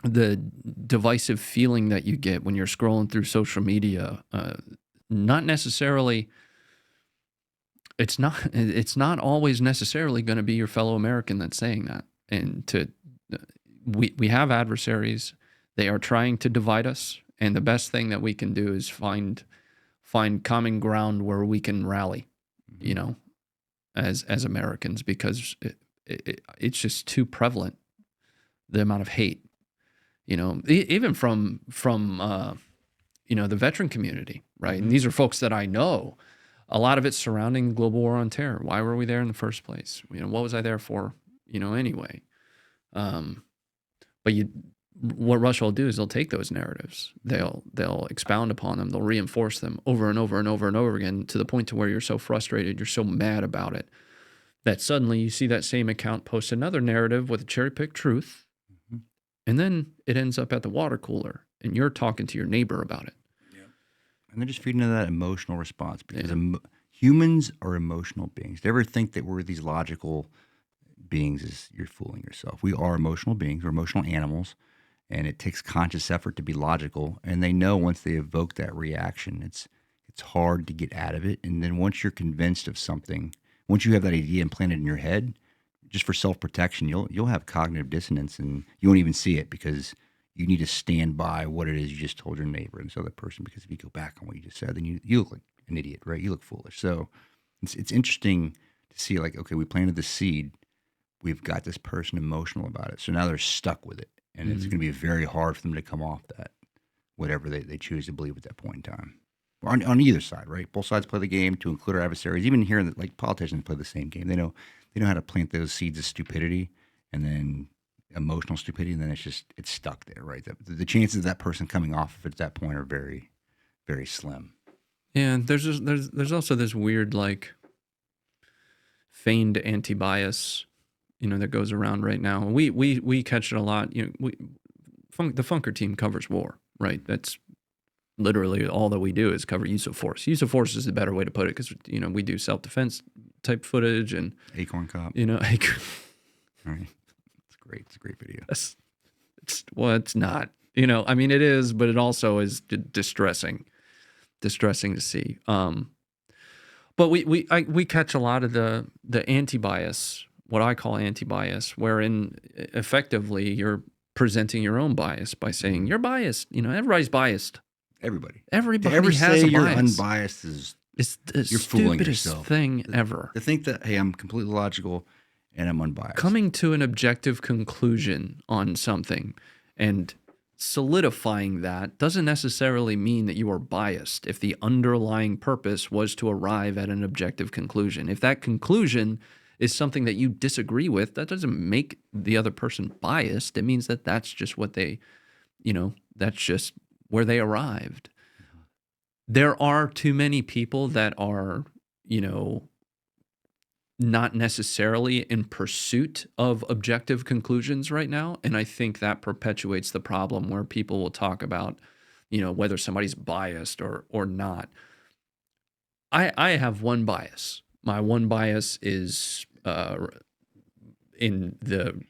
The divisive feeling that you get when you're scrolling through social media, not necessarily. It's not always necessarily going to be your fellow American that's saying that. And we have adversaries. They are trying to divide us, and the best thing that we can do is find common ground where we can rally, you know, as Americans, because it's just too prevalent, the amount of hate, you know, even from you know, the veteran community, right? And these are folks that I know. A lot of it's surrounding the global war on terror. Why were we there in the first place? You know, what was I there for? You know, anyway. But what Russia will do is they'll take those narratives, they'll expound upon them, they'll reinforce them over and over and over and over again, to the point to where you're so frustrated, you're so mad about it, that suddenly you see that same account post another narrative with a cherry-picked truth, and then it ends up at the water cooler, and you're talking to your neighbor about it. And they're just feeding into that emotional response, because humans are emotional beings. Do you ever think that we're these logical beings? Is you're fooling yourself. We are emotional beings. We're emotional animals. And it takes conscious effort to be logical. And they know once they evoke that reaction, it's hard to get out of it. And then once you're convinced of something, once you have that idea implanted in your head, just for self-protection, you'll have cognitive dissonance, and you won't even see it, because you need to stand by what it is you just told your neighbor and this other person. Because if you go back on what you just said, then you look like an idiot, right? You look foolish. So it's interesting to see, like, okay, we planted the seed. We've got this person emotional about it. So now they're stuck with it. And it's going to be very hard for them to come off that, whatever they choose to believe at that point in time. On either side, right? Both sides play the game, to include our adversaries. Even here, like, politicians play the same game. They know how to plant those seeds of stupidity, and then emotional stupidity, and then it's stuck there, right? The chances of that person coming off of it at that point are very, very slim. Yeah, there's also this weird, like, feigned anti-bias, you know, that goes around right now. We catch it a lot. You know, the Funker team covers war, right? That's literally all that we do, is cover use of force. Use of force is a better way to put it, because, you know, we do self-defense type footage, and Acorn Cop. you know, All right. It's great. It's a great video. It's not. You know, I mean, it is, but it also is distressing to see. But we catch a lot of the anti-bias, what I call anti-bias, wherein effectively you're presenting your own bias by saying you're biased. You know, everybody's biased. Everybody Everybody has say a you're bias. unbiased is It's the you're fooling stupidest yourself. thing ever. To think that, hey, I'm completely logical and I'm unbiased. Coming to an objective conclusion on something and solidifying that doesn't necessarily mean that you are biased if the underlying purpose was to arrive at an objective conclusion. If that conclusion is something that you disagree with, that doesn't make the other person biased. It means that that's just what they, you know, that's just where they arrived. There are too many people that are, you know, not necessarily in pursuit of objective conclusions right now. And I think that perpetuates the problem where people will talk about, you know, whether somebody's biased or not. I have one bias. My one bias is in the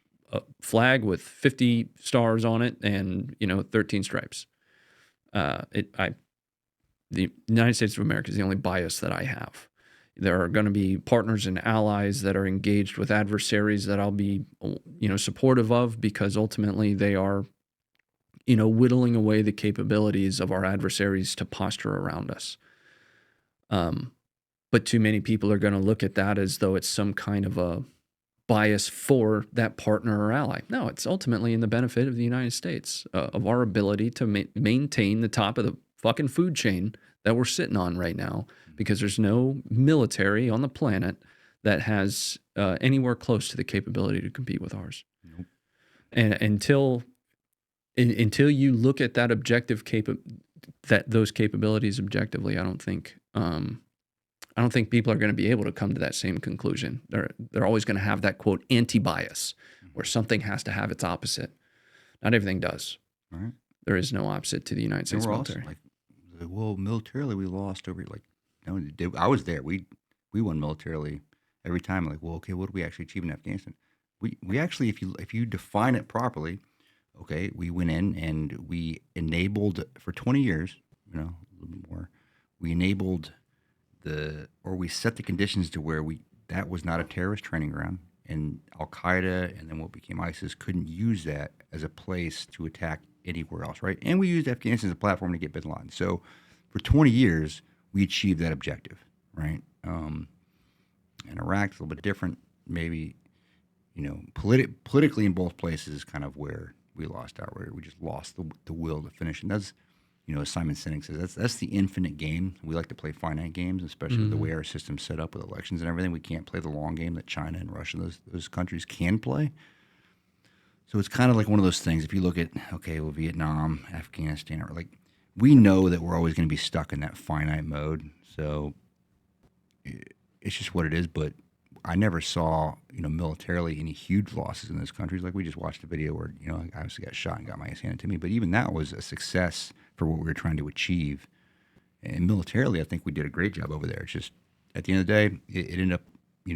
flag with 50 stars on it and, you know, 13 stripes. The United States of America is the only bias that I have. There are going to be partners and allies that are engaged with adversaries that I'll be, supportive of, because ultimately they are, whittling away the capabilities of our adversaries to posture around us. But too many people are going to look at that as though it's some kind of a bias for that partner or ally. No, it's ultimately in the benefit of the United States, of our ability to maintain the top of the fucking food chain that we're sitting on right now, because there's no military on the planet that has anywhere close to the capability to compete with ours. Nope. And until you look at that those capabilities objectively, I don't think people are going to be able to come to that same conclusion. They're always going to have that, quote, anti-bias, where something has to have its opposite. Not everything does. Right. There is no opposite to the United States military. Militarily we lost over I was there. We won militarily every time. Like, well, okay, what did we actually achieve in Afghanistan? We actually, if you define it properly, okay, we went in and we enabled for 20 years, a little bit more. We enabled we set the conditions to where that was not a terrorist training ground, and Al Qaeda and then what became ISIS couldn't use that as a place to attack anywhere else, right? And we used Afghanistan as a platform to get bin Laden. So for 20 years, we achieved that objective, right? And Iraq's a little bit different, maybe, politically in both places is kind of where we lost out, where we just lost the will to finish. And that's, as Simon Sinek says, that's the infinite game. We like to play finite games, especially with the way our system's set up with elections and everything. We can't play the long game that China and Russia, those countries can play. So it's kind of like one of those things. If you look at, Vietnam, Afghanistan, or we know that we're always going to be stuck in that finite mode. So it's just what it is. But I never saw, militarily any huge losses in those countries. Like we just watched a video where, I obviously got shot and got my ass handed to me. But even that was a success for what we were trying to achieve. And militarily, I think we did a great job over there. It's just at the end of the day, it ended up,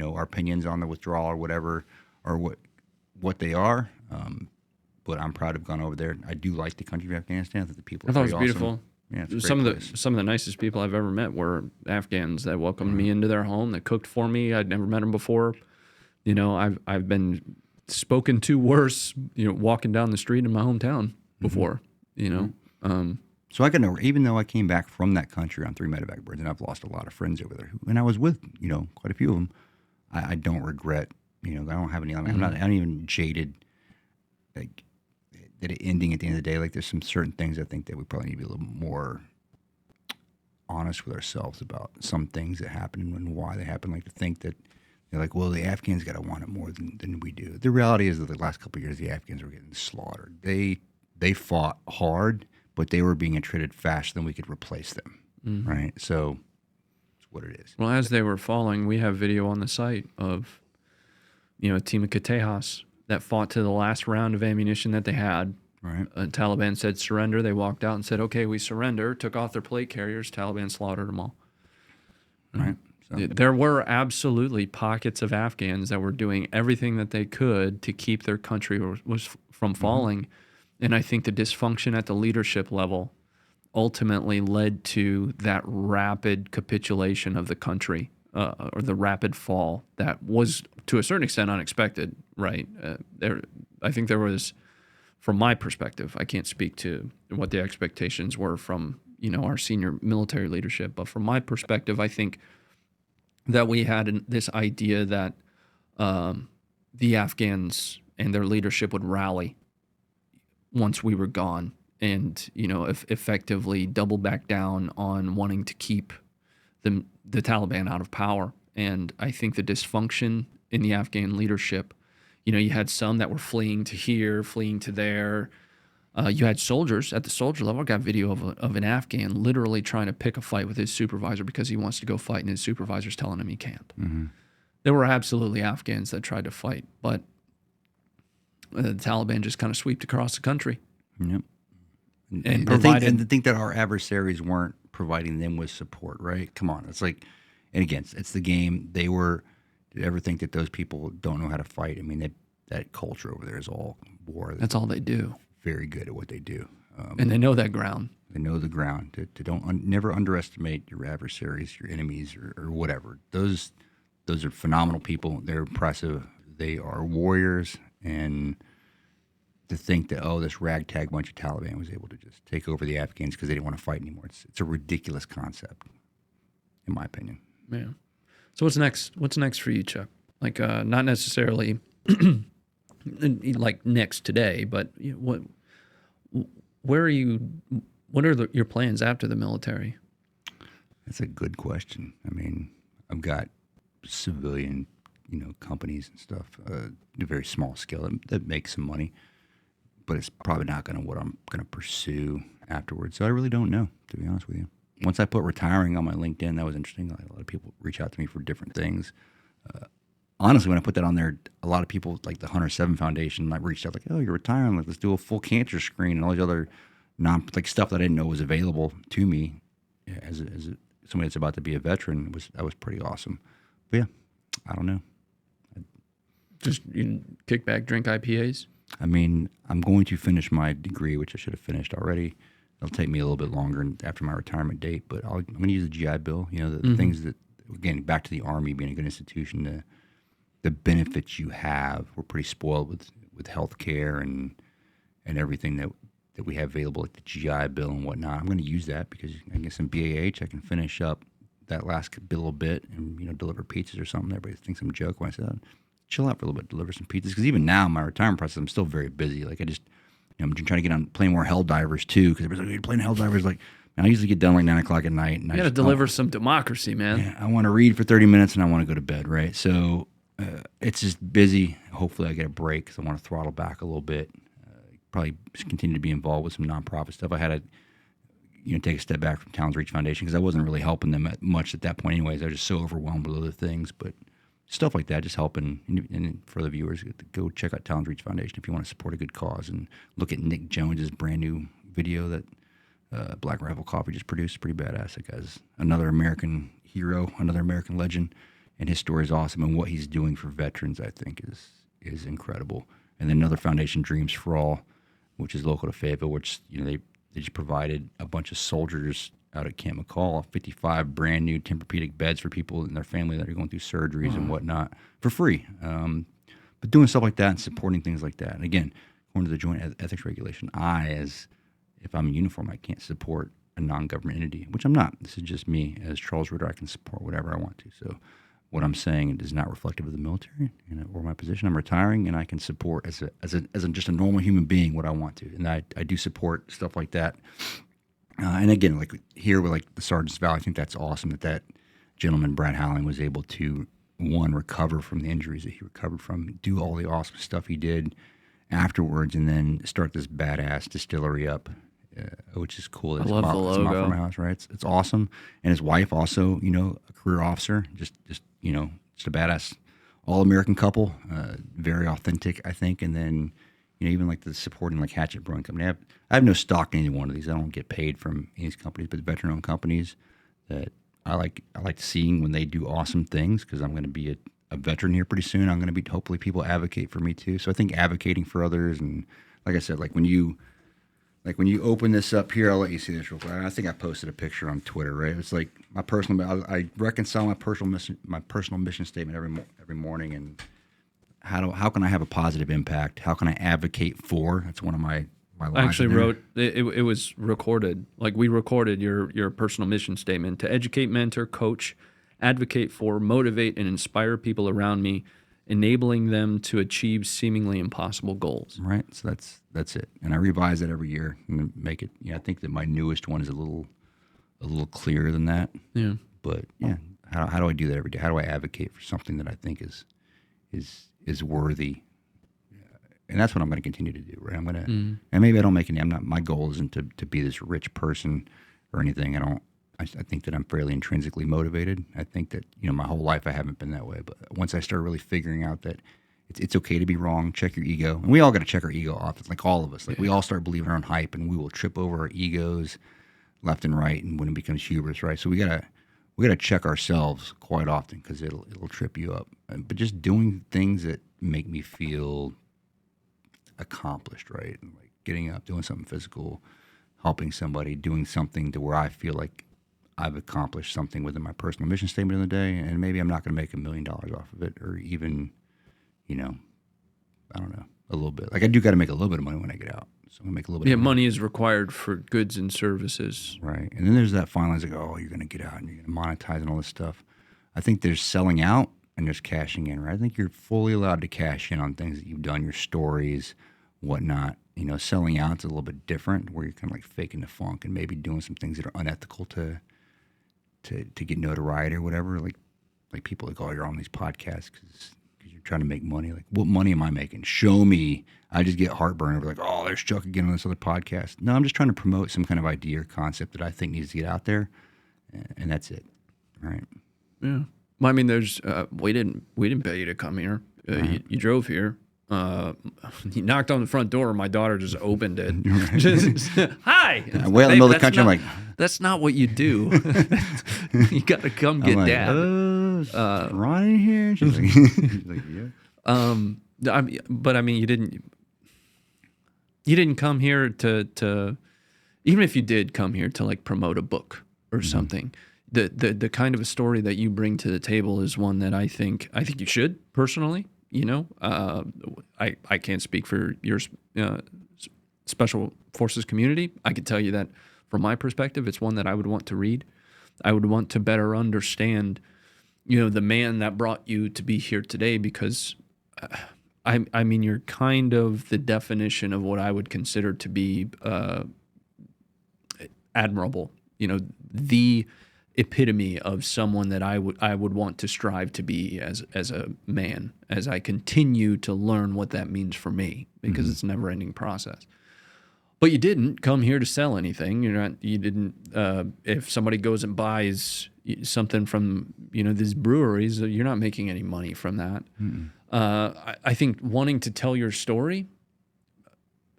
our opinions on the withdrawal or whatever, or what they are. But I'm proud to have gone over there. I do like the country of Afghanistan. I think the people are I thought it was pretty beautiful. awesome. Yeah, it's a some great of place. the nicest people I've ever met were Afghans that welcomed me into their home, that cooked for me. I'd never met them before. I've been spoken to worse, walking down the street in my hometown before. So I can know, even though I came back from that country on 3 medevac birds, and I've lost a lot of friends over there, and I was with quite a few of them. I don't regret. I don't have any. I'm not even jaded. Like that it ending at the end of the day. Like there's some certain things I think that we probably need to be a little more honest with ourselves about some things that happen and why they happen. Like to think that they're like, well, the Afghans got to want it more than we do. The reality is that the last couple of years, the Afghans were getting slaughtered. They fought hard, but they were being treated faster than we could replace them. Right. So it's what it is. Well, as they were falling, we have video on the site of, a team of Katejas that fought to the last round of ammunition that they had. Right. Taliban said surrender. They walked out and said, okay, we surrender, took off their plate carriers. Taliban slaughtered them all. Right. So. There were absolutely pockets of Afghans that were doing everything that they could to keep their country was from falling. And I think the dysfunction at the leadership level ultimately led to that rapid capitulation of the country, or the rapid fall that was, to a certain extent, unexpected, right? I think there was, from my perspective, I can't speak to what the expectations were from, our senior military leadership, but from my perspective, I think that we had this idea that the Afghans and their leadership would rally once we were gone and, effectively double back down on wanting to keep the Taliban out of power. And I think the dysfunction in the Afghan leadership, you had some that were fleeing to here, fleeing to there. You had soldiers at the soldier level. I got video of an Afghan literally trying to pick a fight with his supervisor because he wants to go fight and his supervisor's telling him he can't. There were absolutely Afghans that tried to fight, but the Taliban just kind of swept across the country. Yep. And to think that our adversaries weren't providing them with support, right? Come on. It's like, and again, it's the game. Did you ever think that those people don't know how to fight? I mean, that culture over there is all war. That's all they do. Very good at what they do. And they know that ground. They know the ground. To never underestimate your adversaries, your enemies, or whatever. Those are phenomenal people. They're impressive. They are warriors. And to think that, this ragtag bunch of Taliban was able to just take over the Afghans because they didn't want to fight anymore. It's a ridiculous concept, in my opinion. Yeah. So what's next? What's next for you, Chuck? Like, not necessarily like next today, but where are you? What are your plans after the military? That's a good question. I mean, I've got civilian, companies and stuff, a very small scale that makes some money, but it's probably not going to what I'm going to pursue afterwards. So I really don't know, to be honest with you. Once I put retiring on my LinkedIn, that was interesting. A lot of people reach out to me for different things. Honestly, when I put that on there, a lot of people, like the Hunter 7 Foundation, reached out like, "Oh, you're retiring. Like, let's do a full cancer screen," and all these other stuff that I didn't know was available to me as somebody that's about to be a veteran. That was pretty awesome. But yeah, I don't know. Just kick back, drink IPAs? I mean, I'm going to finish my degree, which I should have finished already. It'll take me a little bit longer after my retirement date, but I'm going to use the GI Bill. The things that, again, back to the Army being a good institution, the benefits you have. We're pretty spoiled with health care and everything that we have available, like the GI Bill and whatnot. I'm going to use that because I guess in BAH I can finish up that last bill a bit and deliver pizzas or something. Everybody thinks I'm joking when I say that. Chill out for a little bit, deliver some pizzas. Because even now, my retirement process, I'm still very busy. Like I'm trying to get on playing more Helldivers too. Because everybody's like, "You're playing Helldivers." Like, man, I usually get done like 9 o'clock at night. And you got to deliver some democracy, man. Yeah, I want to read for 30 minutes and I want to go to bed, right? So it's just busy. Hopefully, I get a break because I want to throttle back a little bit. Probably continue to be involved with some nonprofit stuff. I had to, take a step back from Towns Reach Foundation because I wasn't really helping them much at that point. Anyways, I was just so overwhelmed with other things, but. Stuff like that, just helping. And for the viewers, go check out Towns Reach Foundation if you want to support a good cause and look at Nick Jones's brand new video that Black Rifle Coffee just produced. Pretty badass. That guy's another American hero, another American legend, and his story is awesome. And what he's doing for veterans, I think, is incredible. And then another foundation, Dreams for All, which is local to Fayetteville, which they just provided a bunch of soldiers out at Camp McCall, 55 brand new Tempur-Pedic beds for people and their family that are going through surgeries and whatnot for free. But doing stuff like that and supporting things like that. And again, according to the Joint Ethics Regulation, if I'm in uniform, I can't support a non-government entity, which I'm not. This is just me. As Charles Ritter, I can support whatever I want to. So what I'm saying is not reflective of the military or my position. I'm retiring, and I can support as just a normal human being what I want to. And I do support stuff like that. And again, like here with the Sergeant's Vow, I think that's awesome that gentleman, Brad Howling, was able to, one, recover from the injuries that he recovered from, do all the awesome stuff he did afterwards, and then start this badass distillery up, which is cool. I love the logo. It's from my house, right? It's awesome. And his wife also, a career officer, just a badass all-American couple, very authentic, I think. And then, even like the supporting Hatchet Brewing Company. I have no stock in any one of these. I don't get paid from any of these companies, but the veteran-owned companies that I like seeing when they do awesome things, because I'm going to be a veteran here pretty soon. I'm going to be, hopefully people advocate for me too. So I think advocating for others, and like I said, when you open this up here, I'll let you see this real quick. I think I posted a picture on Twitter, right? It's like my personal. I reconcile my personal mission statement every morning, and how can I have a positive impact? How can I advocate for? That's one of my lines. I actually wrote it was recorded. Like, we recorded your personal mission statement: to educate, mentor, coach, advocate for, motivate, and inspire people around me, enabling them to achieve seemingly impossible goals. Right. So that's it. And I revise it every year and make it. I think that my newest one is a little clearer than that. Yeah. But yeah, how do I do that every day? How do I advocate for something that I think is worthy? And that's what I'm going to continue to do. Right. I'm going to, and maybe I don't make any. My goal isn't to be this rich person or anything. I think that I'm fairly intrinsically motivated. I think that, my whole life I haven't been that way. But once I start really figuring out that it's okay to be wrong, check your ego. And we all got to check our ego off. It's like all of us. We all start believing our own hype, and we will trip over our egos left and right, and when it becomes hubris, right? So we gotta check ourselves quite often, because it'll trip you up. But just doing things that make me feel accomplished, right? And like getting up, doing something physical, helping somebody, doing something to where I feel like I've accomplished something within my personal mission statement of the day, and maybe I'm not going to make $1 million off of it, or even, you know, I don't know, a little bit. Like I do got to make a little bit of money when I get out, so I'm gonna make a little bit. Yeah, of money. money is required for goods and services. Right, and then there's that fine line, like, oh, you're going to get out and you're going to monetize and all this stuff. I think there's selling out and there's cashing in, right? I think you're fully allowed to cash in on things that you've done, your stories, whatnot. You know, selling out's a little bit different, where you're kind of like faking the funk and maybe doing some things that are unethical to get notoriety or whatever. Like people like, oh, you're on these podcasts because you're trying to make money. Like, what money am I making? Show me. I just get heartburn over like, oh, there's Chuck again on this other podcast. No, I'm just trying to promote some kind of idea or concept that I think needs to get out there, and that's it. All right. Yeah. Well, I mean, there's we didn't pay you to come here. You drove here. You knocked on the front door. My daughter just opened it. Right. Just, hi. I wail in the middle of the country. I'm like, that's not what you do. You got to come get like, Dad. Ron in here. She's like, yeah. But I mean, you didn't come here to even if you did come here to like promote a book or something. The kind of a story that you bring to the table is one that I think you should personally. You know, I can't speak for your special forces community. I can tell you that from my perspective, it's one that I would want to read. I would want to better understand, you know, the man that brought you to be here today, because I mean, you're kind of the definition of what I would consider to be admirable. You know, the epitome of someone that I would want to strive to be as a man, as I continue to learn what that means for me, because it's a never-ending process. But you didn't come here to sell anything. You didn't. If somebody goes and buys something from, you know, these breweries, you're not making any money from that. I think wanting to tell your story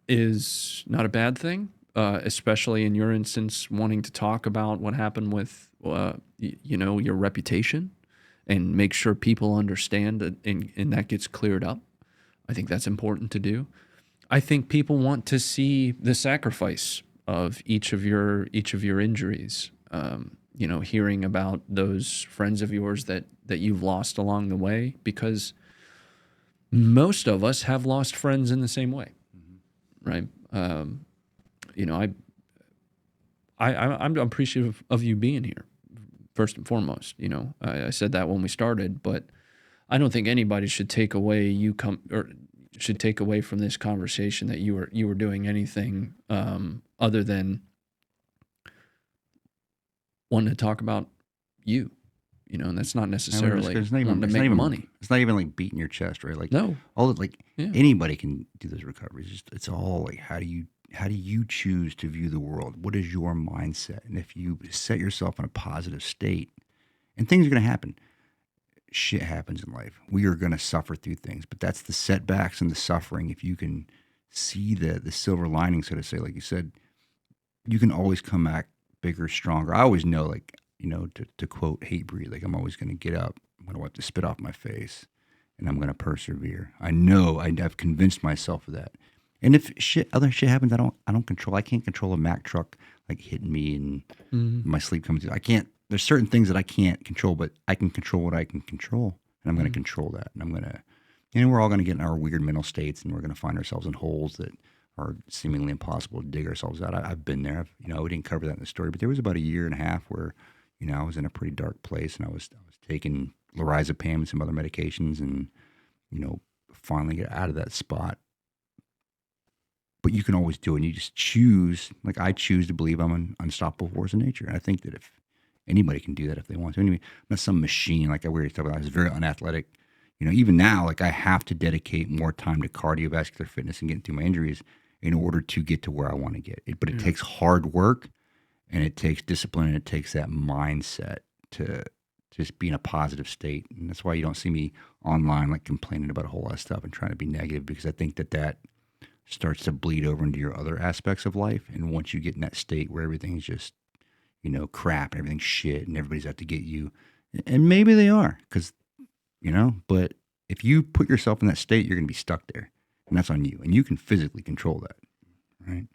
is not a bad thing, especially in your instance, wanting to talk about what happened with, you know, your reputation, and make sure people understand that, and that gets cleared up. I think that's important to do. I think people want to see the sacrifice of each of your injuries. You know, hearing about those friends of yours that you've lost along the way, because most of us have lost friends in the same way, right? You know, I'm appreciative of you being here, first and foremost. You know, I said that when we started, but I don't think anybody should take away should take away from this conversation that you were doing anything other than wanting to talk about you. You know, and that's not necessarily wanting to make money. It's not even like beating your chest, right? Like, no, all that, like, anybody can do those recoveries. It's all like, how do you choose to view the world? What is your mindset? And if you set yourself in a positive state, and things are going to happen. Shit happens in life. We are going to suffer through things, but that's the setbacks and the suffering. If you can see the silver lining, so to say, like you said, you can always come back bigger, stronger. I always know, like, you know, to quote Hatebreed, like, I'm always going to get up. I'm going to wipe the spit off my face, and I'm going to persevere. I know. I've convinced myself of that. And if other shit happens, I don't control. I can't control a Mack truck like hitting me and my sleep coming through. I can't. There's certain things that I can't control, but I can control what I can control, and I'm going to control that. And I'm going to, and we're all going to get in our weird mental states, and we're going to find ourselves in holes that are seemingly impossible to dig ourselves out. I've been there. You know, we didn't cover that in the story, but there was about 1.5 years where, you know, I was in a pretty dark place, and I was taking lorazepam and some other medications, and, you know, finally get out of that spot. But you can always do it. And you just choose. Like, I choose to believe I'm an unstoppable force of nature. And I think that if anybody can do that if they want to. Anyway, I'm not some machine like I already talked about. I was very unathletic. You know, even now, like, I have to dedicate more time to cardiovascular fitness and getting through my injuries in order to get to where I want to get. But it takes hard work, and it takes discipline, and it takes that mindset to just be in a positive state. And that's why you don't see me online like complaining about a whole lot of stuff and trying to be negative, because I think that starts to bleed over into your other aspects of life. And once you get in that state where everything's just, you know, crap and everything's shit and everybody's out to get you, and maybe they are, because, you know, but if you put yourself in that state, you're going to be stuck there, and that's on you, and you can physically control that, right?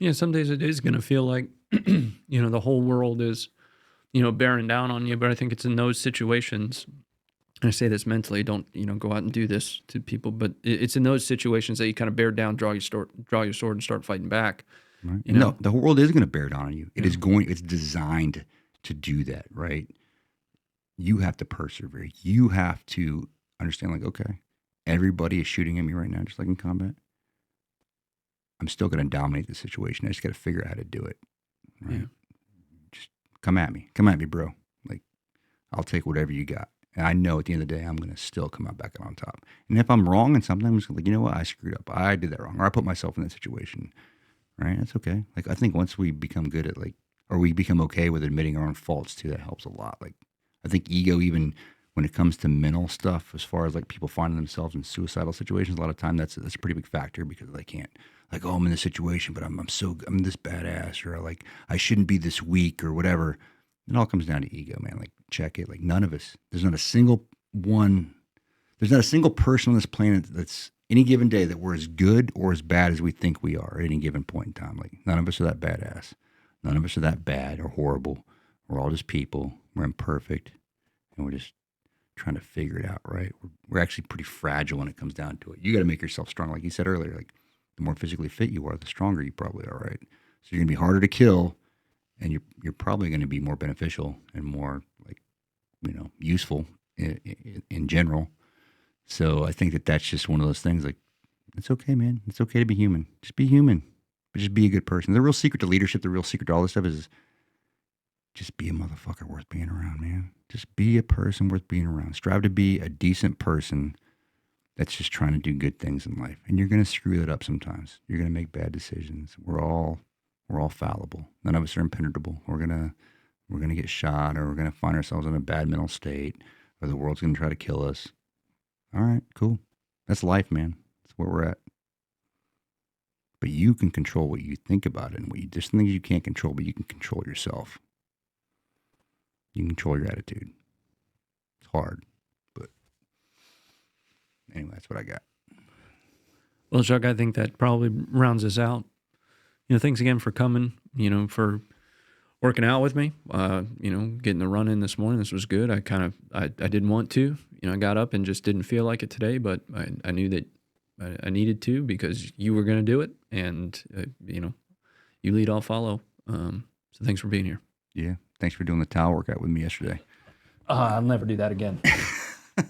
Yeah, some days it is going to feel like, the whole world is, bearing down on you. But I think it's in those situations, and I say this mentally, don't, go out and do this to people, but it's in those situations that you kind of bear down, draw your sword and start fighting back. Right. No, the whole world is going to bear down on you. It's designed to do that, right? You have to persevere. You have to understand, like, okay, everybody is shooting at me right now, just like in combat. I'm still going to dominate the situation. I just got to figure out how to do it. Right? Yeah. Just come at me, bro. Like, I'll take whatever you got. And I know at the end of the day, I'm going to still come out back on top. And if I'm wrong in something, I'm just like, you know what? I screwed up. I did that wrong. Or I put myself in that situation. Right? That's okay. Like, I think once we become good at, like, or we become okay with admitting our own faults too, that helps a lot. Like, I think ego, even when it comes to mental stuff, as far as like people finding themselves in suicidal situations, a lot of time that's a pretty big factor because they can't, like, oh, I'm in this situation, but I'm this badass, or like I shouldn't be this weak or whatever. It all comes down to ego, man. Like, check it. Like, none of us. There's not a single person on this planet that's any given day that we're as good or as bad as we think we are at any given point in time. Like, none of us are that badass. None of us are that bad or horrible. We're all just people. We're imperfect, and we're just trying to figure it out, right? We're actually pretty fragile when it comes down to it. You got to make yourself strong. Like you said earlier, like, the more physically fit you are, the stronger you probably are, right? So you're going to be harder to kill, and you're probably going to be more beneficial and more, like, useful in general. So I think that's just one of those things. Like, it's okay, man. It's okay to be human. Just be human, but just be a good person. The real secret to leadership, the real secret to all this stuff is just be a motherfucker worth being around, man. Just be a person worth being around. Strive to be a decent person that's just trying to do good things in life. And you're going to screw it up sometimes. You're going to make bad decisions. We're all fallible. None of us are impenetrable. We're going to get shot, or we're going to find ourselves in a bad mental state, or the world's going to try to kill us. All right, cool. That's life, man. That's where we're at. But you can control what you think about it, and there's things you can't control, but you can control yourself. You can control your attitude. It's hard, but anyway, that's what I got. Well, Chuck, I think that probably rounds us out. Thanks again for coming, for working out with me, getting the run in this morning. This was good. I didn't want to, I got up and just didn't feel like it today, but I knew that I needed to because you were going to do it. And, you lead, I'll follow. So thanks for being here. Yeah. Thanks for doing the towel workout with me yesterday. I'll never do that again.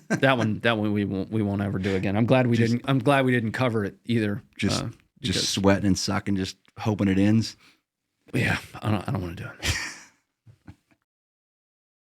that one we won't ever do again. I'm glad we didn't cover it either. Just sweating and sucking, just hoping it ends. Yeah, I don't want to do it.